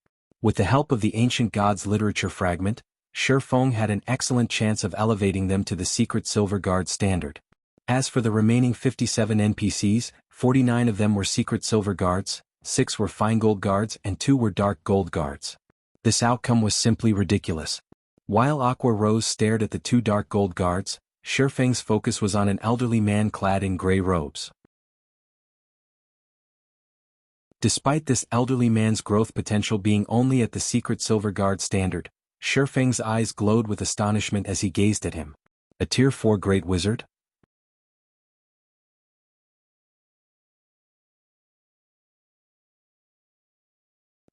With the help of the Ancient Gods literature fragment, Shifeng had an excellent chance of elevating them to the Secret Silver Guard standard. As for the remaining 57 NPCs, 49 of them were Secret Silver Guards, 6 were Fine Gold Guards and 2 were Dark Gold Guards. This outcome was simply ridiculous. While Aqua Rose stared at the 2 Dark Gold Guards, Shifeng's focus was on an elderly man clad in gray robes. Despite this elderly man's growth potential being only at the Secret Silver Guard standard, Shifeng's eyes glowed with astonishment as he gazed at him. A Tier 4 Great Wizard?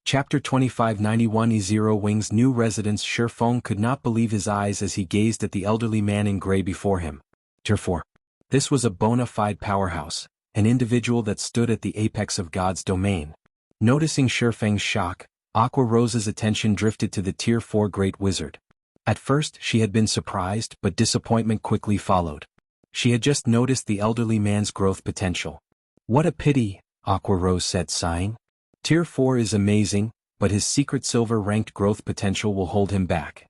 Chapter 2591 Zero Wing's new residence. Shifeng could not believe his eyes as he gazed at the elderly man in gray before him. Tier 4. This was a bona fide powerhouse, an individual that stood at the apex of God's domain. Noticing Shifeng's shock, Aqua Rose's attention drifted to the Tier 4 Great Wizard. At first she had been surprised, but disappointment quickly followed. She had just noticed the elderly man's growth potential. What a pity, Aqua Rose said, sighing. Tier 4 is amazing, but his Secret Silver ranked growth potential will hold him back.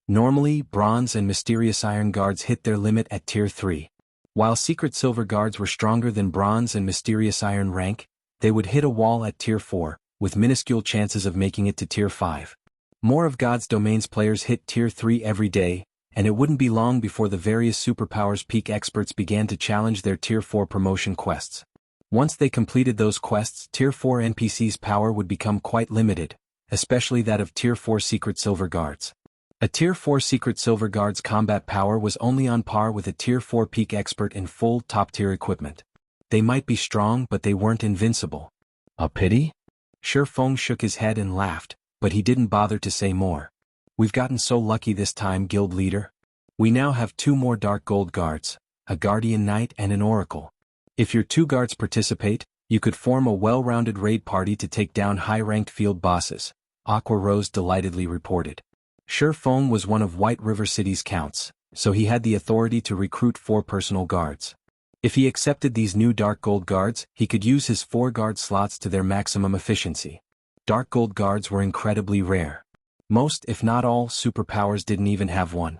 Normally, Bronze and Mysterious Iron Guards hit their limit at Tier 3. While Secret Silver Guards were stronger than Bronze and Mysterious Iron rank, they would hit a wall at Tier 4, with minuscule chances of making it to Tier 5. More of God's Domain's players hit Tier 3 every day, and it wouldn't be long before the various superpowers peak experts began to challenge their Tier 4 promotion quests. Once they completed those quests, Tier 4 NPCs' power would become quite limited, especially that of Tier 4 Secret Silver Guards. A Tier 4 Secret Silver Guard's combat power was only on par with a Tier 4 peak expert in full top-tier equipment. They might be strong, but they weren't invincible. A pity? Shifeng shook his head and laughed, but he didn't bother to say more. We've gotten so lucky this time, Guild Leader. We now have 2 more Dark Gold Guards, a Guardian Knight and an Oracle. If your 2 guards participate, you could form a well-rounded raid party to take down high-ranked field bosses, Aqua Rose delightedly reported. Shifeng was one of White River City's counts, so he had the authority to recruit 4 personal guards. If he accepted these new Dark Gold Guards, he could use his 4 guard slots to their maximum efficiency. Dark Gold Guards were incredibly rare. Most, if not all, superpowers didn't even have one.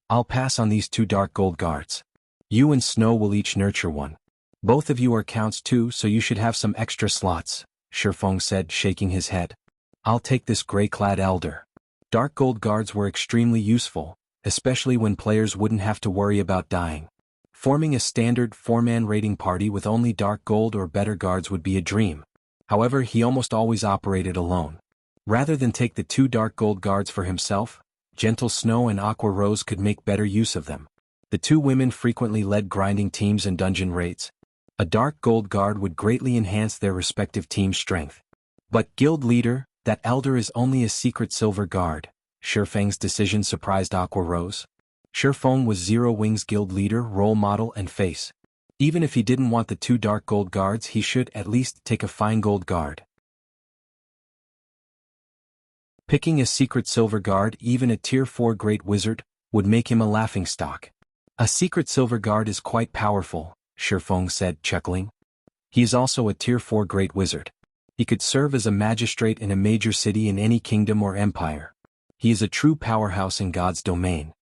I'll pass on these 2 Dark Gold Guards. You and Snow will each nurture one. Both of you are counts too, so you should have some extra slots, Shifeng said, shaking his head. I'll take this gray-clad elder. Dark Gold Guards were extremely useful, especially when players wouldn't have to worry about dying. Forming a standard 4-man raiding party with only Dark Gold or better guards would be a dream. However, he almost always operated alone. Rather than take the 2 Dark Gold Guards for himself, Gentle Snow and Aqua Rose could make better use of them. The 2 women frequently led grinding teams and dungeon raids. A Dark Gold Guard would greatly enhance their respective team strength. But Guild Leader, that elder is only a Secret Silver Guard. Shifeng's decision surprised Aqua Rose. Shifeng was Zero Wing's Guild Leader, role model and face. Even if he didn't want the 2 Dark Gold Guards, he should at least take a Fine Gold Guard. Picking a Secret Silver Guard, even a Tier 4 Great Wizard, would make him a laughingstock. A Secret Silver Guard is quite powerful, Shifeng said, chuckling. He is also a Tier 4 Great Wizard. He could serve as a magistrate in a major city in any kingdom or empire. He is a true powerhouse in God's domain.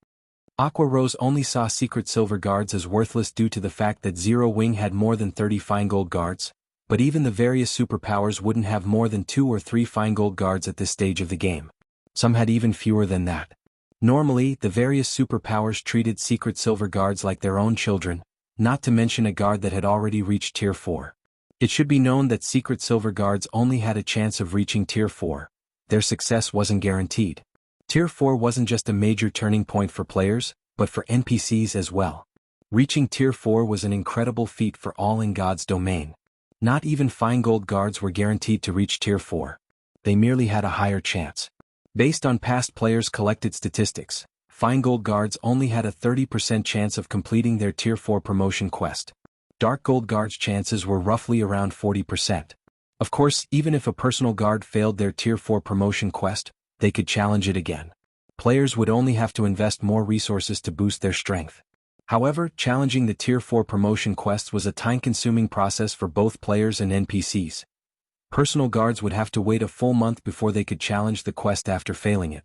Aqua Rose only saw Secret Silver Guards as worthless due to the fact that Zero Wing had more than 30 Fine Gold Guards, but even the various superpowers wouldn't have more than 2 or 3 Fine Gold Guards at this stage of the game. Some had even fewer than that. Normally, the various superpowers treated Secret Silver Guards like their own children, not to mention a guard that had already reached Tier 4. It should be known that Secret Silver Guards only had a chance of reaching Tier 4. Their success wasn't guaranteed. Tier 4 wasn't just a major turning point for players, but for NPCs as well. Reaching Tier 4 was an incredible feat for all in God's domain. Not even Fine Gold Guards were guaranteed to reach Tier 4. They merely had a higher chance. Based on past players' collected statistics, Fine-Gold Guards only had a 30% chance of completing their Tier 4 promotion quest. Dark Gold Guards' chances were roughly around 40%. Of course, even if a personal guard failed their Tier 4 promotion quest, they could challenge it again. Players would only have to invest more resources to boost their strength. However, challenging the Tier 4 promotion quests was a time-consuming process for both players and NPCs. Personal guards would have to wait a full month before they could challenge the quest after failing it.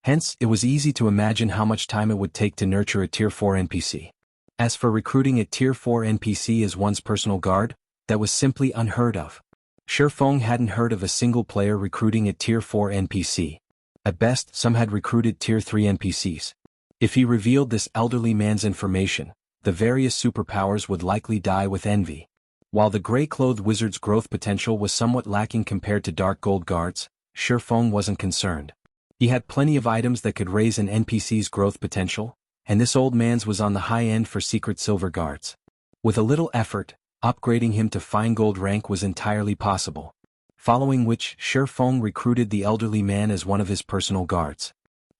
Hence, it was easy to imagine how much time it would take to nurture a Tier 4 NPC. As for recruiting a Tier 4 NPC as one's personal guard, that was simply unheard of. Shifeng hadn't heard of a single player recruiting a Tier 4 NPC. At best, some had recruited Tier 3 NPCs. If he revealed this elderly man's information, the various superpowers would likely die with envy. While the gray-clothed wizard's growth potential was somewhat lacking compared to Dark Gold Guards, Shifeng wasn't concerned. He had plenty of items that could raise an NPC's growth potential, and this old man's was on the high end for Secret Silver Guards. With a little effort, upgrading him to Fine Gold rank was entirely possible. Following which, Shifeng recruited the elderly man as one of his personal guards.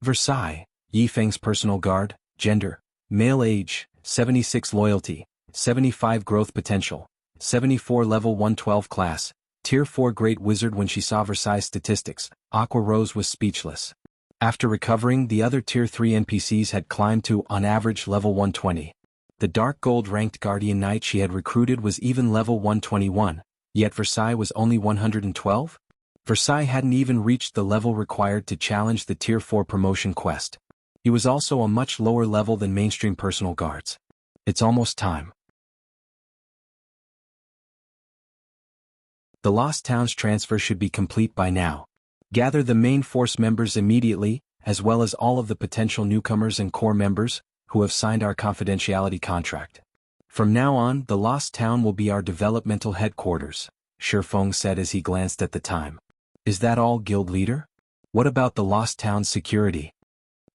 Versailles, Yifeng's personal guard, gender, male age, 76 loyalty, 75 growth potential, 74 level 112 class, Tier 4 Great Wizard. When she saw Versailles' statistics, Aqua Rose was speechless. After recovering, the other Tier 3 NPCs had climbed to, on average, level 120. The Dark Gold ranked Guardian Knight she had recruited was even level 121, yet Versailles was only 112? Versailles hadn't even reached the level required to challenge the Tier 4 promotion quest. He was also a much lower level than mainstream personal guards. It's almost time. The Lost Towns transfer should be complete by now. Gather the main force members immediately, as well as all of the potential newcomers and core members, who have signed our confidentiality contract. From now on, the Lost Town will be our developmental headquarters, Shifeng said as he glanced at the time. Is that all, guild leader? What about the Lost Town's security?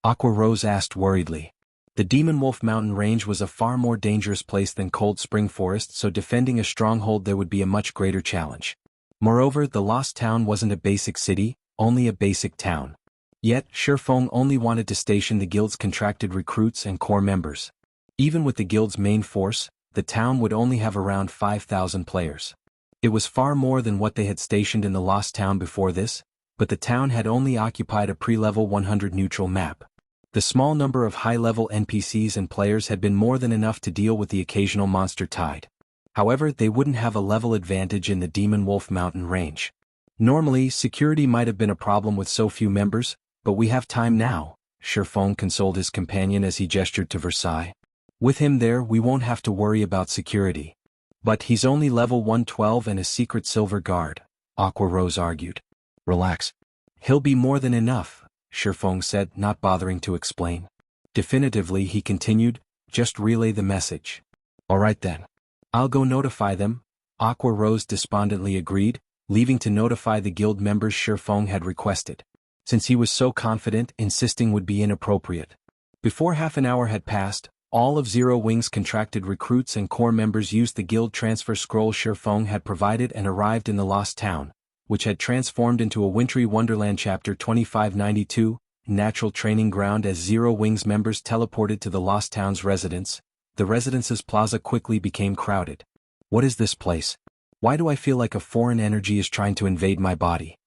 Aqua Rose asked worriedly. The Demon Wolf Mountain Range was a far more dangerous place than Cold Spring Forest, so defending a stronghold there would be a much greater challenge. Moreover, the Lost Town wasn't a basic city, only a basic town. Yet, Shifeng only wanted to station the guild's contracted recruits and core members. Even with the guild's main force, the town would only have around 5,000 players. It was far more than what they had stationed in the Lost Town before this, but the town had only occupied a pre-level 100 neutral map. The small number of high-level NPCs and players had been more than enough to deal with the occasional monster tide. However, they wouldn't have a level advantage in the Demon Wolf Mountain Range. Normally, security might have been a problem with so few members, but we have time now, Shifeng consoled his companion as he gestured to Versailles. With him there, we won't have to worry about security. But he's only level 112 and a Secret Silver Guard, Aqua Rose argued. Relax. He'll be more than enough, Shifeng said, not bothering to explain. Definitively, he continued, just relay the message. All right then. I'll go notify them, Aqua Rose despondently agreed, leaving to notify the guild members Shifeng had requested. Since he was so confident, insisting would be inappropriate. Before half an hour had passed, all of Zero Wing's contracted recruits and core members used the guild transfer scroll Shifeng had provided and arrived in the Lost Town, which had transformed into a wintry wonderland. Chapter 2592, Natural Training Ground. As Zero Wing's members teleported to the Lost Town's residence, the residence's plaza quickly became crowded. What is this place? Why do I feel like a foreign energy is trying to invade my body?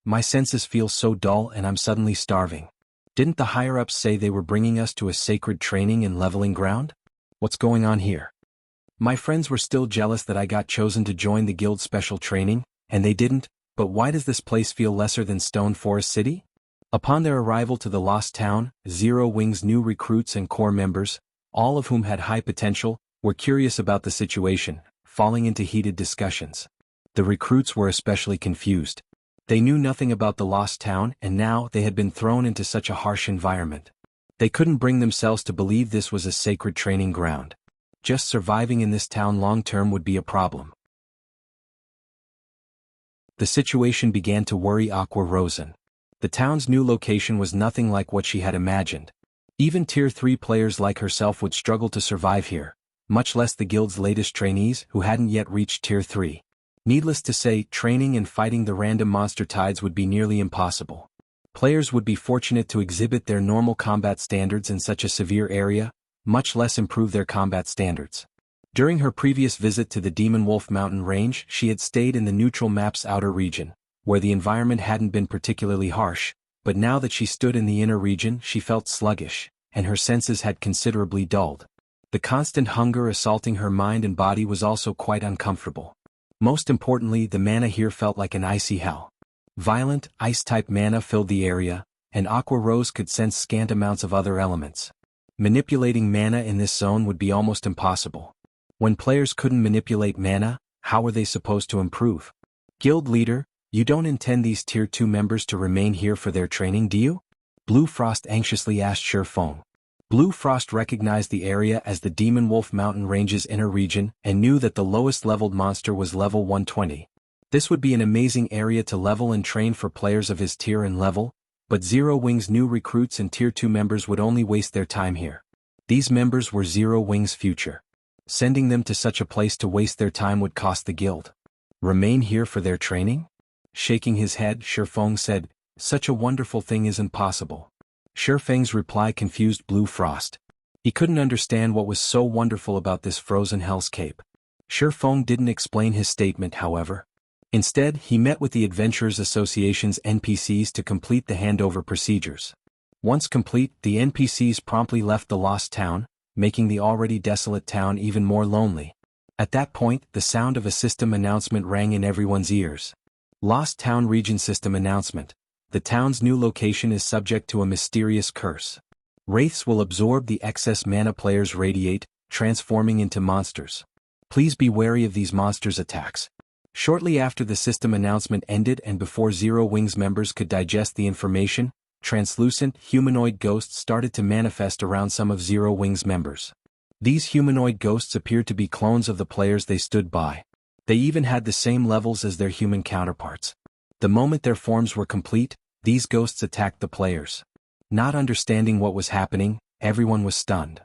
My senses feel so dull and I'm suddenly starving. Didn't the higher-ups say they were bringing us to a sacred training and leveling ground? What's going on here? My friends were still jealous that I got chosen to join the guild's special training, and they didn't, but why does this place feel lesser than Stone Forest City? Upon their arrival to the Lost Town, Zero Wing's new recruits and core members, all of whom had high potential, were curious about the situation, falling into heated discussions. The recruits were especially confused. They knew nothing about the Lost Town, and now they had been thrown into such a harsh environment. They couldn't bring themselves to believe this was a sacred training ground. Just surviving in this town long-term would be a problem. The situation began to worry Aqua Rosen. The town's new location was nothing like what she had imagined. Even Tier 3 players like herself would struggle to survive here, much less the guild's latest trainees who hadn't yet reached Tier 3. Needless to say, training and fighting the random monster tides would be nearly impossible. Players would be fortunate to exhibit their normal combat standards in such a severe area, much less improve their combat standards. During her previous visit to the Demon Wolf Mountain Range, she had stayed in the neutral map's outer region, where the environment hadn't been particularly harsh, but now that she stood in the inner region she felt sluggish, and her senses had considerably dulled. The constant hunger assaulting her mind and body was also quite uncomfortable. Most importantly, the mana here felt like an icy hell. Violent, ice-type mana filled the area, and Aqua Rose could sense scant amounts of other elements. Manipulating mana in this zone would be almost impossible. When players couldn't manipulate mana, how were they supposed to improve? Guild leader, you don't intend these Tier 2 members to remain here for their training, do you? Blue Frost anxiously asked Shifeng. Blue Frost recognized the area as the Demon Wolf Mountain Range's inner region and knew that the lowest leveled monster was level 120. This would be an amazing area to level and train for players of his tier and level, but Zero Wing's new recruits and Tier 2 members would only waste their time here. These members were Zero Wing's future. Sending them to such a place to waste their time would cost the guild. Remain here for their training? Shaking his head, Shifeng said, such a wonderful thing isn't possible. Shifeng's reply confused Blue Frost. He couldn't understand what was so wonderful about this frozen hellscape. Shifeng didn't explain his statement, however. Instead, he met with the Adventurers Association's NPCs to complete the handover procedures. Once complete, the NPCs promptly left the lost town, making the already desolate town even more lonely. At that point, the sound of a system announcement rang in everyone's ears. Lost Town Region System Announcement. The town's new location is subject to a mysterious curse. Wraiths will absorb the excess mana players radiate, transforming into monsters. Please be wary of these monsters' attacks. Shortly after the system announcement ended and before Zero Wing's members could digest the information, translucent, humanoid ghosts started to manifest around some of Zero Wing's members. These humanoid ghosts appeared to be clones of the players they stood by. They even had the same levels as their human counterparts. The moment their forms were complete, these ghosts attacked the players. Not understanding what was happening, everyone was stunned.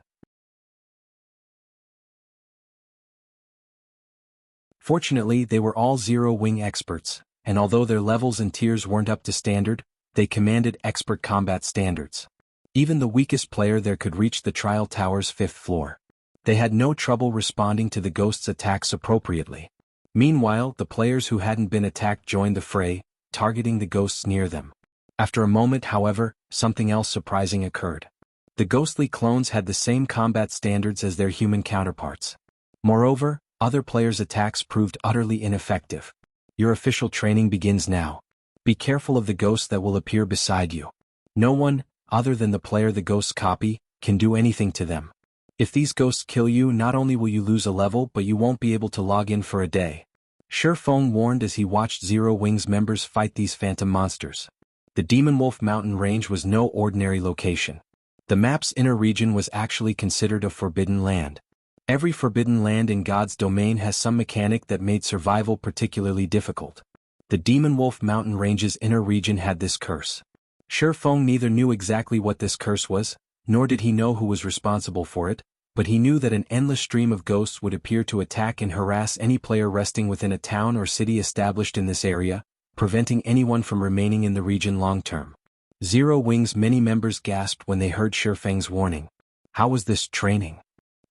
Fortunately, they were all Zero Wing experts, and although their levels and tiers weren't up to standard, they commanded expert combat standards. Even the weakest player there could reach the trial tower's 5th floor. They had no trouble responding to the ghosts' attacks appropriately. Meanwhile, the players who hadn't been attacked joined the fray, targeting the ghosts near them. After a moment, however, something else surprising occurred. The ghostly clones had the same combat standards as their human counterparts. Moreover, other players' attacks proved utterly ineffective. Your official training begins now. Be careful of the ghosts that will appear beside you. No one, other than the player the ghosts copy, can do anything to them. If these ghosts kill you, not only will you lose a level but you won't be able to log in for a day. Shifeng warned as he watched Zero Wing's members fight these phantom monsters. The Demon Wolf Mountain Range was no ordinary location. The map's inner region was actually considered a forbidden land. Every forbidden land in God's domain has some mechanic that made survival particularly difficult. The Demon Wolf Mountain Range's inner region had this curse. Shifeng neither knew exactly what this curse was, nor did he know who was responsible for it, but he knew that an endless stream of ghosts would appear to attack and harass any player resting within a town or city established in this area, preventing anyone from remaining in the region long-term. Zero Wing's many members gasped when they heard Shifeng's warning. How was this training?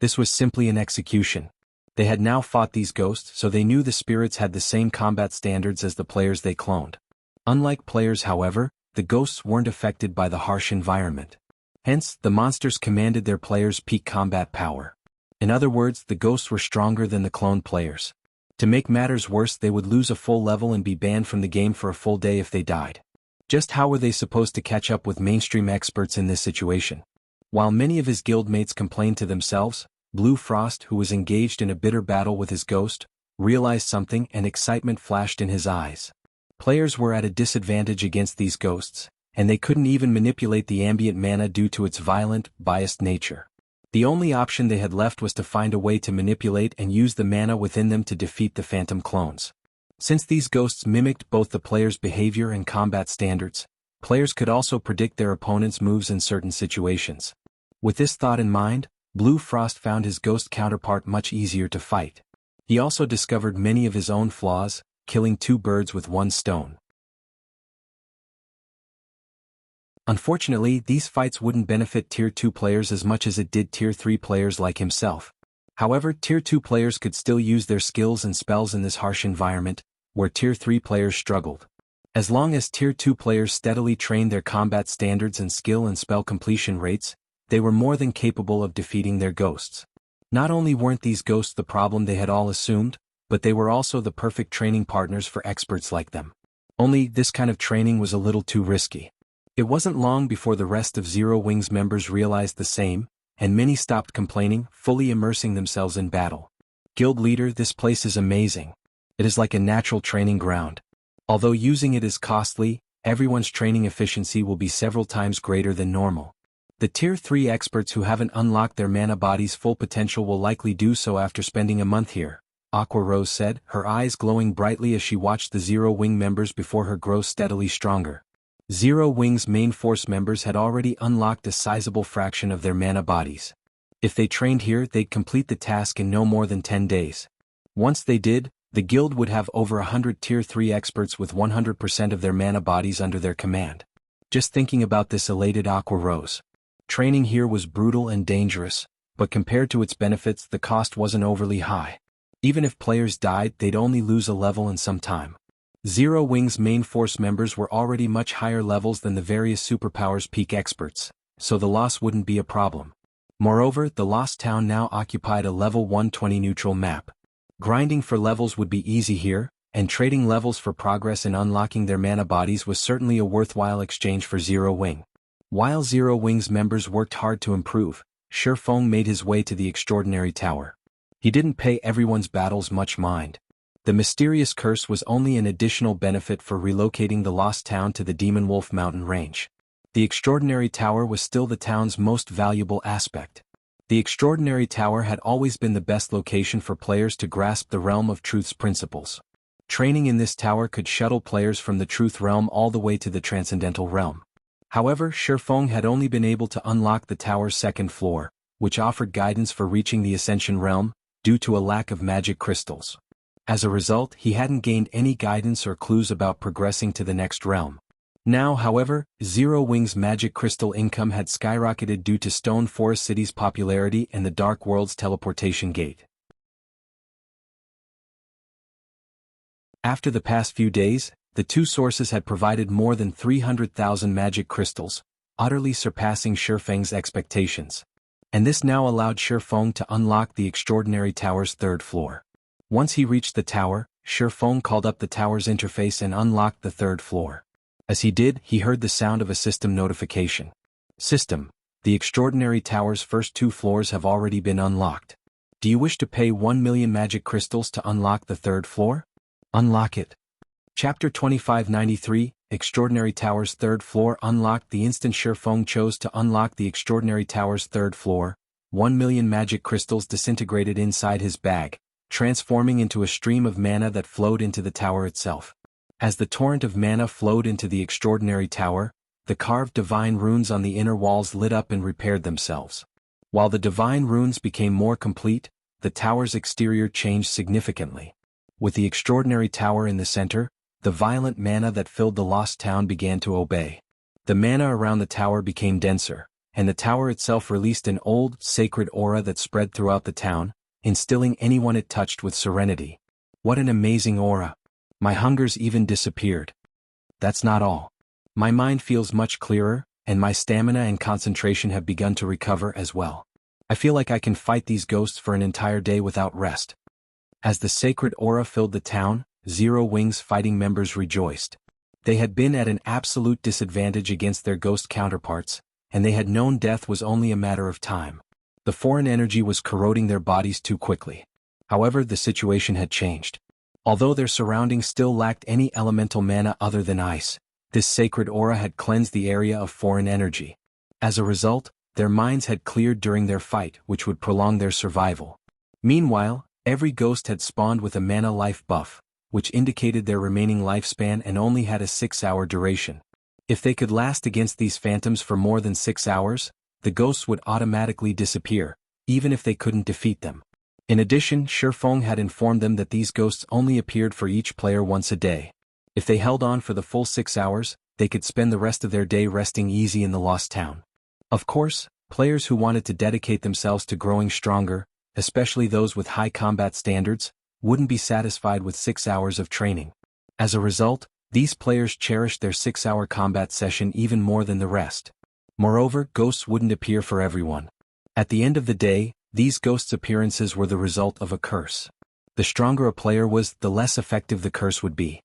This was simply an execution. They had now fought these ghosts, so they knew the spirits had the same combat standards as the players they cloned. Unlike players, however, the ghosts weren't affected by the harsh environment. Hence, the monsters commanded their players' peak combat power. In other words, the ghosts were stronger than the cloned players. To make matters worse, they would lose a full level and be banned from the game for a full day if they died. Just how were they supposed to catch up with mainstream experts in this situation? While many of his guildmates complained to themselves, Blue Frost, who was engaged in a bitter battle with his ghost, realized something and excitement flashed in his eyes. Players were at a disadvantage against these ghosts, and they couldn't even manipulate the ambient mana due to its violent, biased nature. The only option they had left was to find a way to manipulate and use the mana within them to defeat the phantom clones. Since these ghosts mimicked both the player's behavior and combat standards, players could also predict their opponent's moves in certain situations. With this thought in mind, Blue Frost found his ghost counterpart much easier to fight. He also discovered many of his own flaws, killing two birds with one stone. Unfortunately, these fights wouldn't benefit Tier 2 players as much as it did Tier 3 players like himself. However, Tier 2 players could still use their skills and spells in this harsh environment, where Tier 3 players struggled. As long as Tier 2 players steadily trained their combat standards and skill and spell completion rates, they were more than capable of defeating their ghosts. Not only weren't these ghosts the problem they had all assumed, but they were also the perfect training partners for experts like them. Only, this kind of training was a little too risky. It wasn't long before the rest of Zero Wings members realized the same, and many stopped complaining, fully immersing themselves in battle. Guild leader, this place is amazing. It is like a natural training ground. Although using it is costly, everyone's training efficiency will be several times greater than normal. The Tier 3 experts who haven't unlocked their mana body's full potential will likely do so after spending a month here, Aqua Rose said, her eyes glowing brightly as she watched the Zero Wing members before her grow steadily stronger. Zero Wing's main force members had already unlocked a sizable fraction of their mana bodies. If they trained here, they'd complete the task in no more than 10 days. Once they did, the guild would have over 100 Tier 3 experts with 100% of their mana bodies under their command. Just thinking about this elated Aqua Rose. Training here was brutal and dangerous, but compared to its benefits the cost wasn't overly high. Even if players died, they'd only lose a level and some time. Zero Wing's main force members were already much higher levels than the various superpowers peak experts, so the loss wouldn't be a problem. Moreover, the Lost Town now occupied a level 120 neutral map. Grinding for levels would be easy here, and trading levels for progress in unlocking their mana bodies was certainly a worthwhile exchange for Zero Wing. While Zero Wing's members worked hard to improve, Shifeng made his way to the Extraordinary Tower. He didn't pay everyone's battles much mind. The mysterious curse was only an additional benefit for relocating the Lost Town to the Demon Wolf Mountain range. The Extraordinary Tower was still the town's most valuable aspect. The Extraordinary Tower had always been the best location for players to grasp the Realm of Truth's principles. Training in this tower could shuttle players from the Truth Realm all the way to the Transcendental Realm. However, Shifeng had only been able to unlock the tower's second floor, which offered guidance for reaching the Ascension Realm, due to a lack of magic crystals. As a result, he hadn't gained any guidance or clues about progressing to the next realm. Now, however, Zero Wing's magic crystal income had skyrocketed due to Stone Forest City's popularity and the Dark World's teleportation gate. After the past few days, the two sources had provided more than 300,000 magic crystals, utterly surpassing Shifeng's expectations. And this now allowed Shifeng to unlock the Extraordinary Tower's third floor. Once he reached the tower, Shifeng called up the tower's interface and unlocked the third floor. As he did, he heard the sound of a system notification. System: the Extraordinary Tower's first 2 floors have already been unlocked. Do you wish to pay 1 million magic crystals to unlock the third floor? Unlock it. Chapter 2593, Extraordinary Tower's third floor unlocked. The instant Shifeng chose to unlock the Extraordinary Tower's third floor, 1 million magic crystals disintegrated inside his bag, transforming into a stream of mana that flowed into the tower itself. As the torrent of mana flowed into the Extraordinary Tower, the carved divine runes on the inner walls lit up and repaired themselves. While the divine runes became more complete, the tower's exterior changed significantly. With the Extraordinary Tower in the center, the violent mana that filled the Lost Town began to obey. The mana around the tower became denser, and the tower itself released an old, sacred aura that spread throughout the town, instilling anyone it touched with serenity. What an amazing aura! My hungers even disappeared. That's not all. My mind feels much clearer, and my stamina and concentration have begun to recover as well. I feel like I can fight these ghosts for an entire day without rest. As the sacred aura filled the town, Zero Wing's fighting members rejoiced. They had been at an absolute disadvantage against their ghost counterparts, and they had known death was only a matter of time. The foreign energy was corroding their bodies too quickly. However, the situation had changed. Although their surroundings still lacked any elemental mana other than ice, this sacred aura had cleansed the area of foreign energy. As a result, their minds had cleared during their fight, which would prolong their survival. Meanwhile, every ghost had spawned with a mana life buff, which indicated their remaining lifespan and only had a 6-hour duration. If they could last against these phantoms for more than 6 hours, the ghosts would automatically disappear, even if they couldn't defeat them. In addition, Shifeng had informed them that these ghosts only appeared for each player once a day. If they held on for the full 6 hours, they could spend the rest of their day resting easy in the Lost Town. Of course, players who wanted to dedicate themselves to growing stronger, especially those with high combat standards, wouldn't be satisfied with 6 hours of training. As a result, these players cherished their 6-hour combat session even more than the rest. Moreover, ghosts wouldn't appear for everyone. At the end of the day, these ghosts' appearances were the result of a curse. The stronger a player was, the less effective the curse would be.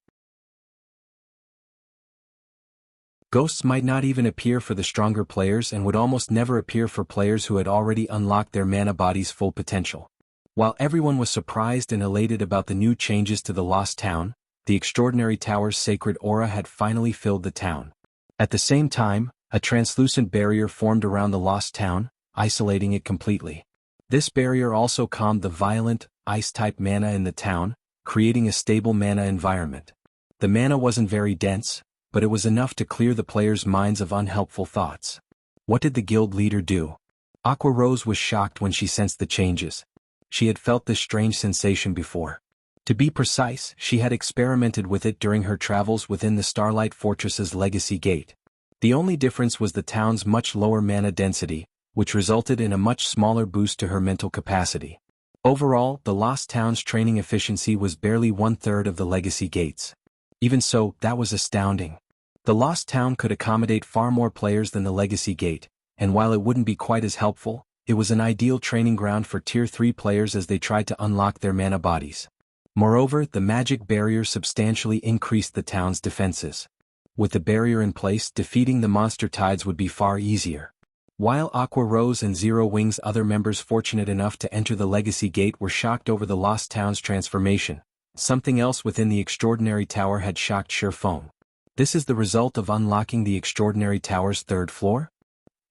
Ghosts might not even appear for the stronger players and would almost never appear for players who had already unlocked their mana body's full potential. While everyone was surprised and elated about the new changes to the Lost Town, the Extraordinary Tower's sacred aura had finally filled the town. At the same time, a translucent barrier formed around the Lost Town, isolating it completely. This barrier also calmed the violent, ice-type mana in the town, creating a stable mana environment. The mana wasn't very dense, but it was enough to clear the players' minds of unhelpful thoughts. What did the guild leader do? Aqua Rose was shocked when she sensed the changes. She had felt this strange sensation before. To be precise, she had experimented with it during her travels within the Starlight Fortress's Legacy Gate. The only difference was the town's much lower mana density, which resulted in a much smaller boost to her mental capacity. Overall, the Lost Town's training efficiency was barely 1/3 of the Legacy Gate's. Even so, that was astounding. The Lost Town could accommodate far more players than the Legacy Gate, and while it wouldn't be quite as helpful, it was an ideal training ground for Tier 3 players as they tried to unlock their mana bodies. Moreover, the magic barrier substantially increased the town's defenses. With the barrier in place, defeating the monster tides would be far easier. While Aqua Rose and Zero Wing's other members fortunate enough to enter the Legacy Gate were shocked over the Lost Town's transformation, something else within the Extraordinary Tower had shocked Shurfeng. This is the result of unlocking the Extraordinary Tower's 3rd floor?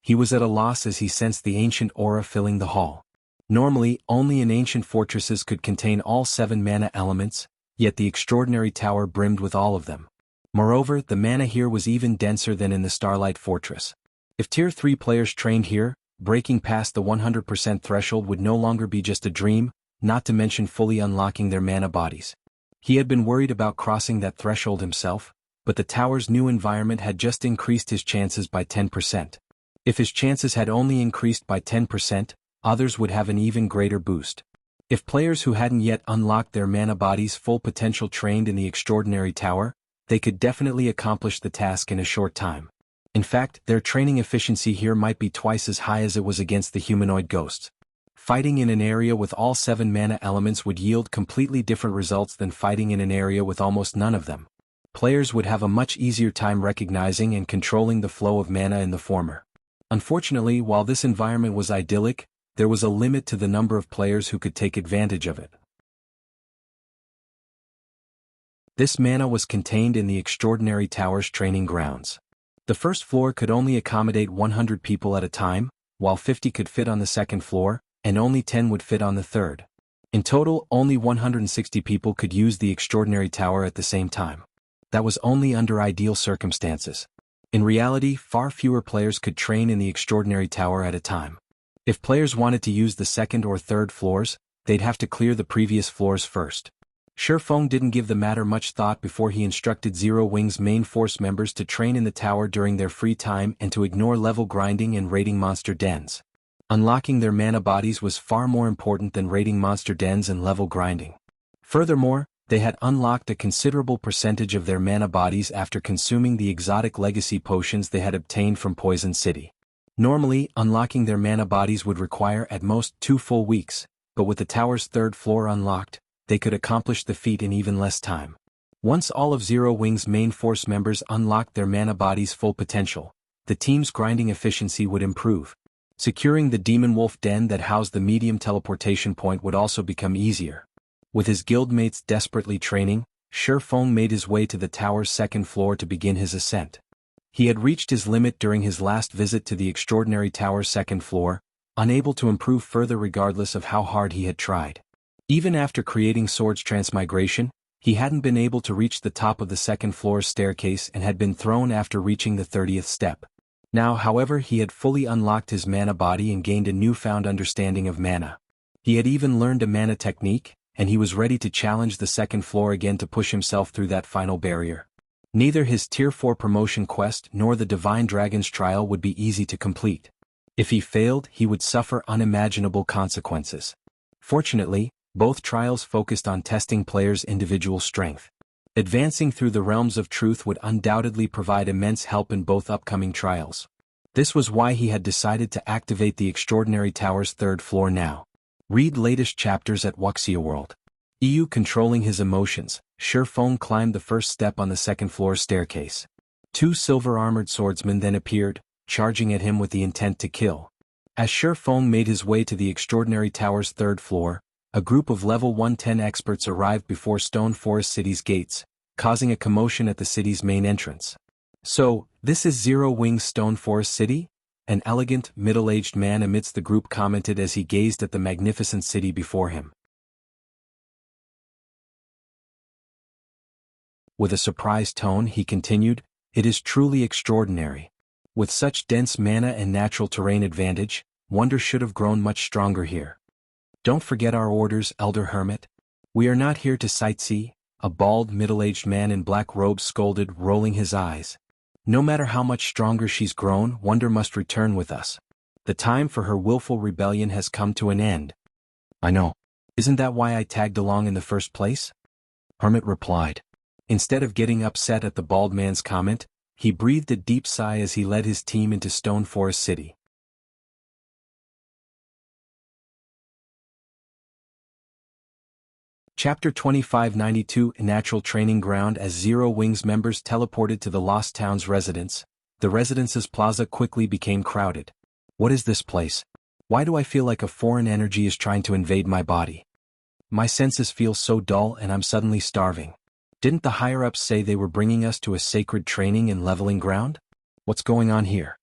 He was at a loss as he sensed the ancient aura filling the hall. Normally, only in ancient fortresses could contain all 7 mana elements, yet the Extraordinary Tower brimmed with all of them. Moreover, the mana here was even denser than in the Starlight Fortress. If Tier 3 players trained here, breaking past the 100% threshold would no longer be just a dream, not to mention fully unlocking their mana bodies. He had been worried about crossing that threshold himself, but the tower's new environment had just increased his chances by 10%. If his chances had only increased by 10%, others would have an even greater boost. If players who hadn't yet unlocked their mana body's full potential trained in the Extraordinary Tower, they could definitely accomplish the task in a short time. In fact, their training efficiency here might be twice as high as it was against the humanoid ghosts. Fighting in an area with all 7 mana elements would yield completely different results than fighting in an area with almost none of them. Players would have a much easier time recognizing and controlling the flow of mana in the former. Unfortunately, while this environment was idyllic, there was a limit to the number of players who could take advantage of it. This mana was contained in the Extraordinary Tower's training grounds. The first floor could only accommodate 100 people at a time, while 50 could fit on the second floor, and only 10 would fit on the third. In total, only 160 people could use the Extraordinary Tower at the same time. That was only under ideal circumstances. In reality, far fewer players could train in the Extraordinary Tower at a time. If players wanted to use the second or third floors, they'd have to clear the previous floors first. Shurfeng didn't give the matter much thought before he instructed Zero Wing's main force members to train in the tower during their free time and to ignore level grinding and raiding monster dens. Unlocking their mana bodies was far more important than raiding monster dens and level grinding. Furthermore, they had unlocked a considerable percentage of their mana bodies after consuming the exotic legacy potions they had obtained from Poison City. Normally, unlocking their mana bodies would require at most 2 full weeks, but with the tower's 3rd floor unlocked, they could accomplish the feat in even less time. Once all of Zero Wing's main force members unlocked their mana body's full potential, the team's grinding efficiency would improve. Securing the Demon Wolf Den that housed the medium teleportation point would also become easier. With his guildmates desperately training, Shurfeng made his way to the tower's 2nd floor to begin his ascent. He had reached his limit during his last visit to the Extraordinary Tower's 2nd floor, unable to improve further regardless of how hard he had tried. Even after creating Sword's Transmigration, he hadn't been able to reach the top of the 2nd floor's staircase and had been thrown after reaching the 30th step. Now, however, he had fully unlocked his mana body and gained a newfound understanding of mana. He had even learned a mana technique, and he was ready to challenge the 2nd floor again to push himself through that final barrier. Neither his Tier 4 promotion quest nor the Divine Dragon's trial would be easy to complete. If he failed, he would suffer unimaginable consequences. Fortunately, both trials focused on testing players' individual strength. Advancing through the realms of truth would undoubtedly provide immense help in both upcoming trials. This was why he had decided to activate the Extraordinary Tower's 3rd floor now. Read latest chapters at Wuxia World. EU controlling his emotions, Shifeng climbed the first step on the 2nd floor staircase. 2 silver-armored swordsmen then appeared, charging at him with the intent to kill. As Shifeng made his way to the Extraordinary Tower's 3rd floor, a group of level 110 experts arrived before Stone Forest City's gates, causing a commotion at the city's main entrance. "So, this is Zero Wing's Stone Forest City?" An elegant, middle-aged man amidst the group commented as he gazed at the magnificent city before him. With a surprised tone he continued, "It is truly extraordinary. With such dense mana and natural terrain advantage, wonder should have grown much stronger here. Don't forget our orders, Elder Hermit. We are not here to sightsee," a bald, middle-aged man in black robes scolded, rolling his eyes. "No matter how much stronger she's grown, wonder must return with us. The time for her willful rebellion has come to an end." "I know. Isn't that why I tagged along in the first place?" Hermit replied. Instead of getting upset at the bald man's comment, he breathed a deep sigh as he led his team into Stone Forest City. Chapter 2592 Natural Training Ground. As Zero Wings members teleported to the Lost Town's residence, the residence's plaza quickly became crowded. "What is this place? Why do I feel like a foreign energy is trying to invade my body? My senses feel so dull and I'm suddenly starving. Didn't the higher-ups say they were bringing us to a sacred training and leveling ground? What's going on here?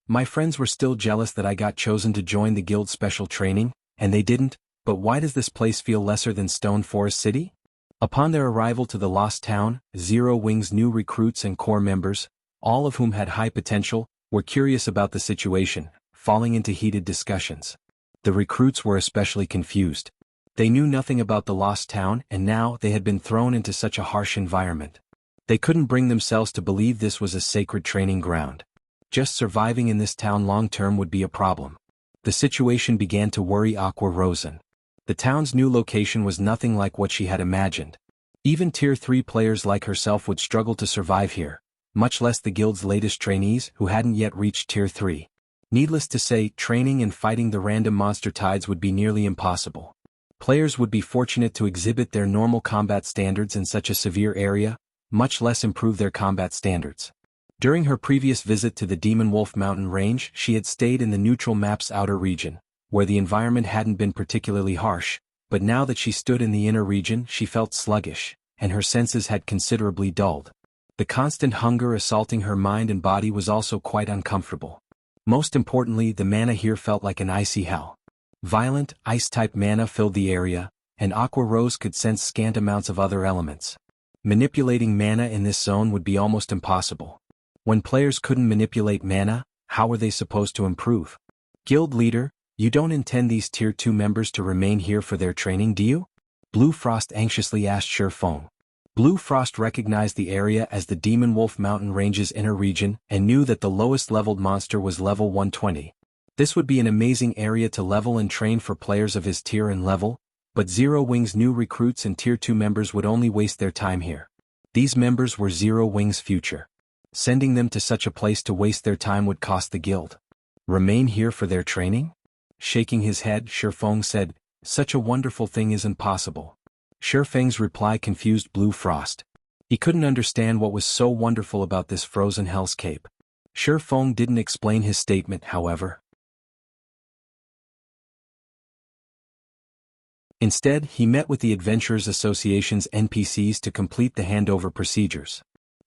My friends were still jealous that I got chosen to join the guild's special training, and they didn't, but why does this place feel lesser than Stone Forest City?" Upon their arrival to the Lost Town, Zero Wing's new recruits and core members, all of whom had high potential, were curious about the situation, falling into heated discussions. The recruits were especially confused. They knew nothing about the Lost Town, and now they had been thrown into such a harsh environment. They couldn't bring themselves to believe this was a sacred training ground. Just surviving in this town long-term would be a problem. The situation began to worry Aqua Rosen. The town's new location was nothing like what she had imagined. Even Tier 3 players like herself would struggle to survive here, much less the guild's latest trainees who hadn't yet reached Tier 3. Needless to say, training and fighting the random monster tides would be nearly impossible. Players would be fortunate to exhibit their normal combat standards in such a severe area, much less improve their combat standards. During her previous visit to the Demon Wolf Mountain Range, she had stayed in the neutral map's outer region, where the environment hadn't been particularly harsh, but now that she stood in the inner region she felt sluggish, and her senses had considerably dulled. The constant hunger assaulting her mind and body was also quite uncomfortable. Most importantly, the mana here felt like an icy hell. Violent, ice-type mana filled the area, and Aqua Rose could sense scant amounts of other elements. Manipulating mana in this zone would be almost impossible. When players couldn't manipulate mana, how were they supposed to improve? "Guild leader, you don't intend these Tier 2 members to remain here for their training, do you?" Blue Frost anxiously asked Shifeng. Blue Frost recognized the area as the Demon Wolf Mountain Range's inner region and knew that the lowest-leveled monster was level 120. This would be an amazing area to level and train for players of his tier and level, but Zero Wing's new recruits and Tier 2 members would only waste their time here. These members were Zero Wing's future. Sending them to such a place to waste their time would cost the guild. Remain here for their training? Shaking his head, Shifeng said, "Such a wonderful thing isn't possible." Shifeng's reply confused Blue Frost. He couldn't understand what was so wonderful about this frozen hellscape. Shifeng didn't explain his statement, however. Instead, he met with the Adventurers Association's NPCs to complete the handover procedures.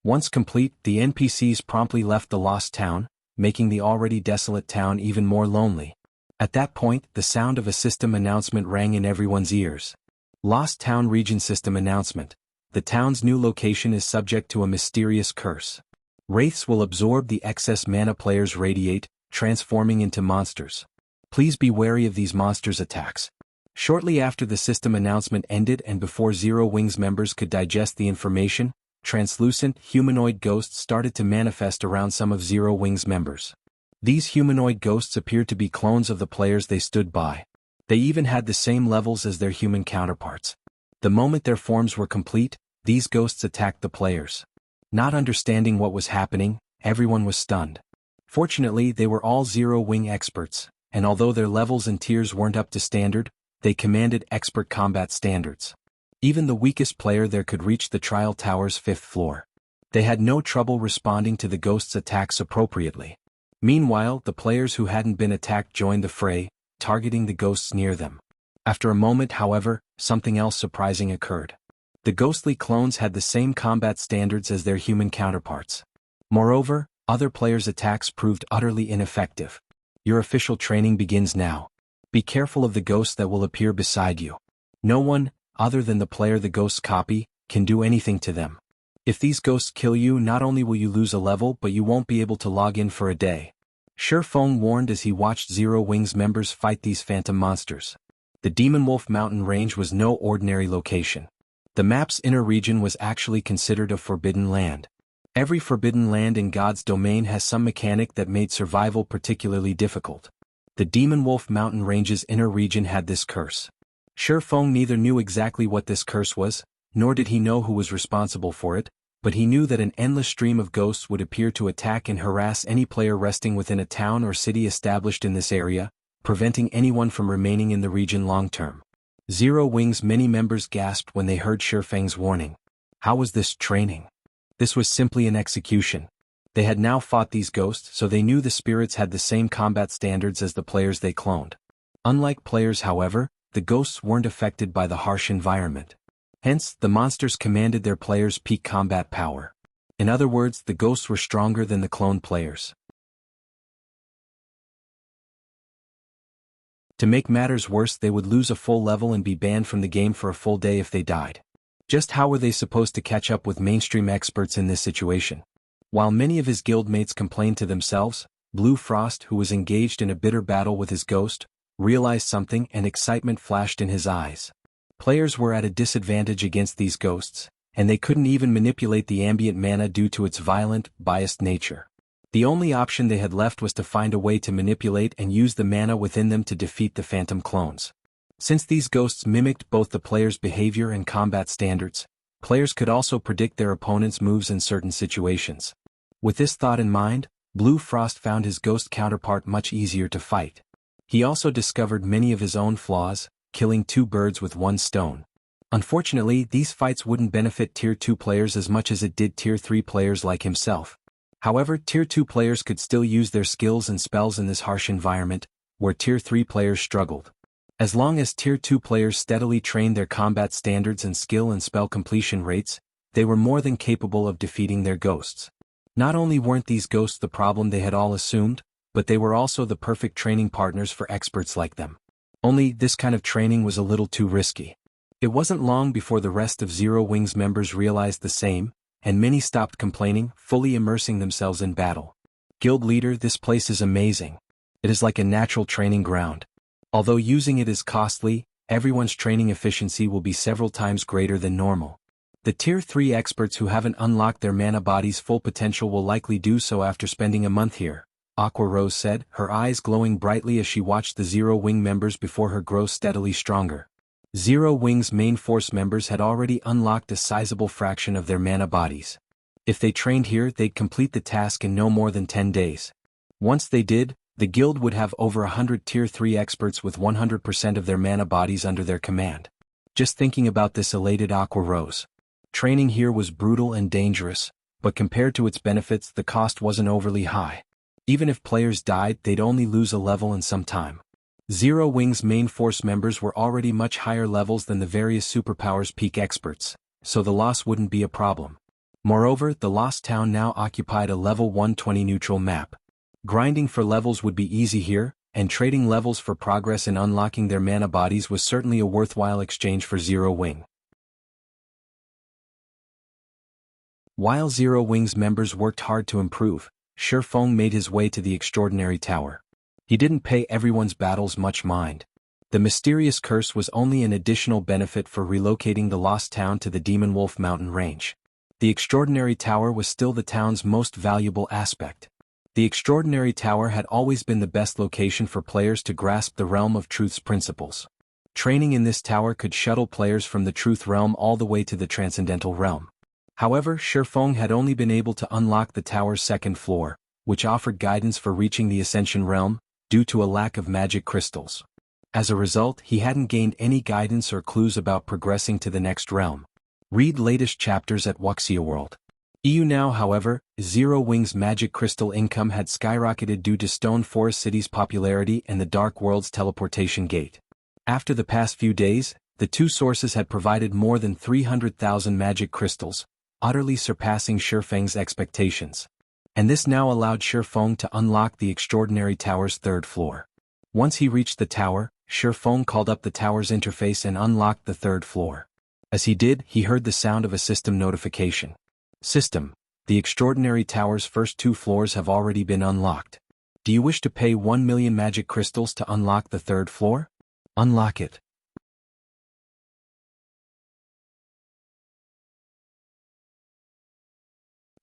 Once complete, the NPCs promptly left the Lost Town, making the already desolate town even more lonely. At that point, the sound of a system announcement rang in everyone's ears. Lost Town Region System Announcement. The town's new location is subject to a mysterious curse. Wraiths will absorb the excess mana players radiate, transforming into monsters. Please be wary of these monsters' attacks. Shortly after the system announcement ended and before Zero Wings members could digest the information, translucent, humanoid ghosts started to manifest around some of Zero Wing's members. These humanoid ghosts appeared to be clones of the players they stood by. They even had the same levels as their human counterparts. The moment their forms were complete, these ghosts attacked the players. Not understanding what was happening, everyone was stunned. Fortunately, they were all Zero Wing experts, and although their levels and tiers weren't up to standard, they commanded expert combat standards. Even the weakest player there could reach the trial tower's 5th floor. They had no trouble responding to the ghosts' attacks appropriately. Meanwhile, the players who hadn't been attacked joined the fray, targeting the ghosts near them. After a moment, however, something else surprising occurred. The ghostly clones had the same combat standards as their human counterparts. Moreover, other players' attacks proved utterly ineffective. Your official training begins now. Be careful of the ghosts that will appear beside you. No one, other than the player the ghosts copy, can do anything to them. If these ghosts kill you, not only will you lose a level but you won't be able to log in for a day. Feng warned as he watched Zero Wing's members fight these phantom monsters. The Demon Wolf Mountain Range was no ordinary location. The map's inner region was actually considered a forbidden land. Every forbidden land in God's domain has some mechanic that made survival particularly difficult. The Demon Wolf Mountain Range's inner region had this curse. Feng neither knew exactly what this curse was, nor did he know who was responsible for it, but he knew that an endless stream of ghosts would appear to attack and harass any player resting within a town or city established in this area, preventing anyone from remaining in the region long-term. Zero Wing's many members gasped when they heard Feng's warning. How was this training? This was simply an execution. They had now fought these ghosts, so they knew the spirits had the same combat standards as the players they cloned. Unlike players, however, the ghosts weren't affected by the harsh environment. Hence, the monsters commanded their players' peak combat power. In other words, the ghosts were stronger than the cloned players. To make matters worse, they would lose a full level and be banned from the game for a full day if they died. Just how were they supposed to catch up with mainstream experts in this situation? While many of his guildmates complained to themselves, Blue Frost, who was engaged in a bitter battle with his ghost, realized something and excitement flashed in his eyes. Players were at a disadvantage against these ghosts, and they couldn't even manipulate the ambient mana due to its violent, biased nature. The only option they had left was to find a way to manipulate and use the mana within them to defeat the phantom clones. Since these ghosts mimicked both the player's behavior and combat standards, players could also predict their opponent's moves in certain situations. With this thought in mind, Blue Frost found his ghost counterpart much easier to fight. He also discovered many of his own flaws, killing 2 birds with 1 stone. Unfortunately, these fights wouldn't benefit Tier 2 players as much as it did Tier 3 players like himself. However, Tier 2 players could still use their skills and spells in this harsh environment, where Tier 3 players struggled. As long as Tier 2 players steadily trained their combat standards and skill and spell completion rates, they were more than capable of defeating their ghosts. Not only weren't these ghosts the problem they had all assumed, but they were also the perfect training partners for experts like them. Only, this kind of training was a little too risky. It wasn't long before the rest of Zero Wing's members realized the same, and many stopped complaining, fully immersing themselves in battle. Guild leader, this place is amazing. It is like a natural training ground. Although using it is costly, everyone's training efficiency will be several times greater than normal. The Tier 3 experts who haven't unlocked their mana body's full potential will likely do so after spending a month here, Aqua Rose said, her eyes glowing brightly as she watched the Zero Wing members before her grow steadily stronger. Zero Wing's main force members had already unlocked a sizable fraction of their mana bodies. If they trained here, they'd complete the task in no more than 10 days. Once they did, the guild would have over 100 Tier 3 experts with 100% of their mana bodies under their command. Just thinking about this elated Aqua Rose. Training here was brutal and dangerous, but compared to its benefits, the cost wasn't overly high. Even if players died, they'd only lose a level and some time. Zero Wing's main force members were already much higher levels than the various superpowers peak experts, so the loss wouldn't be a problem. Moreover, the Lost Town now occupied a level 120 neutral map. Grinding for levels would be easy here, and trading levels for progress in unlocking their mana bodies was certainly a worthwhile exchange for Zero Wing. While Zero Wing's members worked hard to improve, Feng made his way to the Extraordinary Tower. He didn't pay everyone's battles much mind. The mysterious curse was only an additional benefit for relocating the Lost Town to the Demon Wolf Mountain Range. The Extraordinary Tower was still the town's most valuable aspect. The Extraordinary Tower had always been the best location for players to grasp the Realm of Truth's principles. Training in this tower could shuttle players from the Truth Realm all the way to the Transcendental Realm. However, Shifeng had only been able to unlock the tower's second floor, which offered guidance for reaching the Ascension Realm, due to a lack of magic crystals. As a result, he hadn't gained any guidance or clues about progressing to the next realm. Read latest chapters at Wuxia World. EU now, however, Zero Wing's magic crystal income had skyrocketed due to Stone Forest City's popularity and the Dark World's teleportation gate. After the past few days, the two sources had provided more than 300,000 magic crystals, utterly surpassing Shifeng's expectations. And this now allowed Shifeng to unlock the Extraordinary Tower's third floor. Once he reached the tower, Shifeng called up the tower's interface and unlocked the third floor. As he did, he heard the sound of a system notification. System: the Extraordinary Tower's first 2 floors have already been unlocked. Do you wish to pay 1 million magic crystals to unlock the third floor? Unlock it.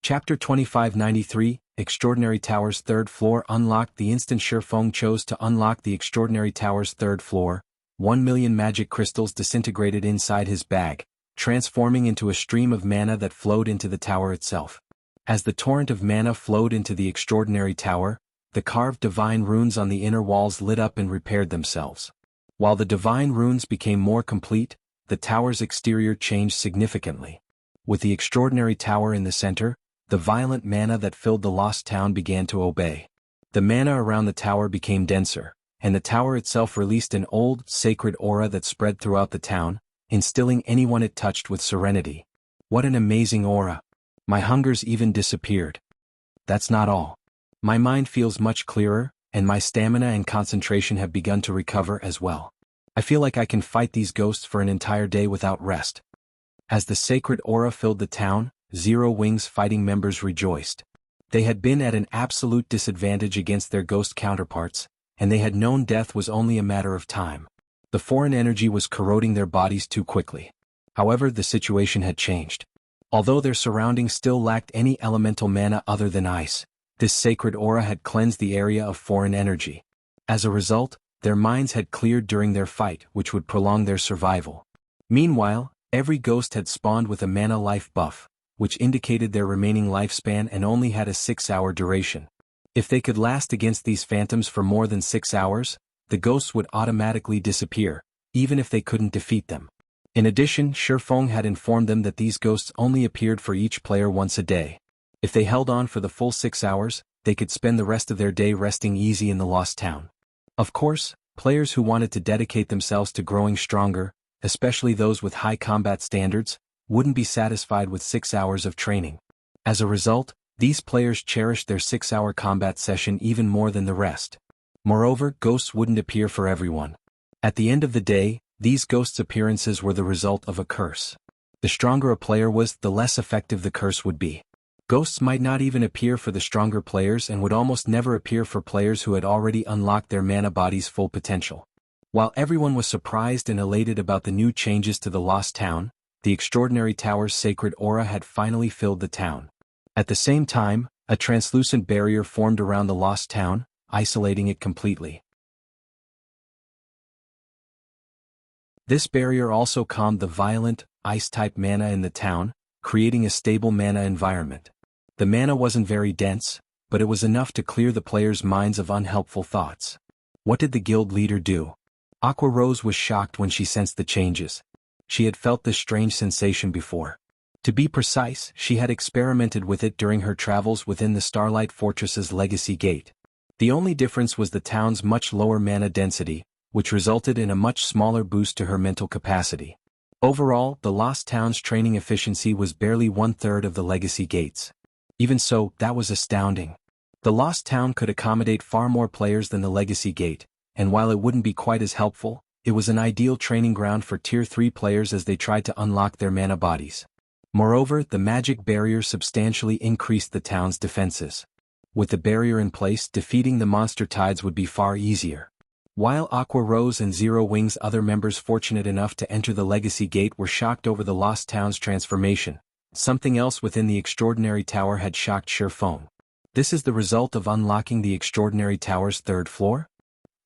Chapter 2593, Extraordinary Tower's third floor unlocked. The instant Shifeng chose to unlock the Extraordinary Tower's third floor, 1 million magic crystals disintegrated inside his bag, transforming into a stream of mana that flowed into the tower itself. As the torrent of mana flowed into the Extraordinary Tower, the carved divine runes on the inner walls lit up and repaired themselves. While the divine runes became more complete, the tower's exterior changed significantly. With the Extraordinary Tower in the center, the violent mana that filled the lost town began to obey. The mana around the tower became denser, and the tower itself released an old, sacred aura that spread throughout the town, instilling anyone it touched with serenity. What an amazing aura! My hungers even disappeared. That's not all. My mind feels much clearer, and my stamina and concentration have begun to recover as well. I feel like I can fight these ghosts for an entire day without rest. As the sacred aura filled the town, Zero Wing's fighting members rejoiced. They had been at an absolute disadvantage against their ghost counterparts, and they had known death was only a matter of time. The foreign energy was corroding their bodies too quickly. However, the situation had changed. Although their surroundings still lacked any elemental mana other than ice, this sacred aura had cleansed the area of foreign energy. As a result, their minds had cleared during their fight, which would prolong their survival. Meanwhile, every ghost had spawned with a mana life buff, which indicated their remaining lifespan and only had a 6-hour duration. If they could last against these phantoms for more than 6 hours, the ghosts would automatically disappear, even if they couldn't defeat them. In addition, Shifeng had informed them that these ghosts only appeared for each player once a day. If they held on for the full 6 hours, they could spend the rest of their day resting easy in the lost town. Of course, players who wanted to dedicate themselves to growing stronger, especially those with high combat standards, wouldn't be satisfied with 6 hours of training. As a result, these players cherished their 6-hour combat session even more than the rest. Moreover, ghosts wouldn't appear for everyone. At the end of the day, these ghosts' appearances were the result of a curse. The stronger a player was, the less effective the curse would be. Ghosts might not even appear for the stronger players and would almost never appear for players who had already unlocked their mana body's full potential. While everyone was surprised and elated about the new changes to the lost town, the Extraordinary Tower's sacred aura had finally filled the town. At the same time, a translucent barrier formed around the lost town, isolating it completely. This barrier also calmed the violent, ice-type mana in the town, creating a stable mana environment. The mana wasn't very dense, but it was enough to clear the players' minds of unhelpful thoughts. What did the guild leader do? Aqua Rose was shocked when she sensed the changes. She had felt this strange sensation before. To be precise, she had experimented with it during her travels within the Starlight Fortress's Legacy Gate. The only difference was the town's much lower mana density, which resulted in a much smaller boost to her mental capacity. Overall, the Lost Town's training efficiency was barely 1/3 of the Legacy Gate's. Even so, that was astounding. The Lost Town could accommodate far more players than the Legacy Gate, and while it wouldn't be quite as helpful, it was an ideal training ground for Tier 3 players as they tried to unlock their mana bodies. Moreover, the magic barrier substantially increased the town's defenses. With the barrier in place, defeating the monster tides would be far easier. While Aqua Rose and Zero Wing's other members fortunate enough to enter the Legacy Gate were shocked over the Lost Town's transformation, Something else within the Extraordinary Tower had shocked Shifeng. This is the result of unlocking the Extraordinary Tower's third floor?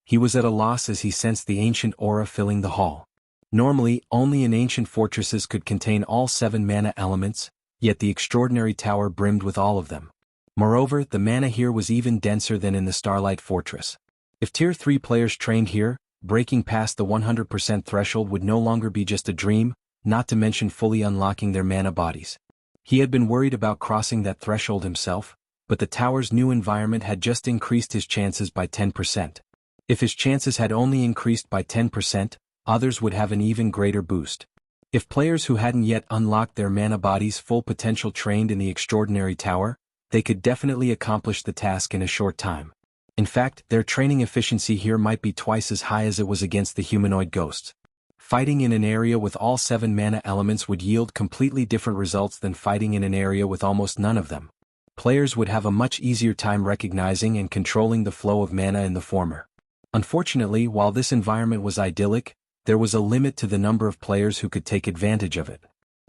He was at a loss as he sensed the ancient aura filling the hall. Normally, only in ancient fortresses could contain all 7 mana elements, yet the Extraordinary Tower brimmed with all of them. Moreover, the mana here was even denser than in the Starlight Fortress. If Tier 3 players trained here, breaking past the 100% threshold would no longer be just a dream, not to mention fully unlocking their mana bodies. He had been worried about crossing that threshold himself, but the tower's new environment had just increased his chances by 10%. If his chances had only increased by 10%, others would have an even greater boost. If players who hadn't yet unlocked their mana bodies' full potential trained in the Extraordinary Tower, they could definitely accomplish the task in a short time. In fact, their training efficiency here might be twice as high as it was against the humanoid ghosts. Fighting in an area with all 7 mana elements would yield completely different results than fighting in an area with almost none of them. Players would have a much easier time recognizing and controlling the flow of mana in the former. Unfortunately, while this environment was idyllic, there was a limit to the number of players who could take advantage of it.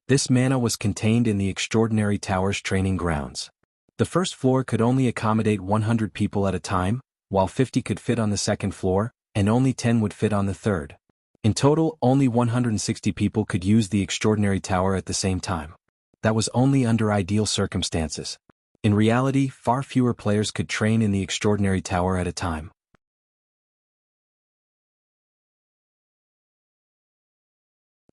This mana was contained in the Extraordinary Tower's training grounds. The first floor could only accommodate 100 people at a time, while 50 could fit on the second floor, and only 10 would fit on the third. In total, only 160 people could use the Extraordinary Tower at the same time. That was only under ideal circumstances. In reality, far fewer players could train in the Extraordinary Tower at a time.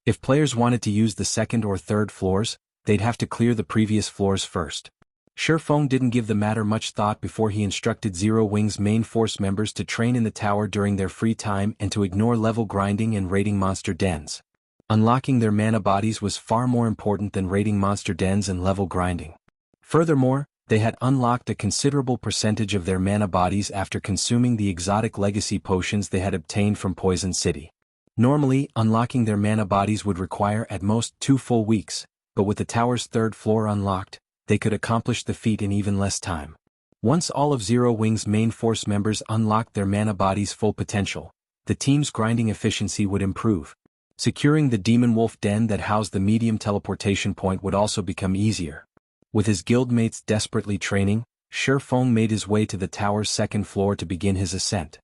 If players wanted to use the second or third floors, they'd have to clear the previous floors first. Shifeng didn't give the matter much thought before he instructed Zero Wing's main force members to train in the tower during their free time and to ignore level grinding and raiding monster dens. Unlocking their mana bodies was far more important than raiding monster dens and level grinding. Furthermore, they had unlocked a considerable percentage of their mana bodies after consuming the exotic legacy potions they had obtained from Poison City. Normally, unlocking their mana bodies would require at most 2 full weeks, but with the tower's third floor unlocked, they could accomplish the feat in even less time. Once all of Zero Wing's main force members unlocked their mana body's full potential, the team's grinding efficiency would improve. Securing the Demon Wolf Den that housed the medium teleportation point would also become easier. With his guildmates desperately training, Shifeng made his way to the tower's second floor to begin his ascent.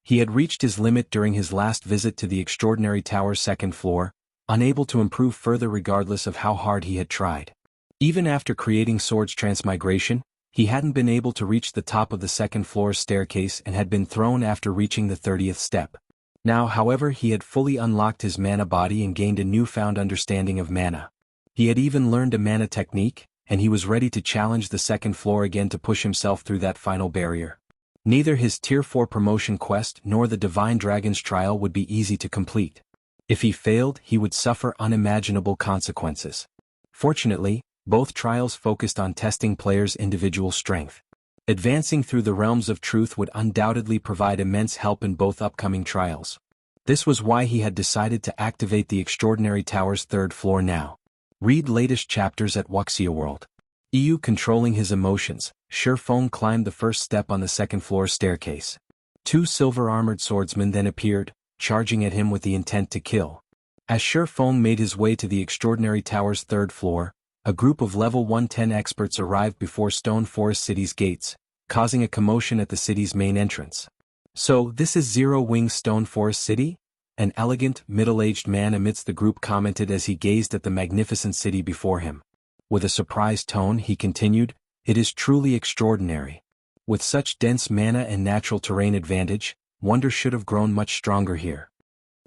He had reached his limit during his last visit to the Extraordinary Tower's second floor, unable to improve further regardless of how hard he had tried. Even after creating Sword's Transmigration, he hadn't been able to reach the top of the second floor's staircase and had been thrown after reaching the 30th step. Now, however, he had fully unlocked his mana body and gained a newfound understanding of mana. He had even learned a mana technique, and he was ready to challenge the second floor again to push himself through that final barrier. Neither his Tier 4 promotion quest nor the Divine Dragon's trial would be easy to complete. If he failed, he would suffer unimaginable consequences. Fortunately, both trials focused on testing players' individual strength. Advancing through the realms of truth would undoubtedly provide immense help in both upcoming trials. This was why he had decided to activate the Extraordinary Tower's third floor now. Read latest chapters at Wuxia World. EU controlling his emotions, Shifeng climbed the first step on the second floor staircase. 2 silver-armored swordsmen then appeared, charging at him with the intent to kill. As Shifeng made his way to the Extraordinary Tower's third floor, a group of level 110 experts arrived before Stone Forest City's gates, causing a commotion at the city's main entrance. "So, this is Zero Wing's Stone Forest City?" An elegant, middle-aged man amidst the group commented as he gazed at the magnificent city before him. With a surprised tone he continued, "It is truly extraordinary. With such dense mana and natural terrain advantage, wonder should have grown much stronger here.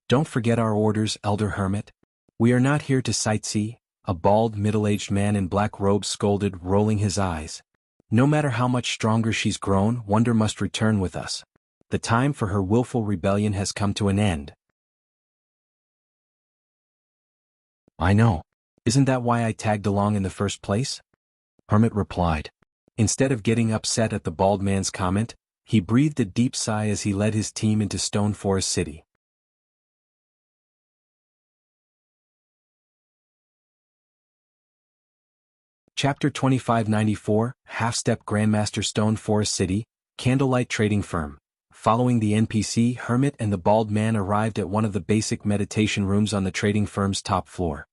Don't forget our orders, Elder Hermit. We are not here to sightsee," a bald, middle-aged man in black robes scolded, rolling his eyes. "No matter how much stronger she's grown, wonder must return with us. The time for her willful rebellion has come to an end." "I know. Isn't that why I tagged along in the first place?" Hermit replied. Instead of getting upset at the bald man's comment, he breathed a deep sigh as he led his team into Stone Forest City. Chapter 2594, Half-Step Grandmaster. Stone Forest City, Candlelight Trading Firm. Following the NPC, Hermit and the bald man arrived at one of the basic meditation rooms on the trading firm's top floor.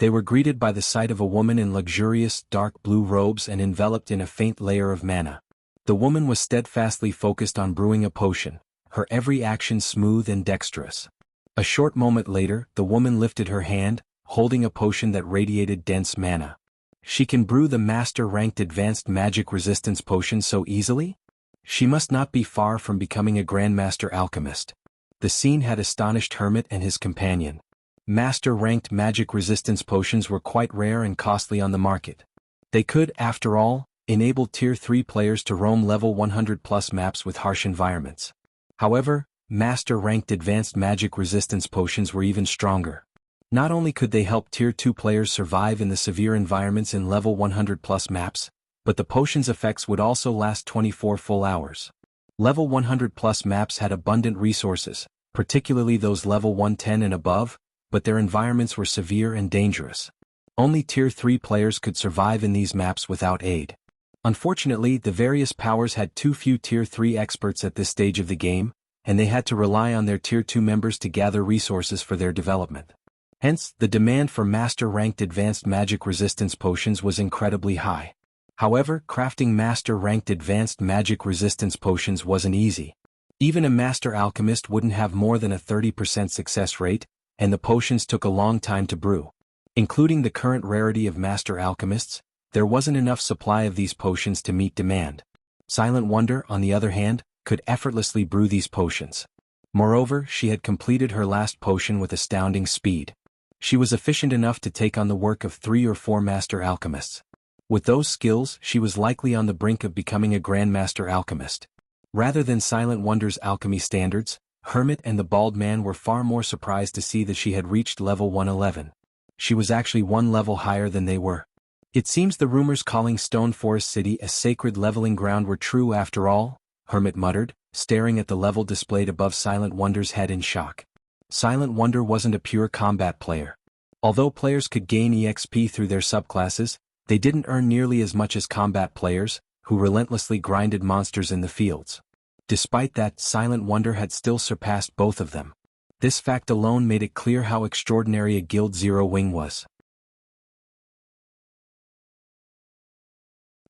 They were greeted by the sight of a woman in luxurious, dark blue robes and enveloped in a faint layer of mana. The woman was steadfastly focused on brewing a potion, her every action smooth and dexterous. A short moment later, the woman lifted her hand, holding a potion that radiated dense mana. She can brew the master-ranked advanced magic resistance potion so easily? She must not be far from becoming a Grandmaster alchemist. The scene had astonished Hermit and his companion. Master-ranked magic resistance potions were quite rare and costly on the market. They could, after all, enable Tier 3 players to roam level 100+ maps with harsh environments. However, Master-ranked advanced magic resistance potions were even stronger. Not only could they help Tier 2 players survive in the severe environments in level 100+ maps, but the potion's effects would also last 24 full hours. Level 100+ maps had abundant resources, particularly those level 110 and above, but their environments were severe and dangerous. Only Tier 3 players could survive in these maps without aid. Unfortunately, the various powers had too few Tier 3 experts at this stage of the game, and they had to rely on their Tier 2 members to gather resources for their development. Hence, the demand for master-ranked advanced magic resistance potions was incredibly high. However, crafting master-ranked advanced magic resistance potions wasn't easy. Even a master alchemist wouldn't have more than a 30% success rate, and the potions took a long time to brew. Including the current rarity of master alchemists, there wasn't enough supply of these potions to meet demand. Silent Wonder, on the other hand, could effortlessly brew these potions. Moreover, she had completed her last potion with astounding speed. She was efficient enough to take on the work of 3 or 4 master alchemists. With those skills, she was likely on the brink of becoming a Grandmaster alchemist. Rather than Silent Wonder's alchemy standards, Hermit and the Bald Man were far more surprised to see that she had reached level 111. She was actually one level higher than they were. It seems the rumors calling Stone Forest City a sacred leveling ground were true after all, Hermit muttered, staring at the level displayed above Silent Wonder's head in shock. Silent Wonder wasn't a pure combat player. Although players could gain EXP through their subclasses, they didn't earn nearly as much as combat players, who relentlessly grinded monsters in the fields. Despite that, Silent Wonder had still surpassed both of them. This fact alone made it clear how extraordinary a Guild Zero Wing was.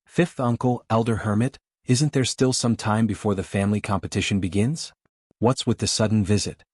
Fifth Uncle, Elder Hermit, isn't there still some time before the family competition begins? What's with the sudden visit?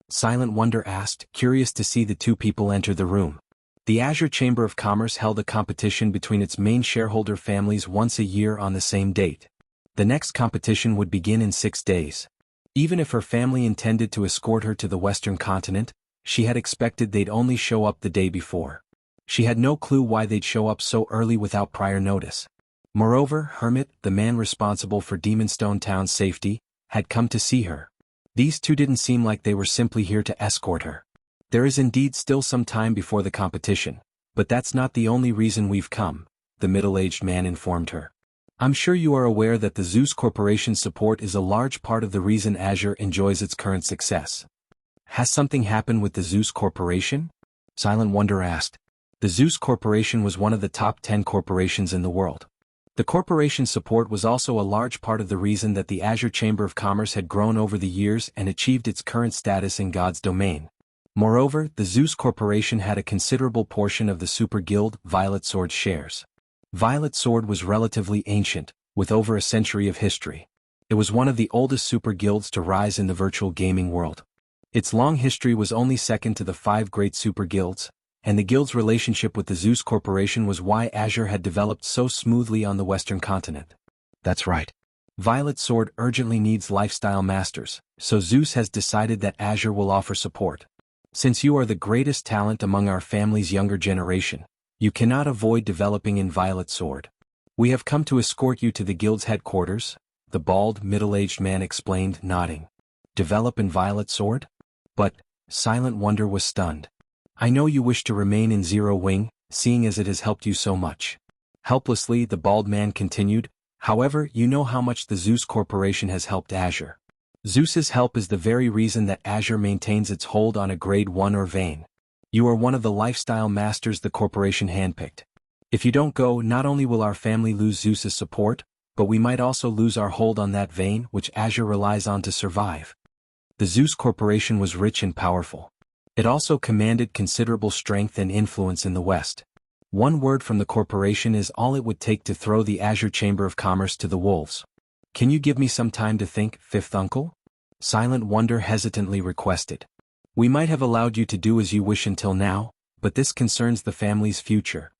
Silent Wonder asked, curious to see the two people enter the room. The Azure Chamber of Commerce held a competition between its main shareholder families once a year on the same date. The next competition would begin in 6 days. Even if her family intended to escort her to the Western continent, she had expected they'd only show up the day before. She had no clue why they'd show up so early without prior notice. Moreover, Hermit, the man responsible for Demonstone Town's safety, had come to see her. These two didn't seem like they were simply here to escort her. There is indeed still some time before the competition, but that's not the only reason we've come, the middle-aged man informed her. I'm sure you are aware that the Zeus Corporation's support is a large part of the reason Azure enjoys its current success. Has something happened with the Zeus Corporation? Silent Wonder asked. The Zeus Corporation was one of the top 10 corporations in the world. The corporation's support was also a large part of the reason that the Azure Chamber of Commerce had grown over the years and achieved its current status in God's domain. Moreover, the Zeus Corporation had a considerable portion of the super guild Violet Sword shares. Violet Sword was relatively ancient, with over a century of history. It was one of the oldest super guilds to rise in the virtual gaming world. Its long history was only second to the 5 great super guilds, and the guild's relationship with the Zeus Corporation was why Azure had developed so smoothly on the Western continent. That's right. Violet Sword urgently needs lifestyle masters, so Zeus has decided that Azure will offer support. Since you are the greatest talent among our family's younger generation, you cannot avoid developing in Violet Sword. We have come to escort you to the guild's headquarters, the bald, middle-aged man explained, nodding. Develop in Violet Sword? But, Silent Wonder was stunned. I know you wish to remain in Zero Wing, seeing as it has helped you so much. Helplessly, the bald man continued, however, you know how much the Zeus Corporation has helped Azure. Zeus's help is the very reason that Azure maintains its hold on a grade 1 or vein. You are one of the lifestyle masters the corporation handpicked. If you don't go, not only will our family lose Zeus's support, but we might also lose our hold on that vein which Azure relies on to survive. The Zeus Corporation was rich and powerful. It also commanded considerable strength and influence in the West. One word from the corporation is all it would take to throw the Azure Chamber of Commerce to the wolves. Can you give me some time to think, fifth uncle? Silent Wonder hesitantly requested. We might have allowed you to do as you wish until now, but this concerns the family's future.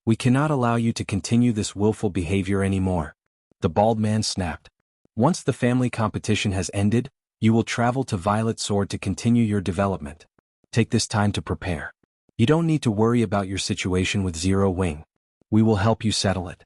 We cannot allow you to continue this willful behavior anymore. The bald man snapped. Once the family competition has ended, you will travel to Violet Sword to continue your development. Take this time to prepare. You don't need to worry about your situation with Zero Wing. We will help you settle it.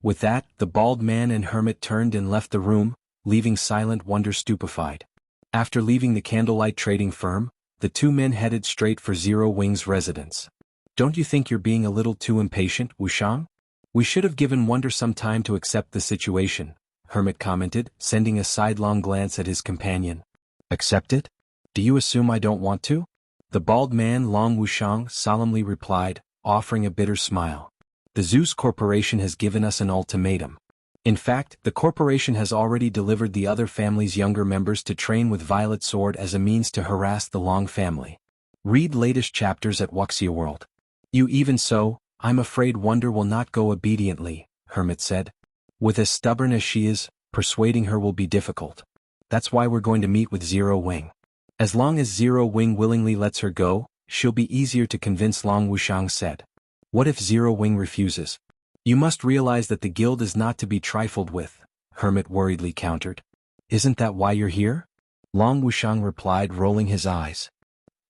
With that, the bald man and hermit turned and left the room, leaving Silent Wonder stupefied. After leaving the Candlelight trading firm, the two men headed straight for Zero Wing's residence. Don't you think you're being a little too impatient, Wuxiang? We should have given Wonder some time to accept the situation, Hermit commented, sending a sidelong glance at his companion. Accept it? Do you assume I don't want to? The bald man Long Wuxiang solemnly replied, offering a bitter smile. The Zeus Corporation has given us an ultimatum. In fact, the corporation has already delivered the other family's younger members to train with Violet Sword as a means to harass the Long family. Read latest chapters at Wuxia World. Even so, I'm afraid Wonder will not go obediently, Hermit said. With as stubborn as she is, persuading her will be difficult. That's why we're going to meet with Zero Wing. As long as Zero Wing willingly lets her go, she'll be easier to convince, Long Wuxiang said. What if Zero Wing refuses? You must realize that the guild is not to be trifled with, Hermit worriedly countered. Isn't that why you're here? Long Wuxiang replied, rolling his eyes.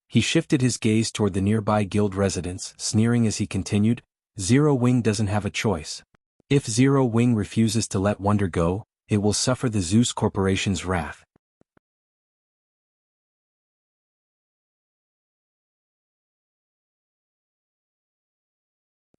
He shifted his gaze toward the nearby guild residence, sneering as he continued, Zero Wing doesn't have a choice. If Zero Wing refuses to let Wonder go, it will suffer the Zeus Corporation's wrath.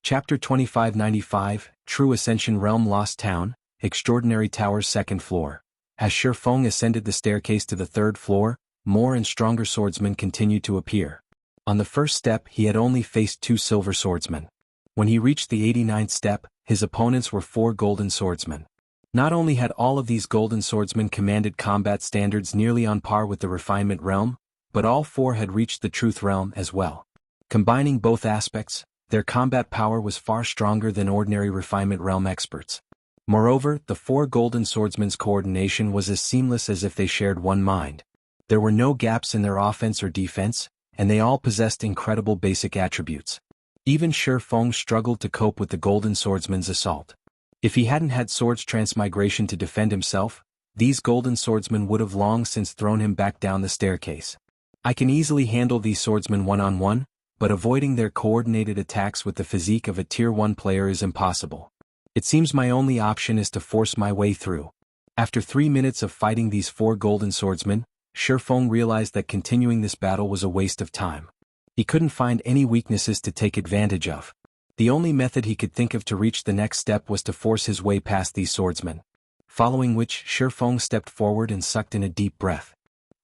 Chapter 2595, True Ascension Realm Lost Town, Extraordinary Tower's second floor. As Shi Feng ascended the staircase to the third floor, more and stronger swordsmen continued to appear. On the first step he had only faced 2 silver swordsmen. When he reached the 89th step, his opponents were 4 golden swordsmen. Not only had all of these golden swordsmen commanded combat standards nearly on par with the refinement realm, but all 4 had reached the truth realm as well. Combining both aspects, their combat power was far stronger than ordinary refinement realm experts. Moreover, the 4 golden swordsmen's coordination was as seamless as if they shared one mind. There were no gaps in their offense or defense, and they all possessed incredible basic attributes. Even Shi Feng struggled to cope with the golden swordsman's assault. If he hadn't had swords transmigration to defend himself, these golden swordsmen would have long since thrown him back down the staircase. I can easily handle these swordsmen one-on-one, but avoiding their coordinated attacks with the physique of a Tier 1 player is impossible. It seems my only option is to force my way through. After 3 minutes of fighting these 4 golden swordsmen, Shi Feng realized that continuing this battle was a waste of time. He couldn't find any weaknesses to take advantage of. The only method he could think of to reach the next step was to force his way past these swordsmen. Following which, Shi Feng stepped forward and sucked in a deep breath.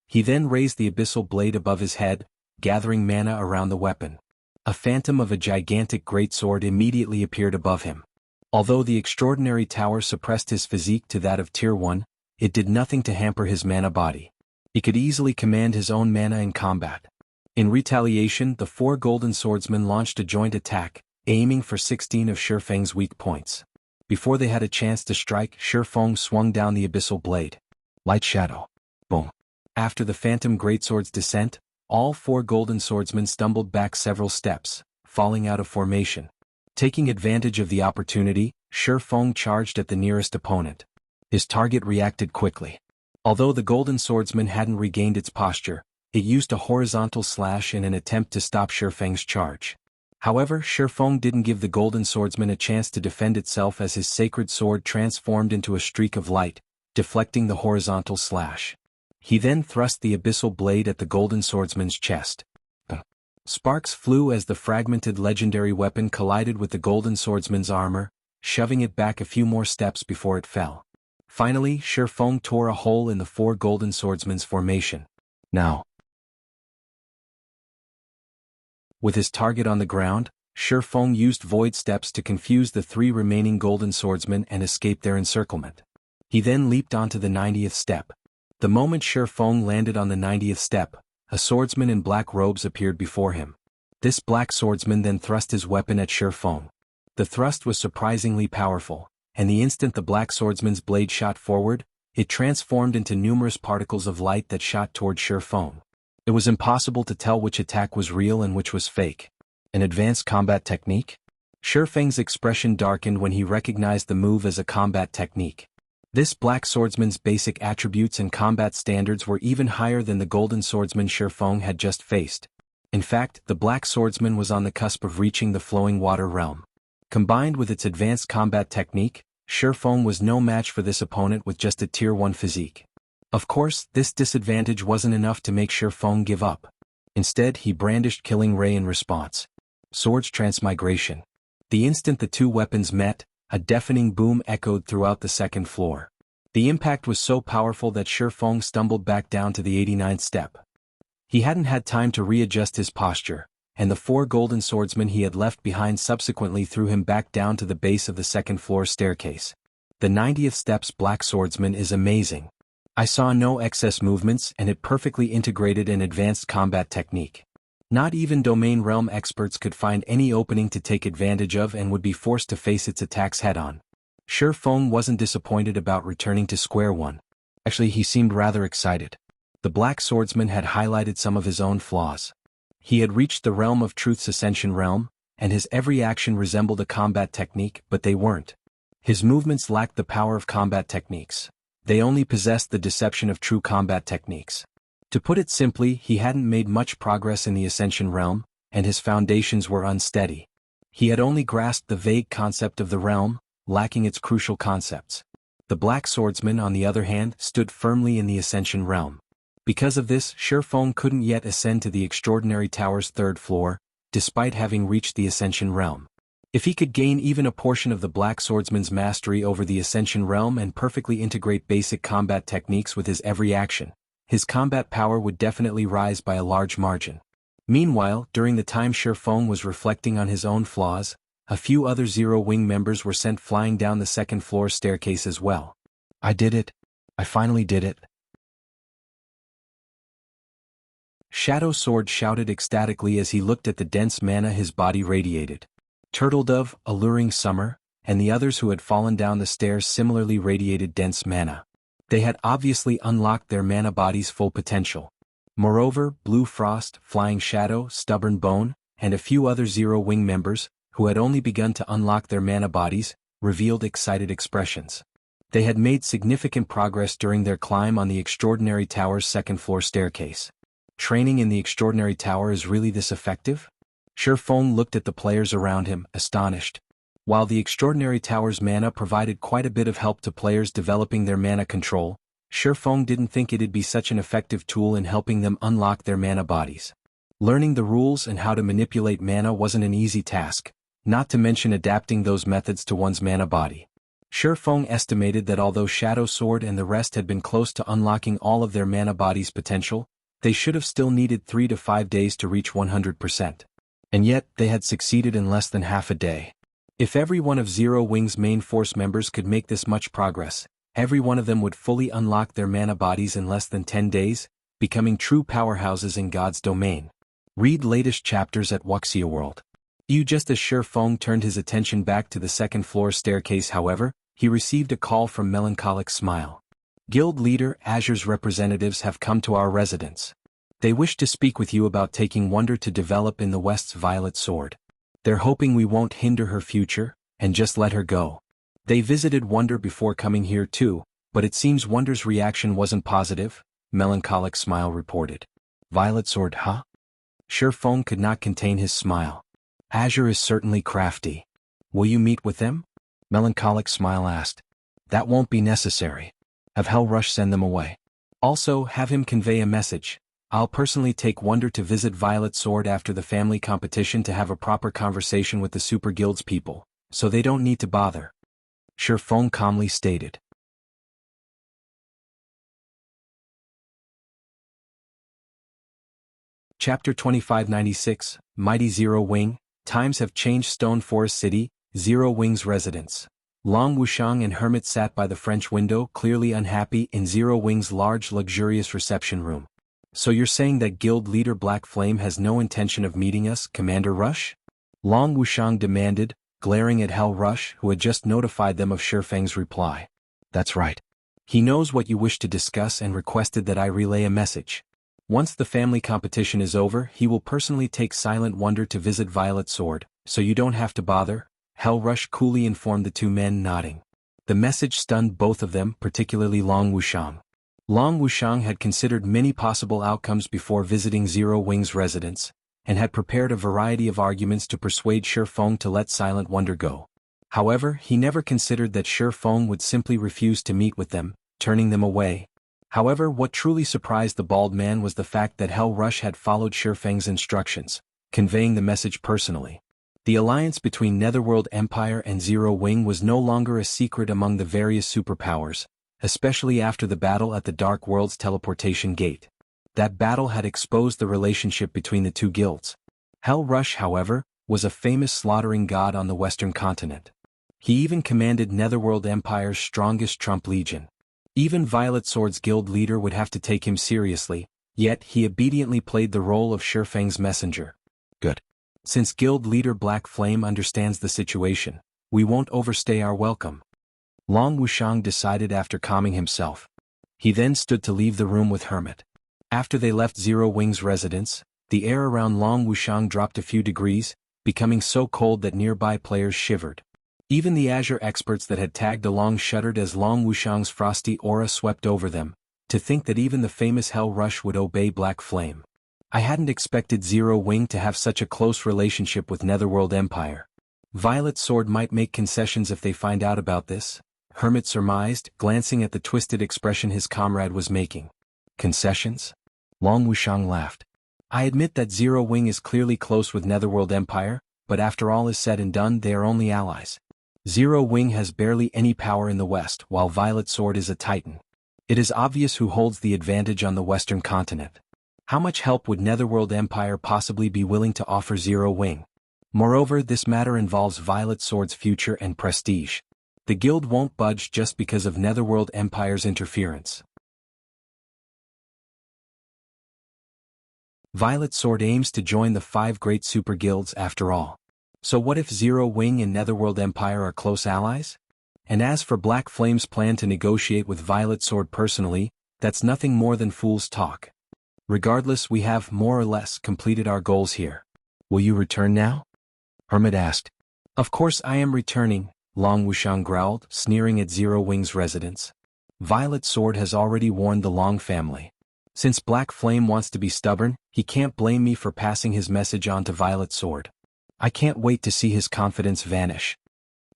He then raised the abyssal blade above his head, gathering mana around the weapon. A phantom of a gigantic greatsword immediately appeared above him. Although the extraordinary tower suppressed his physique to that of Tier 1, it did nothing to hamper his mana body. He could easily command his own mana in combat. In retaliation, the 4 golden swordsmen launched a joint attack, aiming for 16 of Shi Feng's weak points. Before they had a chance to strike, Shi Feng swung down the abyssal blade. Lightshadow. Boom. After the phantom greatsword's descent, all 4 golden swordsmen stumbled back several steps, falling out of formation. Taking advantage of the opportunity, Shi Feng charged at the nearest opponent. His target reacted quickly. Although the golden swordsman hadn't regained its posture, it used a horizontal slash in an attempt to stop Shi Feng's charge. However, Shi Feng didn't give the golden swordsman a chance to defend itself as his sacred sword transformed into a streak of light, deflecting the horizontal slash. He then thrust the abyssal blade at the golden swordsman's chest. Sparks flew as the fragmented legendary weapon collided with the golden swordsman's armor, shoving it back a few more steps before it fell. Finally, Shi Feng tore a hole in the 4 golden swordsmen's formation. Now. With his target on the ground, Shi Feng used void steps to confuse the 3 remaining golden swordsmen and escape their encirclement. He then leaped onto the 90th step. The moment Feng landed on the 90th step, a swordsman in black robes appeared before him. This black swordsman then thrust his weapon at Feng. The thrust was surprisingly powerful, and the instant the black swordsman's blade shot forward, it transformed into numerous particles of light that shot toward Feng. It was impossible to tell which attack was real and which was fake. An advanced combat technique? Feng's expression darkened when he recognized the move as a combat technique. This black swordsman's basic attributes and combat standards were even higher than the golden swordsman Feng had just faced. In fact, the black swordsman was on the cusp of reaching the flowing water realm. Combined with its advanced combat technique, Feng was no match for this opponent with just a Tier 1 physique. Of course, this disadvantage wasn't enough to make Feng give up. Instead, he brandished Killing Ray in response. Swords Transmigration. The instant the two weapons met, a deafening boom echoed throughout the second floor. The impact was so powerful that Feng stumbled back down to the 89th step. He hadn't had time to readjust his posture, and the 4 golden swordsmen he had left behind subsequently threw him back down to the base of the second-floor staircase. The 90th step's black swordsman is amazing. I saw no excess movements and it perfectly integrated an advanced combat technique. Not even domain realm experts could find any opening to take advantage of and would be forced to face its attacks head-on. Feng wasn't disappointed about returning to square one. Actually, he seemed rather excited. The black swordsman had highlighted some of his own flaws. He had reached the realm of truth's Ascension realm, and his every action resembled a combat technique, but they weren't. His movements lacked the power of combat techniques. They only possessed the deception of true combat techniques. To put it simply, he hadn't made much progress in the Ascension realm, and his foundations were unsteady. He had only grasped the vague concept of the realm, lacking its crucial concepts. The black swordsman, on the other hand, stood firmly in the Ascension realm. Because of this, Feng couldn't yet ascend to the Extraordinary Tower's 3rd floor, despite having reached the Ascension realm. If he could gain even a portion of the black swordsman's mastery over the Ascension realm and perfectly integrate basic combat techniques with his every action, his combat power would definitely rise by a large margin. Meanwhile, during the time Feng was reflecting on his own flaws, a few other Zero Wing members were sent flying down the 2nd floor staircase as well. I did it. I finally did it. Shadow Sword shouted ecstatically as he looked at the dense mana his body radiated. Turtledove, Alluring Summer, and the others who had fallen down the stairs similarly radiated dense mana. They had obviously unlocked their mana body's full potential. Moreover, Blue Frost, Flying Shadow, Stubborn Bone, and a few other Zero Wing members, who had only begun to unlock their mana bodies, revealed excited expressions. They had made significant progress during their climb on the Extraordinary Tower's 2nd floor staircase. Training in the Extraordinary Tower is really this effective? Feng looked at the players around him, astonished. While the Extraordinary Tower's mana provided quite a bit of help to players developing their mana control, Feng didn't think it'd be such an effective tool in helping them unlock their mana bodies. Learning the rules and how to manipulate mana wasn't an easy task, not to mention adapting those methods to one's mana body. Feng estimated that although Shadow Sword and the rest had been close to unlocking all of their mana body's potential, they should have still needed 3 to 5 days to reach 100%. And yet, they had succeeded in less than half a day. If every one of Zero Wing's main force members could make this much progress, every one of them would fully unlock their mana bodies in less than 10 days, becoming true powerhouses in God's domain. Read latest chapters at Wuxia World. Just as Feng turned his attention back to the 2nd floor staircase, however, he received a call from Melancholic Smile. Guild leader Azure's representatives have come to our residence. They wish to speak with you about taking Wonder to develop in the West's Violet Sword. They're hoping we won't hinder her future, and just let her go. They visited Wonder before coming here too, but it seems Wonder's reaction wasn't positive, Melancholic Smile reported. Violet Sword, huh? Feng could not contain his smile. Azure is certainly crafty. Will you meet with them? Melancholic Smile asked. That won't be necessary. Have Hellrush send them away. Also, have him convey a message. I'll personally take Wonder to visit Violet Sword after the family competition to have a proper conversation with the Super Guild's people, so they don't need to bother. Feng calmly stated. Chapter 2596, Mighty Zero Wing, Times Have Changed. Stone Forest City, Zero Wing's residence. Long Wuxiang and Hermit sat by the French window, clearly unhappy, in Zero Wing's large luxurious reception room. So you're saying that guild leader Black Flame has no intention of meeting us, Commander Rush? Long Wuxiang demanded, glaring at Hell Rush, who had just notified them of Shifeng's reply. That's right. He knows what you wish to discuss and requested that I relay a message. Once the family competition is over, he will personally take Silent Wonder to visit Violet Sword, so you don't have to bother, Hell Rush coolly informed the two men, nodding. The message stunned both of them, particularly Long Wuxiang. Long Wuxiang had considered many possible outcomes before visiting Zero Wing's residence, and had prepared a variety of arguments to persuade Shifeng to let Silent Wonder go. However, he never considered that Shifeng would simply refuse to meet with them, turning them away. However, what truly surprised the bald man was the fact that Hell Rush had followed Shifeng's instructions, conveying the message personally. The alliance between Netherworld Empire and Zero Wing was no longer a secret among the various superpowers, especially after the battle at the Dark World's Teleportation Gate. That battle had exposed the relationship between the two guilds. Hell Rush, however, was a famous slaughtering god on the Western continent. He even commanded Netherworld Empire's strongest Trump Legion. Even Violet Sword's guild leader would have to take him seriously, yet he obediently played the role of Shifeng's messenger. Good. Since guild leader Black Flame understands the situation, we won't overstay our welcome. Long Wuxiang decided after calming himself. He then stood to leave the room with Hermit. After they left Zero Wing's residence, the air around Long Wuxiang dropped a few degrees, becoming so cold that nearby players shivered. Even the Azure experts that had tagged along shuddered as Long Wuxiang's frosty aura swept over them. To think that even the famous Hell Rush would obey Black Flame. I hadn't expected Zero Wing to have such a close relationship with Netherworld Empire. Violet Sword might make concessions if they find out about this, Hermit surmised, glancing at the twisted expression his comrade was making. Concessions? Long Wuxiang laughed. I admit that Zero Wing is clearly close with Netherworld Empire, but after all is said and done, they are only allies. Zero Wing has barely any power in the West, while Violet Sword is a titan. It is obvious who holds the advantage on the Western continent. How much help would Netherworld Empire possibly be willing to offer Zero Wing? Moreover, this matter involves Violet Sword's future and prestige. The guild won't budge just because of Netherworld Empire's interference. Violet Sword aims to join the 5 great super guilds after all. So what if Zero Wing and Netherworld Empire are close allies? And as for Black Flame's plan to negotiate with Violet Sword personally, that's nothing more than fool's talk. Regardless, we have more or less completed our goals here. Will you return now? Hermit asked. Of course I am returning, Long Wuxiang growled, sneering at Zero Wing's residence. Violet Sword has already warned the Long family. Since Black Flame wants to be stubborn, he can't blame me for passing his message on to Violet Sword. I can't wait to see his confidence vanish.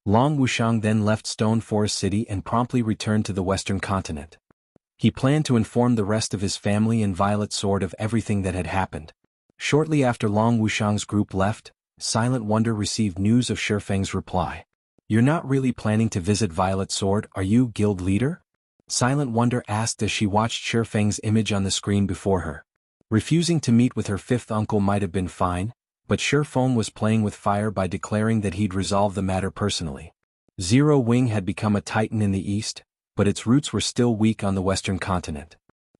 Long Wuxiang then left Stone Forest City and promptly returned to the Western continent. He planned to inform the rest of his family and Violet Sword of everything that had happened. Shortly after Long Wuxiang's group left, Silent Wonder received news of Shifeng's reply. You're not really planning to visit Violet Sword, are you, guild leader? Silent Wonder asked as she watched Shifeng's image on the screen before her. Refusing to meet with her 5th uncle might have been fine, but Shifeng was playing with fire by declaring that he'd resolve the matter personally. Zero Wing had become a titan in the East, but its roots were still weak on the Western continent.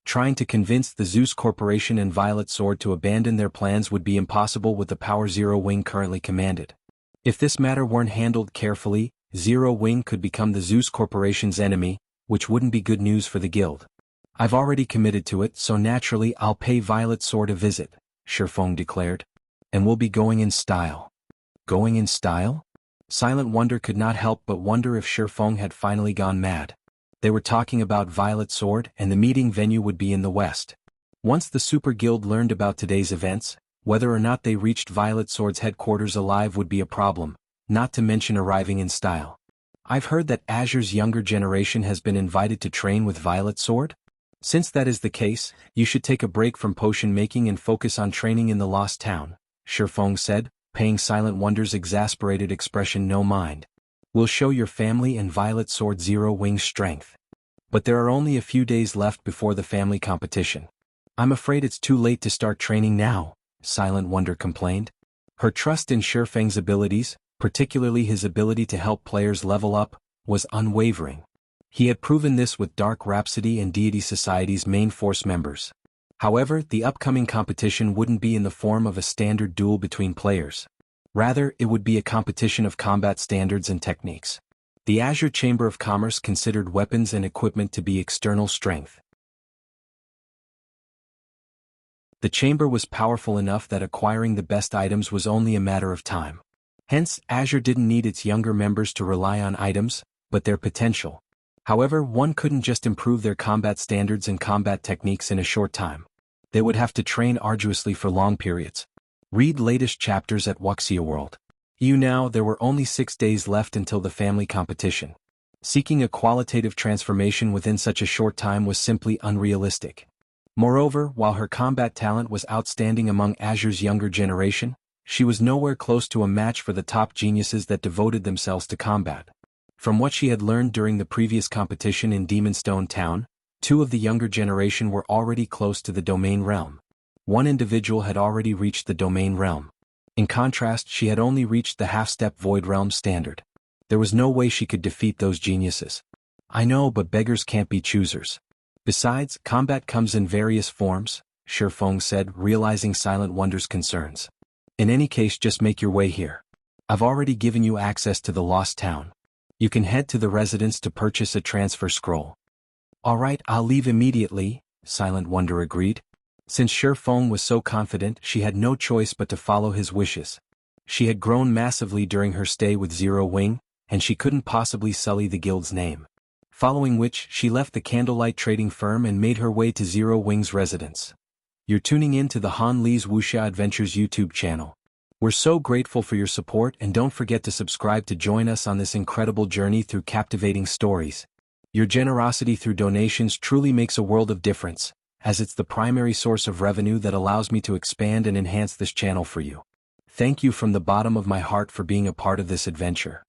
Trying to convince the Zeus Corporation and Violet Sword to abandon their plans would be impossible with the power Zero Wing currently commanded. If this matter weren't handled carefully, Zero Wing could become the Zeus Corporation's enemy, which wouldn't be good news for the guild. I've already committed to it, so naturally I'll pay Violet Sword a visit, Shifeng declared. And we'll be going in style. Going in style? Silent Wonder could not help but wonder if Shifeng had finally gone mad. They were talking about Violet Sword, and the meeting venue would be in the West. Once the Super Guild learned about today's events, whether or not they reached Violet Sword's headquarters alive would be a problem, not to mention arriving in style. I've heard that Azure's younger generation has been invited to train with Violet Sword? Since that is the case, you should take a break from potion making and focus on training in the Lost Town, Shifeng said, paying Silent Wonder's exasperated expression no mind. We'll show your family and Violet Sword Zero Wing's strength. But there are only a few days left before the family competition. I'm afraid it's too late to start training now, Silent Wonder complained. Her trust in Shifeng's abilities, particularly his ability to help players level up, was unwavering. He had proven this with Dark Rhapsody and Deity Society's main force members. However, the upcoming competition wouldn't be in the form of a standard duel between players. Rather, it would be a competition of combat standards and techniques. The Azure Chamber of Commerce considered weapons and equipment to be external strength. The chamber was powerful enough that acquiring the best items was only a matter of time. Hence, Azure didn't need its younger members to rely on items, but their potential. However, one couldn't just improve their combat standards and combat techniques in a short time. They would have to train arduously for long periods. Read latest chapters at Wuxia World. Now there were only 6 days left until the family competition. Seeking a qualitative transformation within such a short time was simply unrealistic. Moreover, while her combat talent was outstanding among Azure's younger generation, she was nowhere close to a match for the top geniuses that devoted themselves to combat. From what she had learned during the previous competition in Demonstone Town, 2 of the younger generation were already close to the domain realm. One individual had already reached the domain realm. In contrast, she had only reached the half-step void realm standard. There was no way she could defeat those geniuses. I know, but beggars can't be choosers. Besides, combat comes in various forms, Shifeng said, realizing Silent Wonder's concerns. In any case, just make your way here. I've already given you access to the Lost Town. You can head to the residence to purchase a transfer scroll. Alright, I'll leave immediately, Silent Wonder agreed. Since Shifeng was so confident, she had no choice but to follow his wishes. She had grown massively during her stay with Zero Wing, and she couldn't possibly sully the guild's name. Following which, she left the Candlelight trading firm and made her way to Zero Wing's residence. You're tuning in to the Han Li's Wuxia Adventures YouTube channel. We're so grateful for your support, and don't forget to subscribe to join us on this incredible journey through captivating stories. Your generosity through donations truly makes a world of difference, as it's the primary source of revenue that allows me to expand and enhance this channel for you. Thank you from the bottom of my heart for being a part of this adventure.